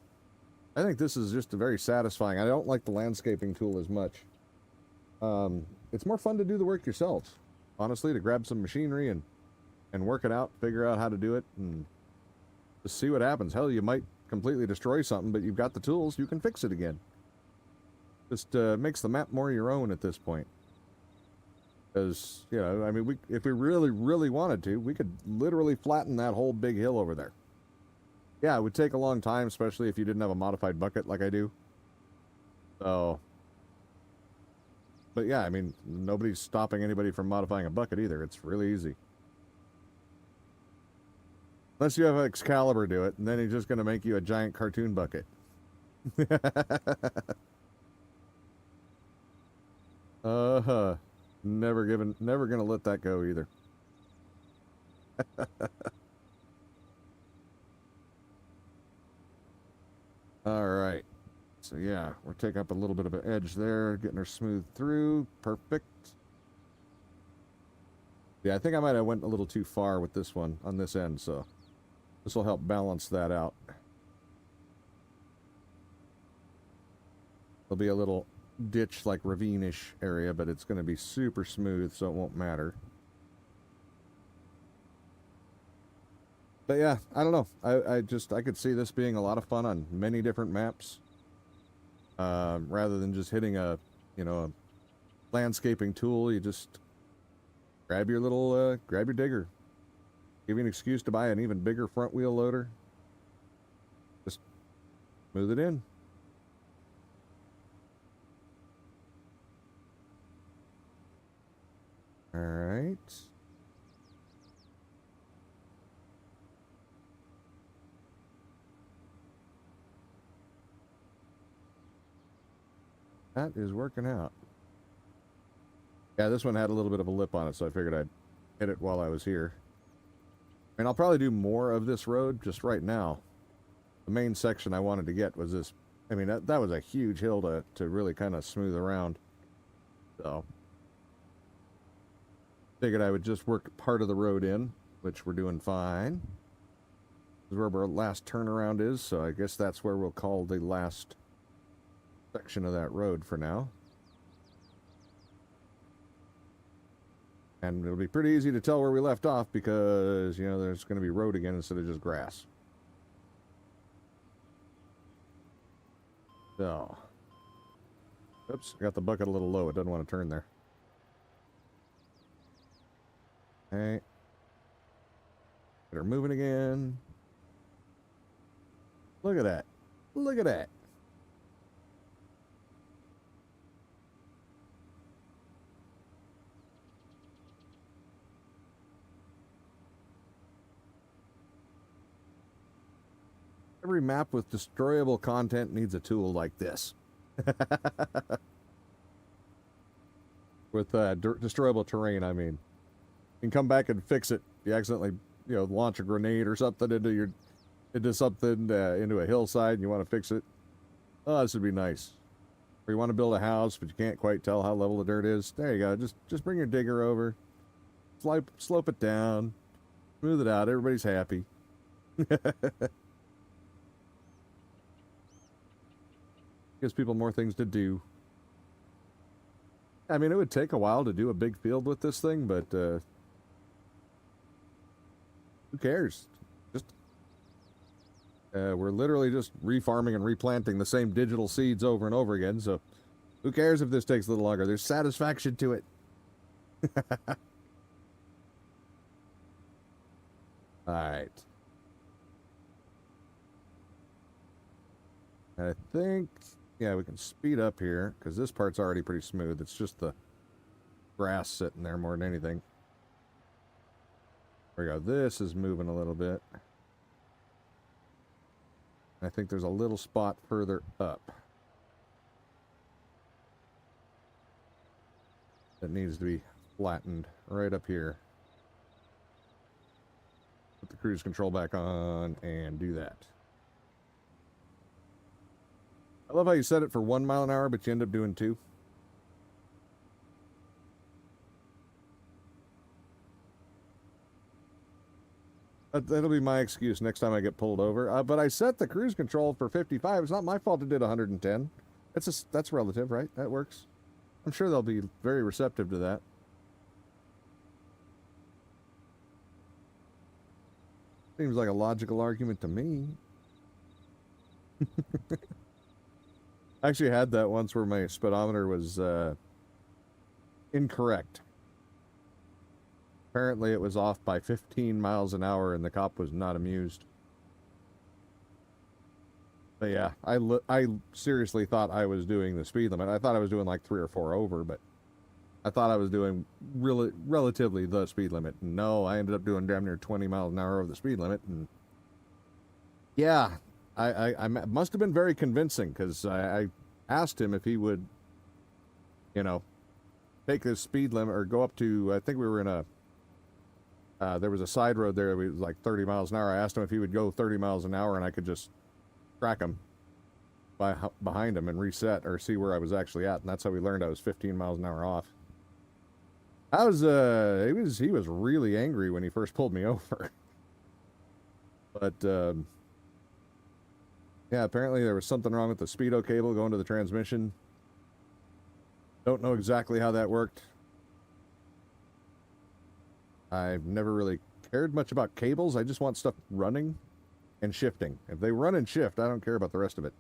I think this is just a very satisfying. I don't like the landscaping tool as much. It's more fun to do the work yourselves, honestly, to grab some machinery and work it out, figure out how to do it, and just see what happens. Hell, you might completely destroy something, but you've got the tools, you can fix it again. Just makes the map more your own at this point. Because, you know, I mean, if we really, really wanted to, we could literally flatten that whole big hill over there. Yeah, it would take a long time, especially if you didn't have a modified bucket like I do. So, but yeah, I mean, nobody's stopping anybody from modifying a bucket either. It's really easy. Unless you have Excalibur do it, and then he's just going to make you a giant cartoon bucket. Uh-huh. Never gonna let that go either. All right. So yeah, we're taking up a little bit of an edge there, getting her smooth through. Perfect. Yeah, I think I might have went a little too far with this one on this end, so this will help balance that out. There'll be a little ditch, like ravine-ish area, but it's going to be super smooth, so it won't matter. But yeah, I don't know. I could see this being a lot of fun on many different maps, rather than just hitting a landscaping tool. You just grab your digger. Give you an excuse to buy an even bigger front wheel loader. Just smooth it in. All right. That is working out. Yeah, this one had a little bit of a lip on it, so I figured I'd hit it while I was here. And I'll probably do more of this road just right now. The main section I wanted to get was this. I mean, that was a huge hill to really kind of smooth around. So Figured I would just work part of the road in, which we're doing fine. This is where our last turnaround is, so I guess that's where we'll call the last section of that road for now. And it'll be pretty easy to tell where we left off because, you know, there's going to be road again instead of just grass. So. Oops, I got the bucket a little low. It doesn't want to turn there. Okay. Get her moving again. Look at that. Look at that. Every map with destroyable content needs a tool like this. With destroyable terrain, I mean. You can come back and fix it. You accidentally, you know, launch a grenade or something into a hillside and you want to fix it. Oh, this would be nice. Or you want to build a house, but you can't quite tell how level the dirt is. There you go. Just bring your digger over. Slope it down. Smooth it out. Everybody's happy. Gives people more things to do. I mean, it would take a while to do a big field with this thing, but who cares? Just we're literally just refarming and replanting the same digital seeds over and over again, so who cares if this takes a little longer? There's satisfaction to it. Alright. I think, yeah, we can speed up here, because this part's already pretty smooth. It's just the grass sitting there more than anything. There we go. This is moving a little bit. I think there's a little spot further up that needs to be flattened right up here. Put the cruise control back on and do that. I love how you set it for 1 mile an hour, but you end up doing 2. That'll be my excuse next time I get pulled over. But I set the cruise control for 55. It's not my fault it did 110. That's relative, right? That works. I'm sure they'll be very receptive to that. Seems like a logical argument to me. I actually had that once where my speedometer was incorrect. Apparently it was off by 15 miles an hour and the cop was not amused. But yeah, I seriously thought I was doing the speed limit. I thought I was doing like 3 or 4 over, but I thought I was doing relatively the speed limit. No, I ended up doing damn near 20 miles an hour over the speed limit. And yeah, I must have been very convincing because I asked him if he would, you know, take the speed limit or go up to, I think we were in a, there was a side road there that was like 30 miles an hour. I asked him if he would go 30 miles an hour and I could just track him behind him and reset or see where I was actually at. And that's how we learned I was 15 miles an hour off. I was, he was really angry when he first pulled me over. But, yeah, apparently there was something wrong with the speedo cable going to the transmission. Don't know exactly how that worked. I've never really cared much about cables. I just want stuff running and shifting. If they run and shift, I don't care about the rest of it.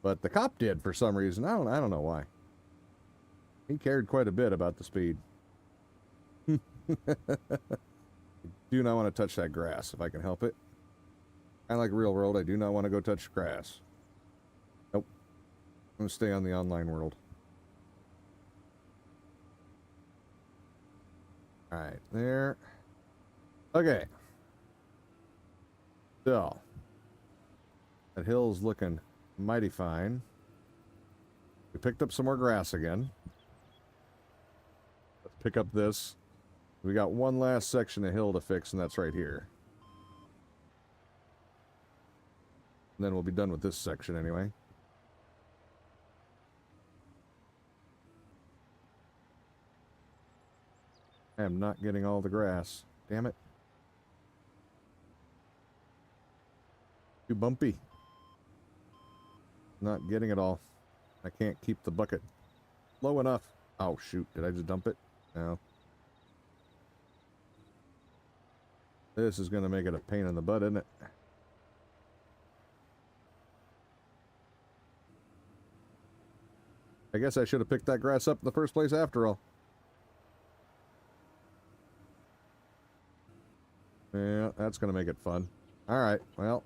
But the cop did for some reason. I don't know why. He cared quite a bit about the speed. Do not want to touch that grass if I can help it. Kind of like real world, I do not want to go touch grass. Nope. I'm going to stay on the online world. Alright, there. Okay. So. That hill's looking mighty fine. We picked up some more grass again. Let's pick up this. We got one last section of hill to fix, and that's right here. And then we'll be done with this section anyway. I am not getting all the grass. Damn it. Too bumpy. Not getting it all. I can't keep the bucket low enough. Oh, shoot. Did I just dump it? No. This is going to make it a pain in the butt, isn't it? I guess I should have picked that grass up in the first place after all. Yeah, that's going to make it fun. All right, well.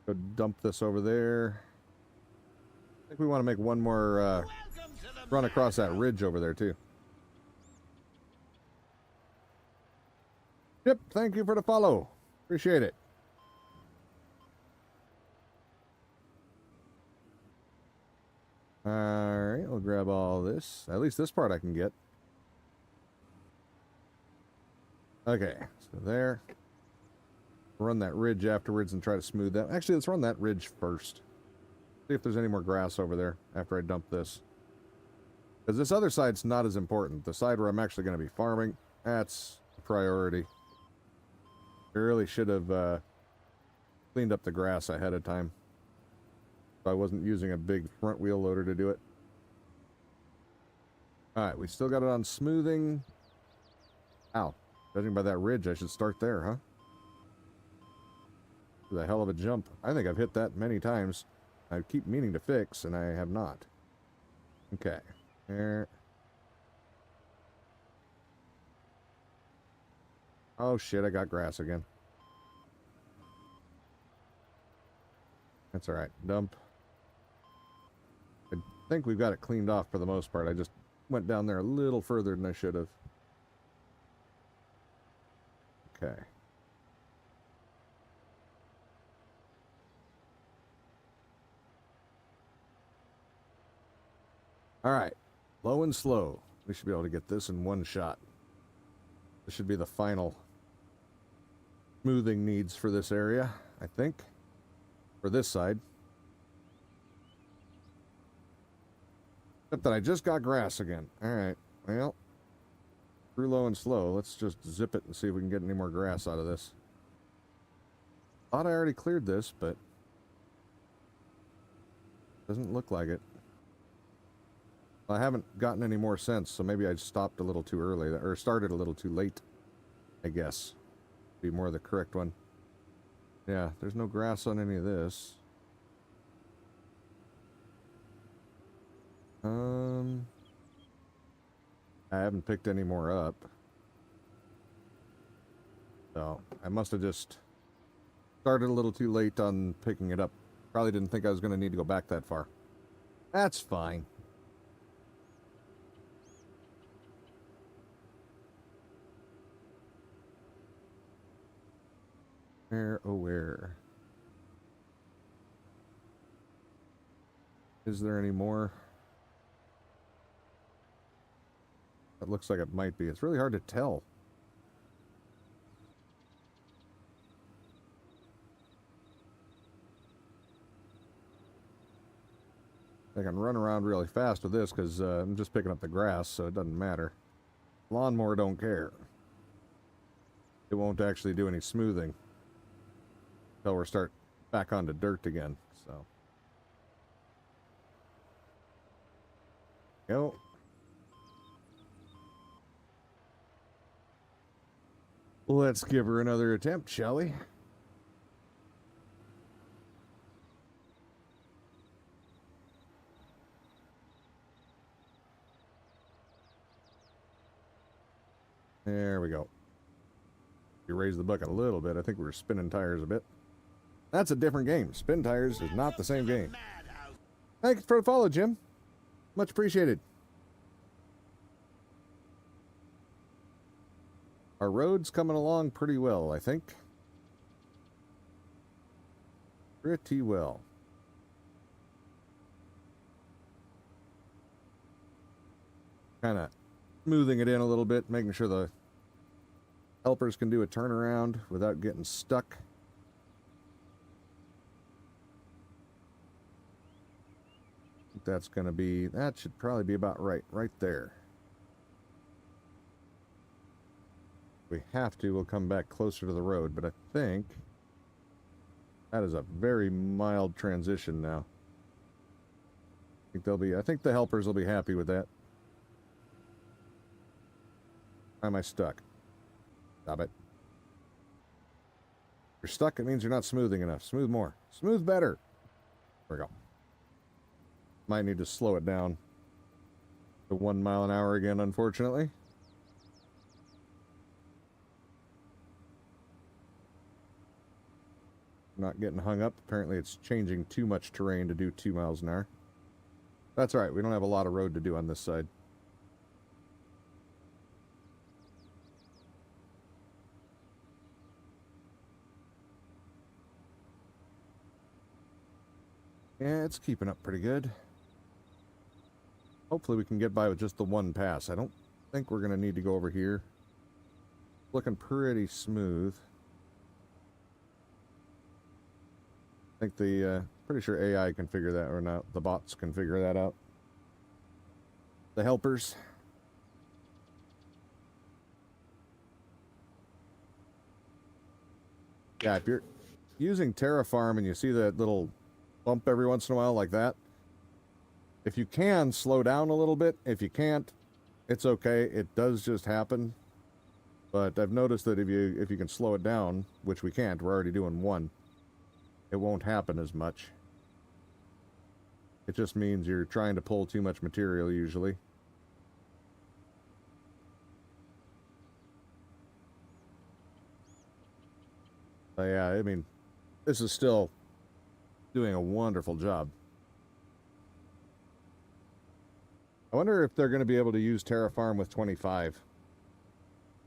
Go dump this over there. I think we want to make one more run across that ridge over there, too. Yep, thank you for the follow. Appreciate it. Alright, we'll grab all this. At least this part I can get. Okay, so there. Run that ridge afterwards and try to smooth that. Actually, let's run that ridge first. See if there's any more grass over there after I dump this. Because this other side's not as important. The side where I'm actually going to be farming, that's a priority. I really should have cleaned up the grass ahead of time. If I wasn't using a big front wheel loader to do it. Alright, we still got it on smoothing. Ow. Judging by that ridge, I should start there, huh? It was a hell of a jump. I think I've hit that many times. I keep meaning to fix, and I have not. Okay. There. Oh shit, I got grass again. That's alright. Dump. I think we've got it cleaned off for the most part. I just went down there a little further than I should have. Okay. Alright. Low and slow. We should be able to get this in one shot. This should be the final smoothing needs for this area, I think. For this side. Except that I just got grass again. Alright, well. Through low and slow. Let's just zip it and see if we can get any more grass out of this. Thought I already cleared this, but doesn't look like it. I haven't gotten any more since, so maybe I stopped a little too early, or started a little too late, I guess. Be more the correct one. Yeah, there's no grass on any of this. I haven't picked any more up. So, I must have just started a little too late on picking it up. Probably didn't think I was going to need to go back that far. That's fine. Where, oh where? Is there any more? It looks like it might be. It's really hard to tell. I can run around really fast with this because I'm just picking up the grass, so it doesn't matter. Lawnmower don't care. It won't actually do any smoothing until we start back onto dirt again. So, go. Let's give her another attempt, shall we? There we go. You raise the bucket a little bit. I think we were spinning tires a bit. That's a different game. Spin tires is not the same game. Thanks for the follow, Jim. Much appreciated. Our road's coming along pretty well, I think. Pretty well. Kind of smoothing it in a little bit, making sure the helpers can do a turnaround without getting stuck. that's going to be, that should probably be about right there. If we have to, we'll come back closer to the road, but I think that is a very mild transition now. I think the helpers will be happy with that. Why am I stuck? Stop it. If you're stuck, it means you're not smoothing enough. Smooth more. Smooth better. There we go. Might need to slow it down to 1 mile an hour again, unfortunately. Not getting hung up. Apparently it's changing too much terrain to do 2 miles an hour. That's all right. We don't have a lot of road to do on this side. Yeah, it's keeping up pretty good. Hopefully we can get by with just the one pass. I don't think we're going to need to go over here. Looking pretty smooth. I think pretty sure AI can figure that, or not, the bots can figure that out. The helpers. Yeah, if you're using TerraFarm and you see that little bump every once in a while like that, if you can, slow down a little bit. If you can't, it's okay. It does just happen. But I've noticed that if you can slow it down, which we can't, we're already doing 1, it won't happen as much. It just means you're trying to pull too much material usually. But yeah, I mean, this is still doing a wonderful job. I wonder if they're going to be able to use TerraFarm with 25.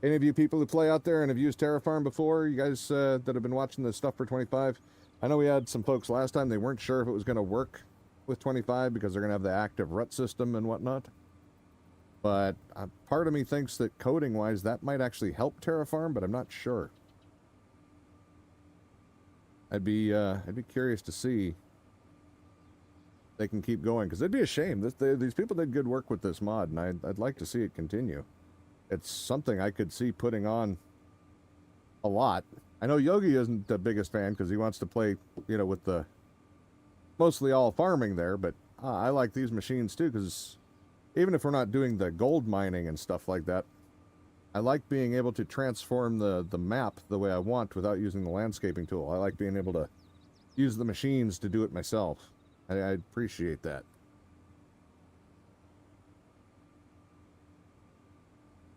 Any of you people who play out there and have used TerraFarm before, you guys that have been watching this stuff for 25, I know we had some folks last time, they weren't sure if it was going to work with 25 because they're going to have the active rut system and whatnot. But part of me thinks that coding-wise, that might actually help TerraFarm, but I'm not sure. I'd be curious to see if they can keep going, because it'd be a shame. These people did good work with this mod, and I'd like to see it continue. It's something I could see putting on a lot. I know Yogi isn't the biggest fan because he wants to play, you know, with the mostly all farming there, but I like these machines too, because even if we're not doing the gold mining and stuff like that, I like being able to transform the map the way I want without using the landscaping tool. I like being able to use the machines to do it myself. I appreciate that.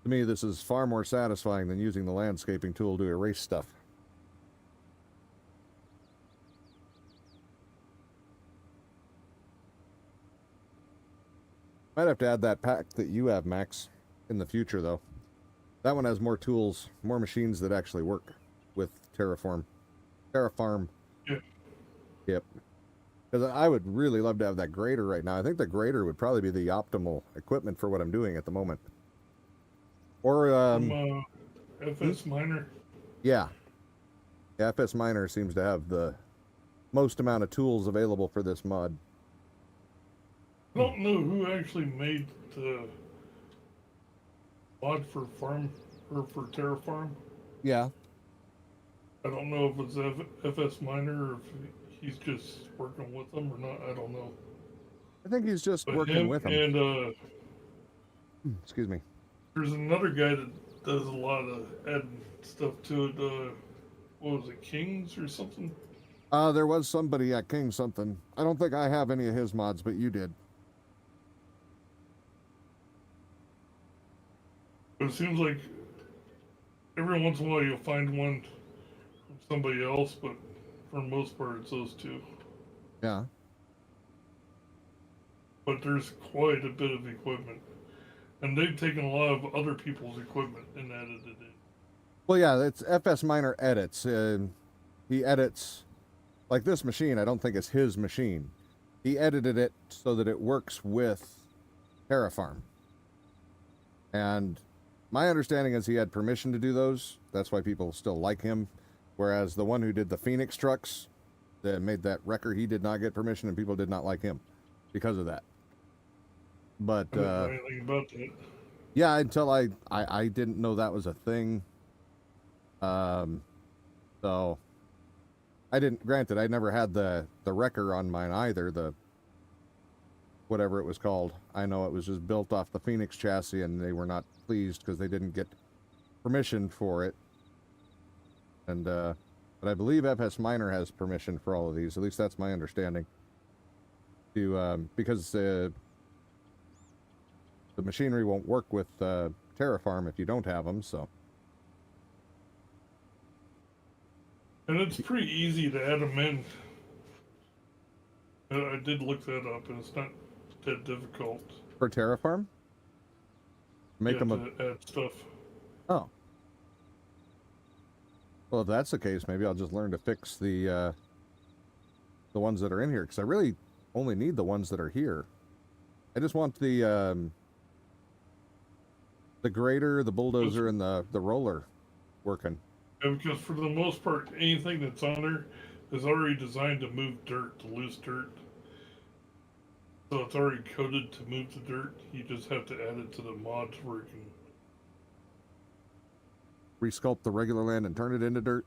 To me, this is far more satisfying than using the landscaping tool to erase stuff. Might have to add that pack that you have, Max, in the future, though. That one has more tools, more machines that actually work with TerraFarm. Yeah. Yep. Because I would really love to have that grader right now. I think the grader would probably be the optimal equipment for what I'm doing at the moment. Or, From FS Miner. Yeah. FS Miner seems to have the most amount of tools available for this mod. I don't know who actually made the mod for farm or for TerraFarm. Yeah. I don't know if it's FS Miner or if he's just working with them or not. I don't know. I think he's just But working with them. And Excuse me. there's another guy that does a lot of adding stuff to it. What was it, Kings or something? There was somebody at King something. I don't think I have any of his mods, but you did. But it seems like every once in a while you'll find one from somebody else, but for the most part it's those two. Yeah. But there's quite a bit of equipment. And they've taken a lot of other people's equipment and added it in. Well, yeah, it's FS Miner edits. He edits, like this machine, I don't think it's his machine. He edited it so that it works with TerraFarm. And my understanding is he had permission to do those. That's why people still like him. Whereas the one who did the Phoenix trucks that made that wrecker, he did not get permission and people did not like him because of that. But I didn't know anything about that. yeah, until I didn't know that was a thing. So I didn't. Granted, I never had the wrecker on mine either. The whatever it was called. I know it was just built off the Phoenix chassis, and they were not pleased because they didn't get permission for it. And but I believe FS Minor has permission for all of these. At least that's my understanding. To because the machinery won't work with TerraFarm if you don't have them. So. And it's pretty easy to add them in. I did look that up, and it's not that difficult. For TerraFarm? Make them to add stuff. Oh. Well, if that's the case, maybe I'll just learn to fix the ones that are in here, because I really only need the ones that are here. I just want the grader, the bulldozer, and the roller working. Yeah, because for the most part, anything that's on there is already designed to move dirt, to loose dirt. So it's already coded to move the dirt. You just have to add it to the mods where you can Resculpt the regular land and turn it into dirt.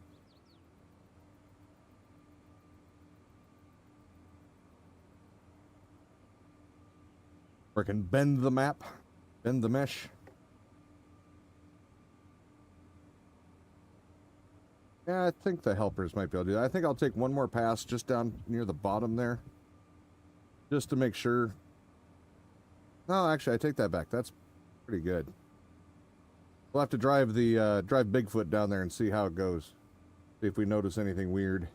Or I can bend the map, bend the mesh. Yeah, I think the helpers might be able to do that. I think I'll take one more pass just down near the bottom there. Just to make sure. No, actually, I take that back. That's pretty good. We'll have to drive the drive Bigfoot down there and see how it goes. See if we notice anything weird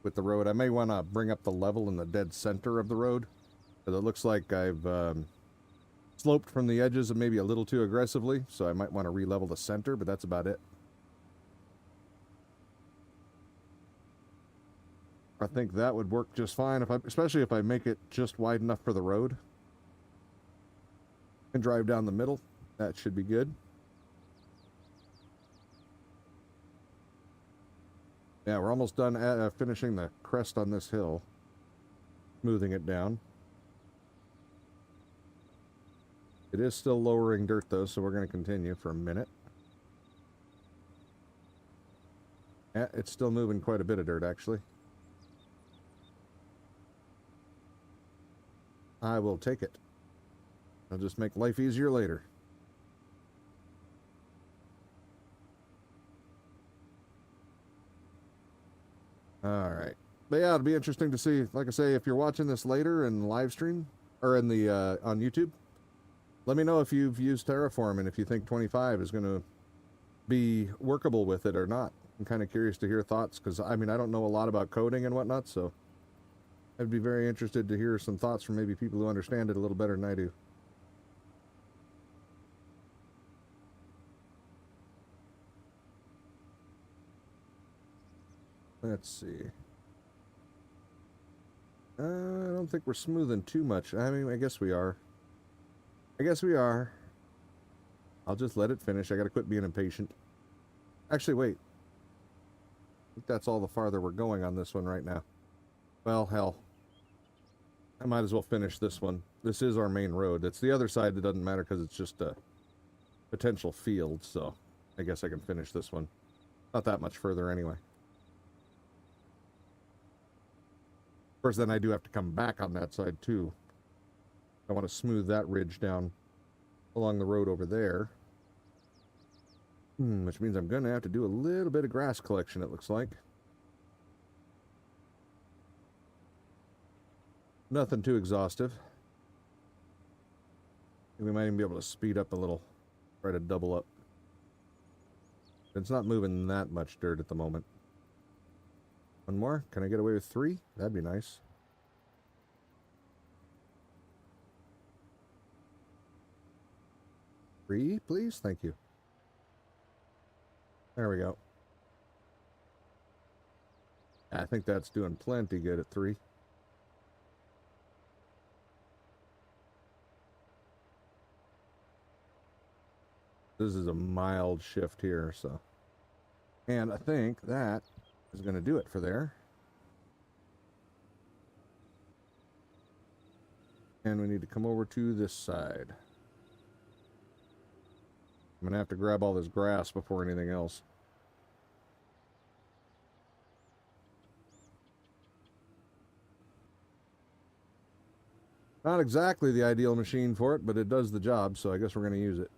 with the road. I may want to bring up the level in the dead center of the road, because it looks like I've sloped from the edges and maybe a little too aggressively, so I might want to re-level the center, but that's about it. I think that would work just fine, especially if I make it just wide enough for the road and drive down the middle. That should be good. Yeah, we're almost done finishing the crest on this hill, smoothing it down. It is still lowering dirt though, so we're going to continue for a minute. Yeah, it's still moving quite a bit of dirt actually. I will take it. I'll just make life easier later. All right. But yeah, it'll be interesting to see, like I say, if you're watching this later in live stream or in the on YouTube, let me know if you've used TerraFarm and if you think 25 is going to be workable with it or not. I'm kind of curious to hear thoughts, because I mean, I don't know a lot about coding and whatnot, so I'd be very interested to hear some thoughts from maybe people who understand it a little better than I do. Let's see. I don't think we're smoothing too much. I mean, I guess we are. I guess we are. I'll just let it finish. I gotta quit being impatient. Actually, wait. I think that's all the farther we're going on this one right now. Well, hell. I might as well finish this one. This is our main road. It's the other side that doesn't matter because it's just a potential field, so I guess I can finish this one. Not that much further anyway. Of course, then I do have to come back on that side too. I want to smooth that ridge down along the road over there. Which means I'm going to have to do a little bit of grass collection, it looks like. Nothing too exhaustive. We might even be able to speed up a little. Try to double up. It's not moving that much dirt at the moment. One more? Can I get away with 3? That'd be nice. Three, please? Thank you. There we go. I think that's doing plenty good at 3. This is a mild shift here, so. And I think that is going to do it for there. And we need to come over to this side. I'm going to have to grab all this grass before anything else. Not exactly the ideal machine for it, but it does the job, so I guess we're going to use it.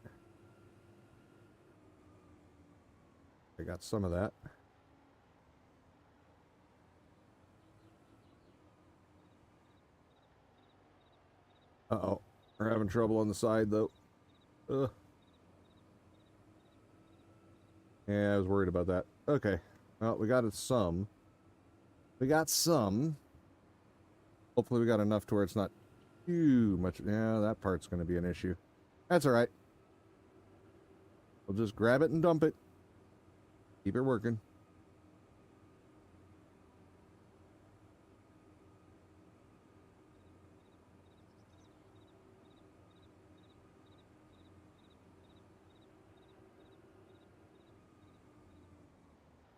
I got some of that. Uh-oh. We're having trouble on the side, though. Ugh. Yeah, I was worried about that. Okay. Well, we got some. We got some. Hopefully we got enough to where it's not too much. Yeah, that part's going to be an issue. That's all right. We'll just grab it and dump it. Keep it working.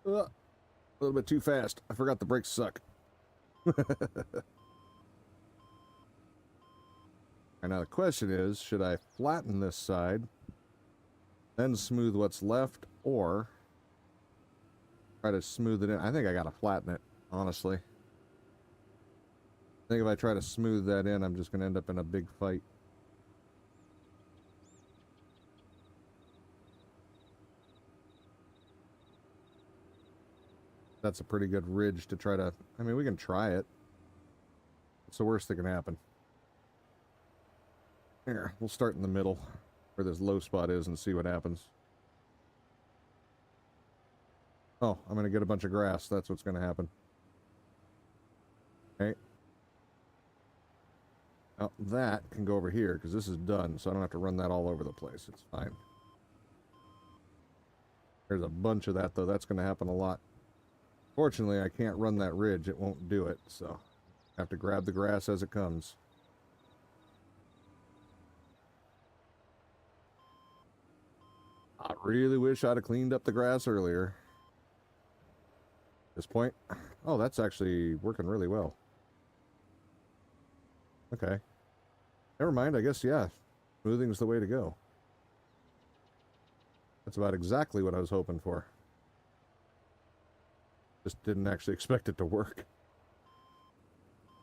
A little bit too fast. I forgot the brakes suck. And now the question is, should I flatten this side, then smooth what's left, or try to smooth it in? I think I gotta flatten it, honestly. I think if I try to smooth that in, I'm just gonna end up in a big fight. That's a pretty good ridge to try to... I mean, we can try it. What's the worst that can happen? Here, we'll start in the middle, where this low spot is, and see what happens. Oh, I'm going to get a bunch of grass. That's what's going to happen. Okay. Now, that can go over here, because this is done, so I don't have to run that all over the place. It's fine. There's a bunch of that, though. That's going to happen a lot. Fortunately, I can't run that ridge. It won't do it, so I have to grab the grass as it comes. I really wish I'd have cleaned up the grass earlier. At this point. Oh, that's actually working really well. Okay. Never mind, I guess, yeah. Smoothing's the way to go. That's about exactly what I was hoping for. Just didn't actually expect it to work.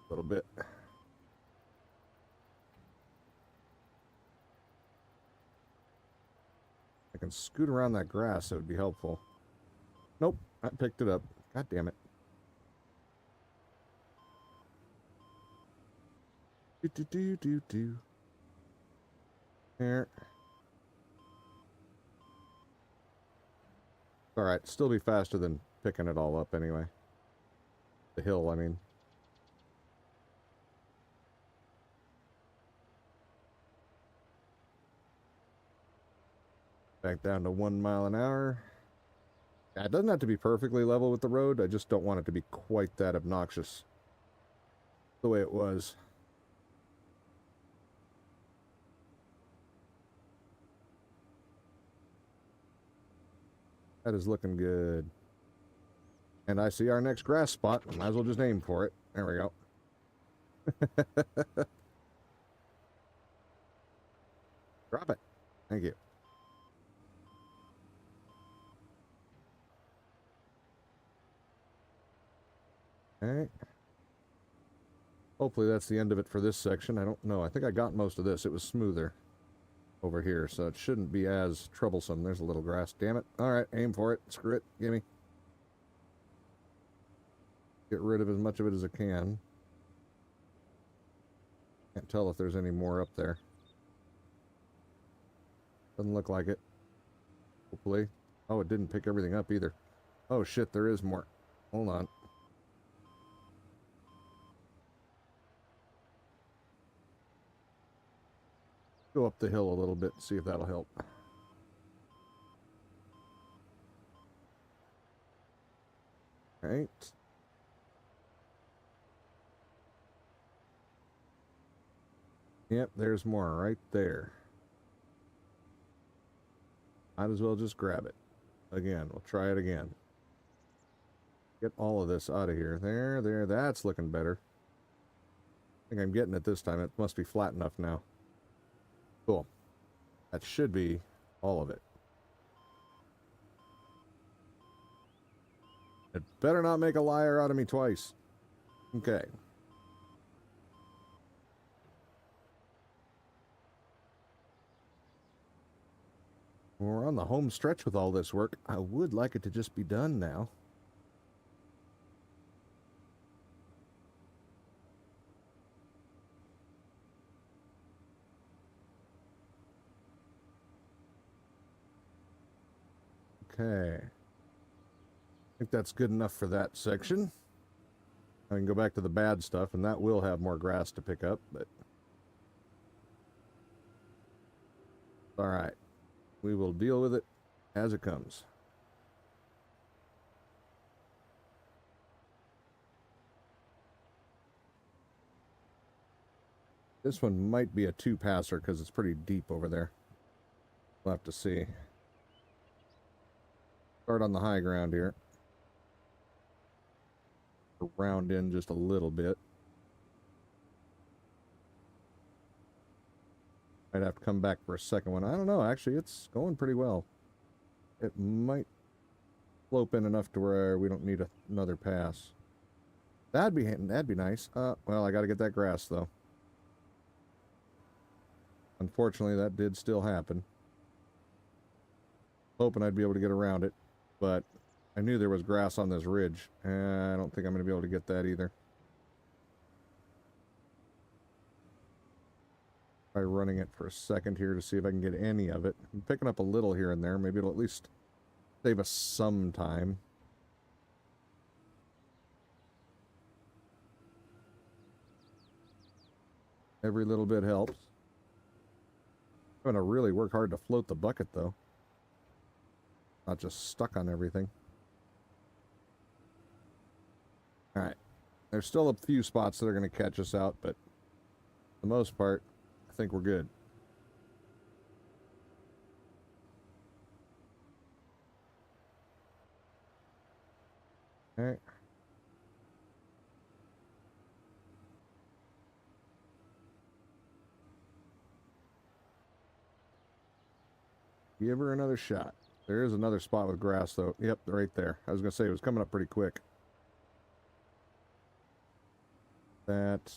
A little bit. I can scoot around that grass, so it would be helpful. Nope, I picked it up. God damn it. Do. There. Alright, still be faster than picking it all up anyway. The hill, I mean. Back down to 1 mile an hour. Yeah, it doesn't have to be perfectly level with the road. I just don't want it to be quite that obnoxious. The way it was. That is looking good. And I see our next grass spot. Might as well just aim for it. There we go. Drop it. Thank you. Okay. Hopefully that's the end of it for this section. I don't know. I think I got most of this. It was smoother over here, so it shouldn't be as troublesome. There's a little grass. Damn it. All right, aim for it. Screw it. Gimme. Get rid of as much of it as I can. Can't tell if there's any more up there. Doesn't look like it. Hopefully. Oh, it didn't pick everything up either. Oh shit, there is more. Hold on. Go up the hill a little bit and see if that'll help. Right. Yep, there's more right there. Might as well just grab it. Again, we'll try it again. Get all of this out of here. There, that's looking better. think I'm getting it this time. It must be flat enough now. Cool. That should be all of it. It better not make a liar out of me twice. Okay. When we're on the home stretch with all this work, I would like it to just be done now. Okay. I think that's good enough for that section. I can go back to the bad stuff, and that will have more grass to pick up, but... Alright. We will deal with it as it comes. This one might be a two-passer because it's pretty deep over there. We'll have to see. Start on the high ground here. Round in just a little bit. Might have to come back for a second one. I don't know. Actually, it's going pretty well. It might slope in enough to where we don't need another pass. That'd be nice. Well, I got to get that grass though. Unfortunately, that did still happen. Hoping I'd be able to get around it, but I knew there was grass on this ridge, and I don't think I'm going to be able to get that either. Try running it for a second here to see if I can get any of it. I'm picking up a little here and there. Maybe it'll at least save us some time. Every little bit helps. I'm going to really work hard to float the bucket, though. Not just stuck on everything. Alright. There's still a few spots that are going to catch us out, but for the most part, I think we're good. Alright. Give her another shot. There is another spot with grass, though. Yep, right there. I was going to say it was coming up pretty quick. That...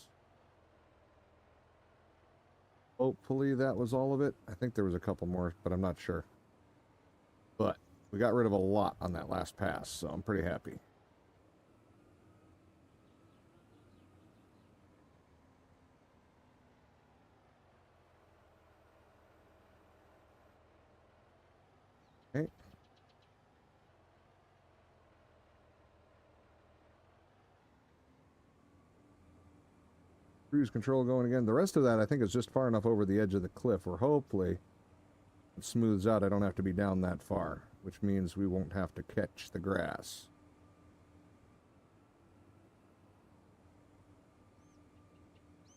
Hopefully that was all of it. I think there was a couple more, but I'm not sure. But we got rid of a lot on that last pass, so I'm pretty happy. Okay. Cruise control going again. The rest of that I think is just far enough over the edge of the cliff where hopefully it smooths out. I don't have to be down that far, which means we won't have to catch the grass.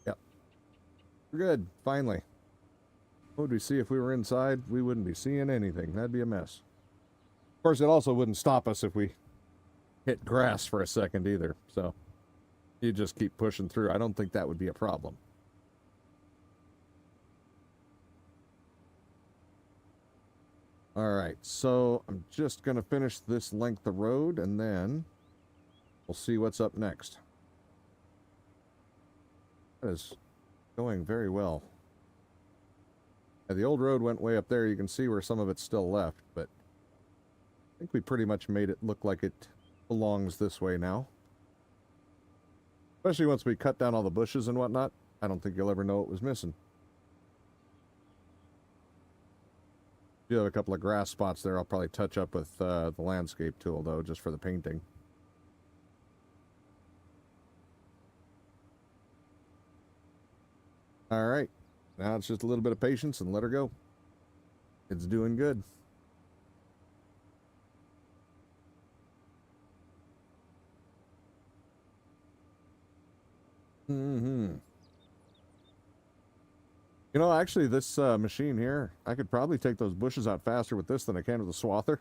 Yep. We're good, finally. What would we see if we were inside? We wouldn't be seeing anything. That'd be a mess. Of course, it also wouldn't stop us if we hit grass for a second either, so you just keep pushing through. I don't think that would be a problem. Alright, so I'm just going to finish this length of road, and then we'll see what's up next. That is going very well. Yeah, the old road went way up there. You can see where some of it's still left, but I think we pretty much made it look like it belongs this way now. Especially once we cut down all the bushes and whatnot. I don't think you'll ever know what was missing. You have a couple of grass spots there I'll probably touch up with the landscape tool, though, just for the painting. Alright. Now it's just a little bit of patience and let her go. It's doing good. You know, actually, this machine here, I could probably take those bushes out faster with this than I can with the swather.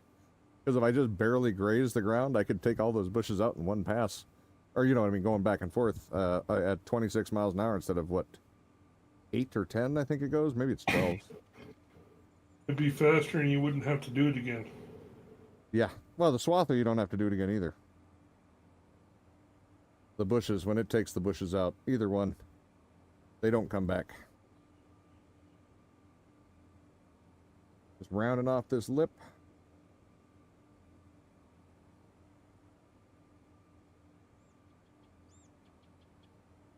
Because if I just barely graze the ground, I could take all those bushes out in one pass. Or, you know what I mean, going back and forth at 26 miles an hour instead of, what, 8 or 10, I think it goes? Maybe it's 12. It'd be faster and you wouldn't have to do it again. Yeah. Well, the swather, you don't have to do it again either. The bushes, when it takes the bushes out, either one, they don't come back. Just rounding off this lip.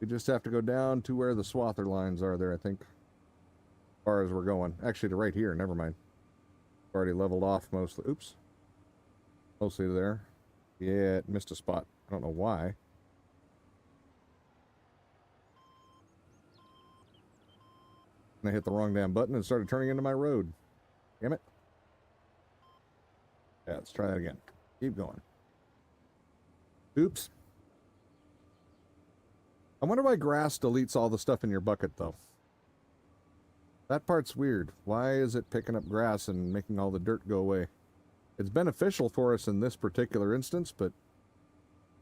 We just have to go down to where the swather lines are there, I think. As far as we're going. Actually, to right here, never mind. Already leveled off mostly. Oops. Mostly there. Yeah, it missed a spot. I don't know why. And I hit the wrong damn button and started turning into my road. Damn it. Yeah, let's try that again. Keep going. Oops. I wonder why grass deletes all the stuff in your bucket, though. That part's weird. Why is it picking up grass and making all the dirt go away? It's beneficial for us in this particular instance, but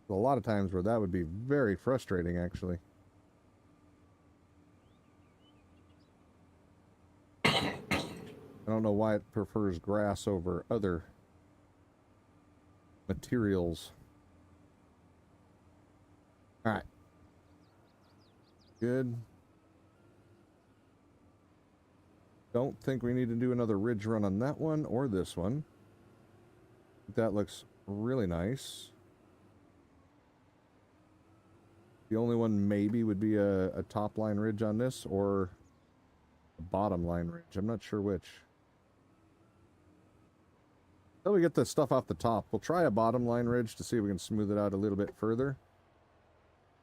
a lot of times where that would be very frustrating, actually. I don't know why it prefers grass over other materials. Alright. Good. Don't think we need to do another ridge run on that one or this one. That looks really nice. The only one maybe would be a top line ridge on this or a bottom line ridge. I'm not sure which. Until we get the stuff off the top, we'll try a bottom line ridge to see if we can smooth it out a little bit further.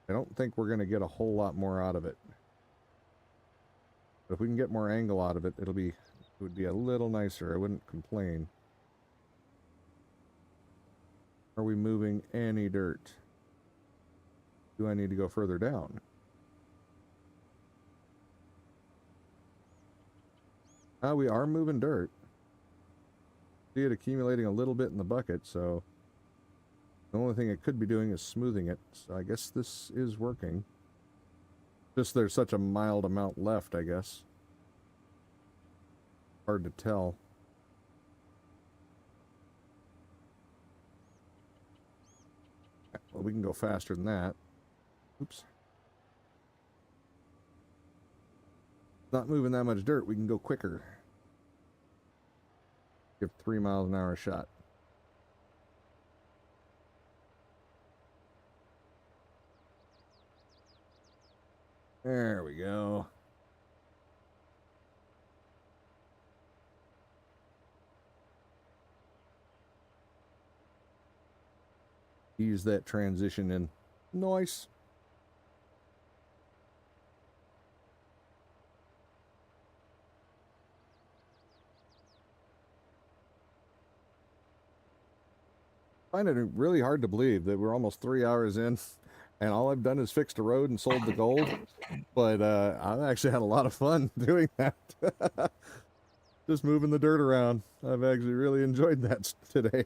I don't think we're going to get a whole lot more out of it. But if we can get more angle out of it, it would be a little nicer. I wouldn't complain. Are we moving any dirt? Do I need to go further down? We are moving dirt. See it accumulating a little bit in the bucket, so the only thing it could be doing is smoothing it. So I guess this is working. Just there's such a mild amount left, I guess. Hard to tell. Well, we can go faster than that. Oops. Not moving that much dirt, we can go quicker. Give 3 miles an hour a shot. There we go. Ease that transition in. Nice. I find it really hard to believe that we're almost 3 hours in and all I've done is fixed a road and sold the gold. But I've actually had a lot of fun doing that. Just moving the dirt around. I've actually really enjoyed that today.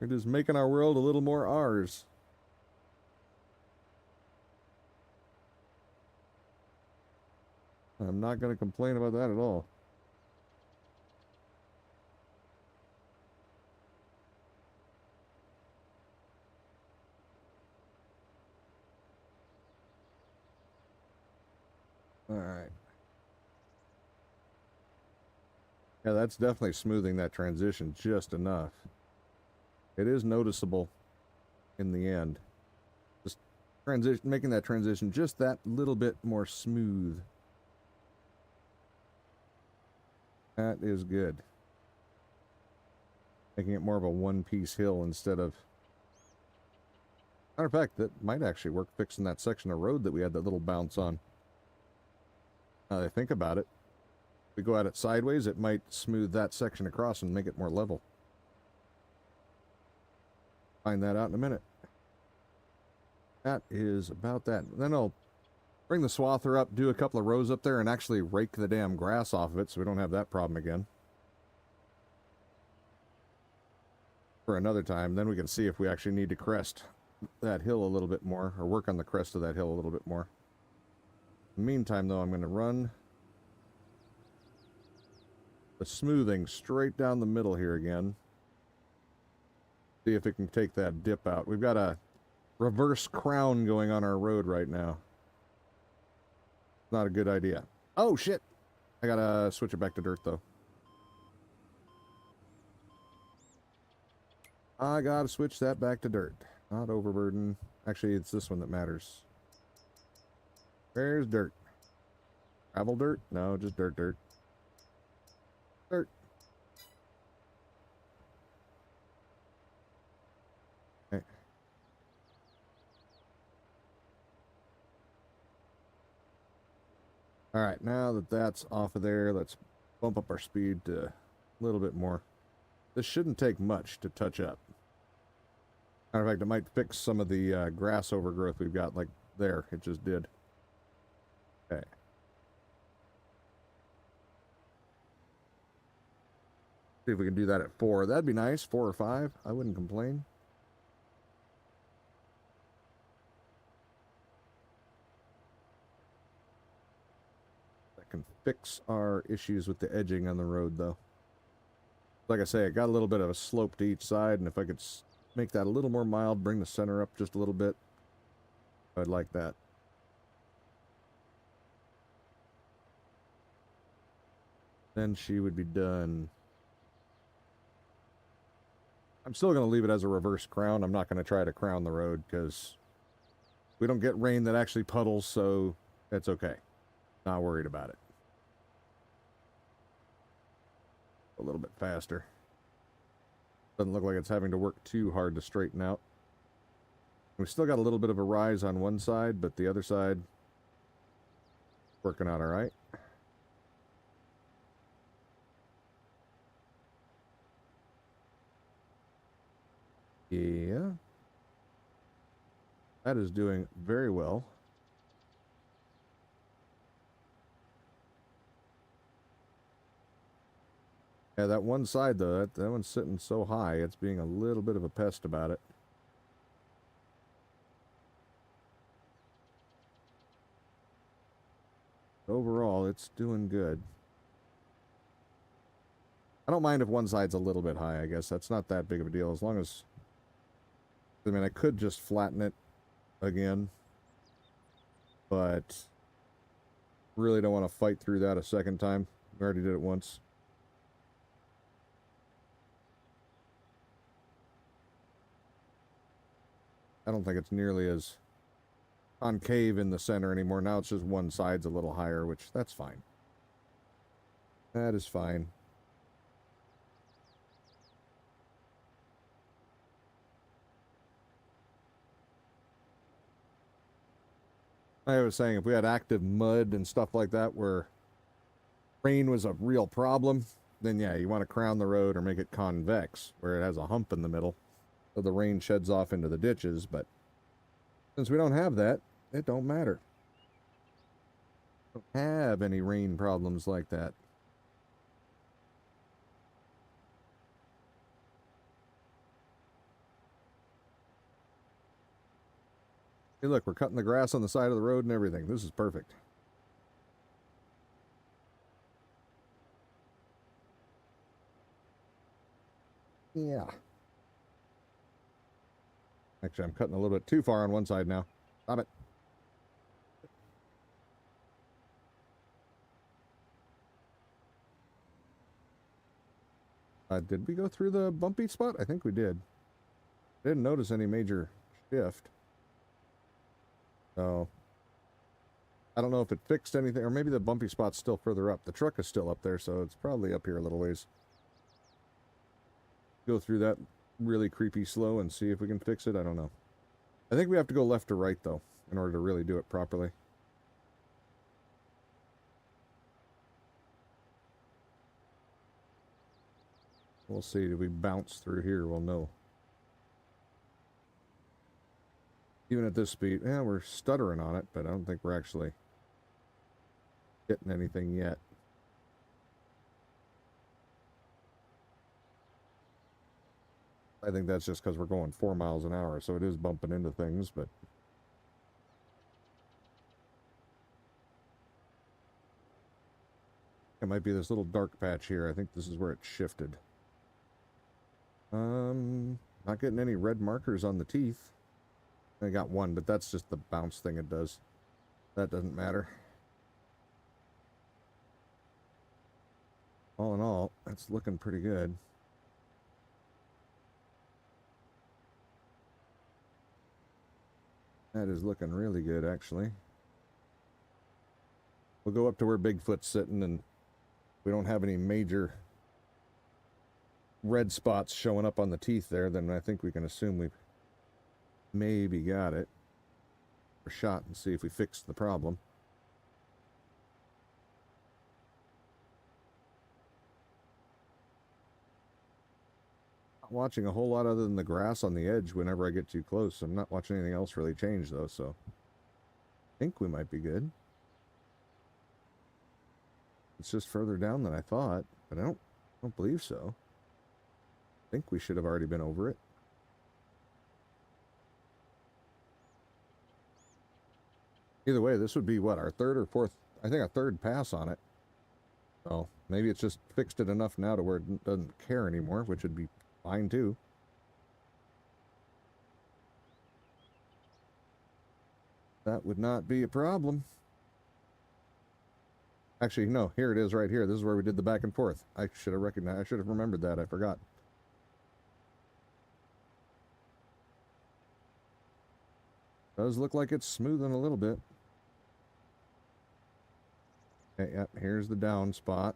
We're just making our world a little more ours. I'm not going to complain about that at all. All right. Yeah, that's definitely smoothing that transition just enough. It is noticeable in the end. Just making that transition just that little bit more smooth. That is good. Making it more of a one-piece hill instead of... Matter of fact, that might actually work fixing that section of road that we had that little bounce on. Now that I think about it, if we go at it sideways, it might smooth that section across and make it more level. Find that out in a minute. That is about that. Then I'll bring the swather up, do a couple of rows up there, and actually rake the damn grass off of it so we don't have that problem again. for another time. Then we can see if we actually need to crest that hill a little bit more, or work on the crest of that hill a little bit more. In the meantime, though, I'm going to run the smoothing straight down the middle here again. See if it can take that dip out. We've got a reverse crown going on our road right now. Not a good idea. Oh, shit! I gotta switch it back to dirt, though. I gotta switch that back to dirt. Not overburden. Actually, it's this one that matters. Where's dirt? Gravel dirt? No, just dirt. Dirt. Okay. Alright, now that that's off of there, let's bump up our speed to a little bit more. This shouldn't take much to touch up. Matter of fact, it might fix some of the grass overgrowth we've got, like there. It just did. Okay. See if we can do that at 4. That'd be nice. 4 or 5. I wouldn't complain. That can fix our issues with the edging on the road, though. Like I say, it got a little bit of a slope to each side, and if I could make that a little more mild, bring the center up just a little bit, I'd like that. Then she would be done. I'm still going to leave it as a reverse crown. I'm not going to try to crown the road because we don't get rain that actually puddles, so it's okay. Not worried about it. A little bit faster. Doesn't look like it's having to work too hard to straighten out. We still got a little bit of a rise on one side, but the other side working out all right. Yeah. That is doing very well. Yeah, that one side, though, that one's sitting so high, it's being a little bit of a pest about it. Overall, it's doing good. I don't mind if one side's a little bit high, I guess. That's not that big of a deal, as long as... I mean, I could just flatten it again, but really don't want to fight through that a second time. We already did it once. I don't think it's nearly as concave in the center anymore. Now it's just one side's a little higher, which that's fine. That is fine. I was saying if we had active mud and stuff like that where rain was a real problem, then yeah, you want to crown the road or make it convex where it has a hump in the middle so the rain sheds off into the ditches. But since we don't have that, it don't matter. Don't have any rain problems like that. Hey, look, we're cutting the grass on the side of the road and everything. This is perfect. Yeah. Actually, I'm cutting a little bit too far on one side now. Stop it. Did we go through the bumpy spot? I think we did. Didn't notice any major shift. So, I don't know if it fixed anything, or maybe the bumpy spot's still further up. The truck is still up there, so it's probably up here a little ways. Go through that really creepy slow and see if we can fix it. I don't know. I think we have to go left to right, though, in order to really do it properly. We'll see. Did we bounce through here? We'll know. Even at this speed, yeah, we're stuttering on it, but I don't think we're actually getting anything yet. I think that's just because we're going 4 miles an hour, so it is bumping into things, but... It might be this little dark patch here. I think this is where it shifted. Not getting any red markers on the teeth. I got one, but that's just the bounce thing it does. That doesn't matter. All in all, that's looking pretty good. That is looking really good, actually. We'll go up to where Bigfoot's sitting, and we don't have any major red spots showing up on the teeth there, then I think we can assume we've maybe got it. Or shot and see if we fixed the problem. Not watching a whole lot other than the grass on the edge whenever I get too close. I'm not watching anything else really change, though, so I think we might be good. It's just further down than I thought, but I don't believe so. I think we should have already been over it. Either way, this would be, what, our third or fourth, I think a third pass on it. So, maybe it's just fixed it enough now to where it doesn't care anymore, which would be fine too. That would not be a problem. Actually, no, here it is right here. This is where we did the back and forth. I should have recognized, I should have remembered that. I forgot. Does look like it's smoothing a little bit. Okay, yep, here's the down spot.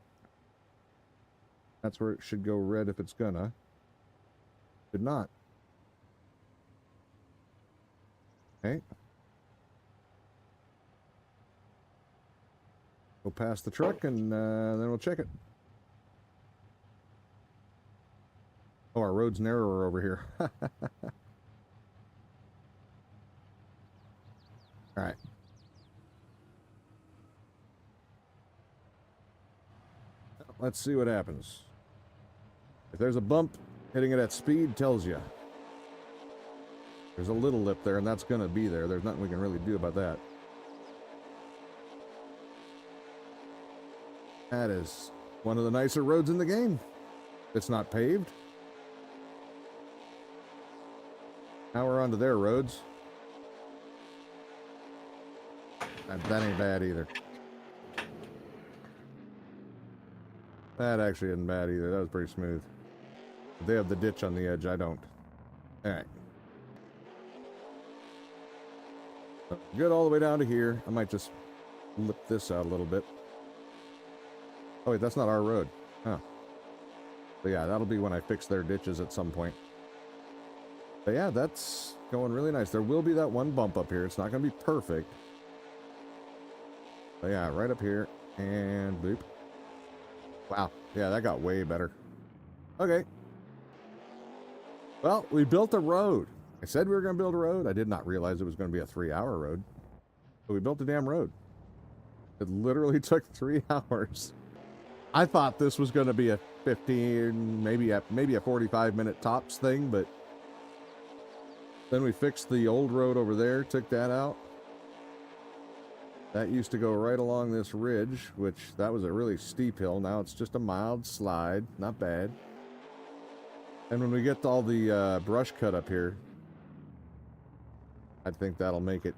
That's where it should go red if it's gonna. Did not. Okay. Go past the truck and then we'll check it. Oh, our road's narrower over here. Alright. Let's see what happens. If there's a bump, hitting it at speed tells you. There's a little lip there, and that's going to be there. There's nothing we can really do about that. That is one of the nicer roads in the game. It's not paved. Now we're onto their roads. That ain't bad either. That actually isn't bad either. That was pretty smooth. They have the ditch on the edge. I don't. Alright. Good all the way down to here. I might just lip this out a little bit. Oh wait, that's not our road. Huh. But yeah, that'll be when I fix their ditches at some point. But yeah, that's going really nice. There will be that one bump up here. It's not going to be perfect. But yeah, right up here. And boop. Wow. Yeah, that got way better. Okay. Well, we built a road. I said we were going to build a road. I did not realize it was going to be a 3-hour road. But we built a damn road. It literally took 3 hours. I thought this was going to be a 15, maybe a 45-minute tops thing, but then we fixed the old road over there, took that out. That used to go right along this ridge, which that was a really steep hill. Now it's just a mild slide, not bad. And when we get to all the brush cut up here, I think that'll make it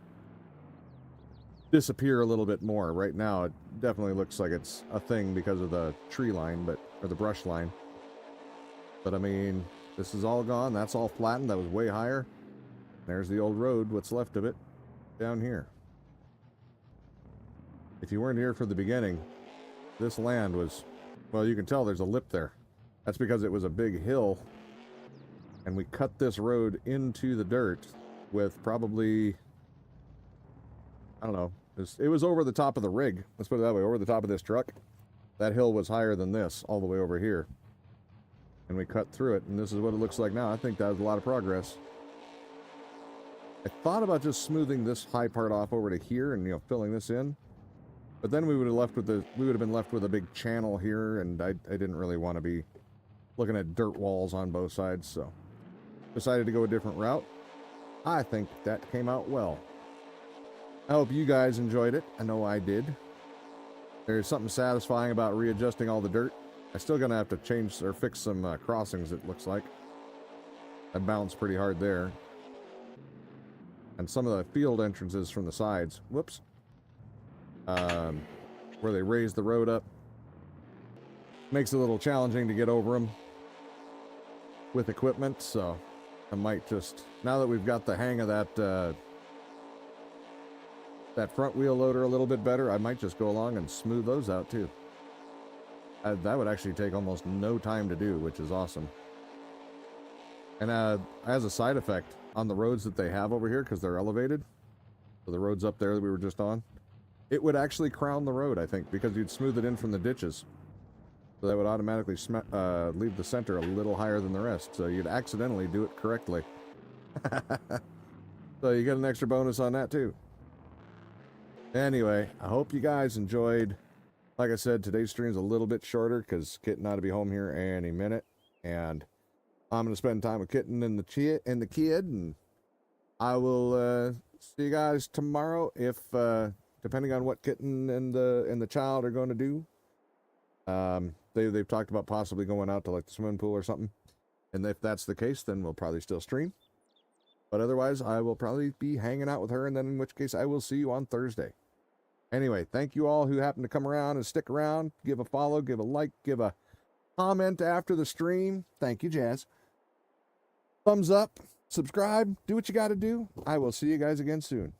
disappear a little bit more. Right now, it definitely looks like it's a thing because of the tree line, or the brush line. But I mean, this is all gone. That's all flattened. That was way higher. There's the old road, what's left of it, down here. If you weren't here for the beginning, this land was, well, you can tell there's a lip there. That's because it was a big hill, and we cut this road into the dirt with probably, I don't know, it was over the top of the rig. Let's put it that way, over the top of this truck. That hill was higher than this, all the way over here. And we cut through it, and this is what it looks like now. I think that was a lot of progress. I thought about just smoothing this high part off over to here and, you know, filling this in. But then we would have been left with a big channel here, and I didn't really want to be looking at dirt walls on both sides, so decided to go a different route. I think that came out well. I hope you guys enjoyed it. I know I did. There's something satisfying about readjusting all the dirt. I'm still gonna have to change or fix some crossings, it looks like. I bounced pretty hard there. And some of the field entrances from the sides. Whoops. Where they raised the road up. Makes it a little challenging to get over them with equipment, so I might just, now that we've got the hang of that that front wheel loader a little bit better, I might just go along and smooth those out too. That would actually take almost no time to do, which is awesome. And as a side effect, on the roads that they have over here, because they're elevated, so the roads up there that we were just on, it would actually crown the road, I think, because you'd smooth it in from the ditches. So that would automatically leave the center a little higher than the rest, so you'd accidentally do it correctly. So you get an extra bonus on that too. Anyway, I hope you guys enjoyed. Like I said, today's stream's a little bit shorter because Kitten ought to be home here any minute, and I'm going to spend time with Kitten and the kid, and I will see you guys tomorrow if, depending on what Kitten and the child are going to do. They've talked about possibly going out to like the swimming pool or something, and if that's the case, then we'll probably still stream. But otherwise, I will probably be hanging out with her, and then in which case I will see you on Thursday. Anyway, thank you all who happen to come around and stick around. Give a follow, give a like, give a comment after the stream. Thank you, Jazz. Thumbs up, subscribe, do what you got to do. I will see you guys again soon.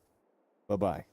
Bye-bye.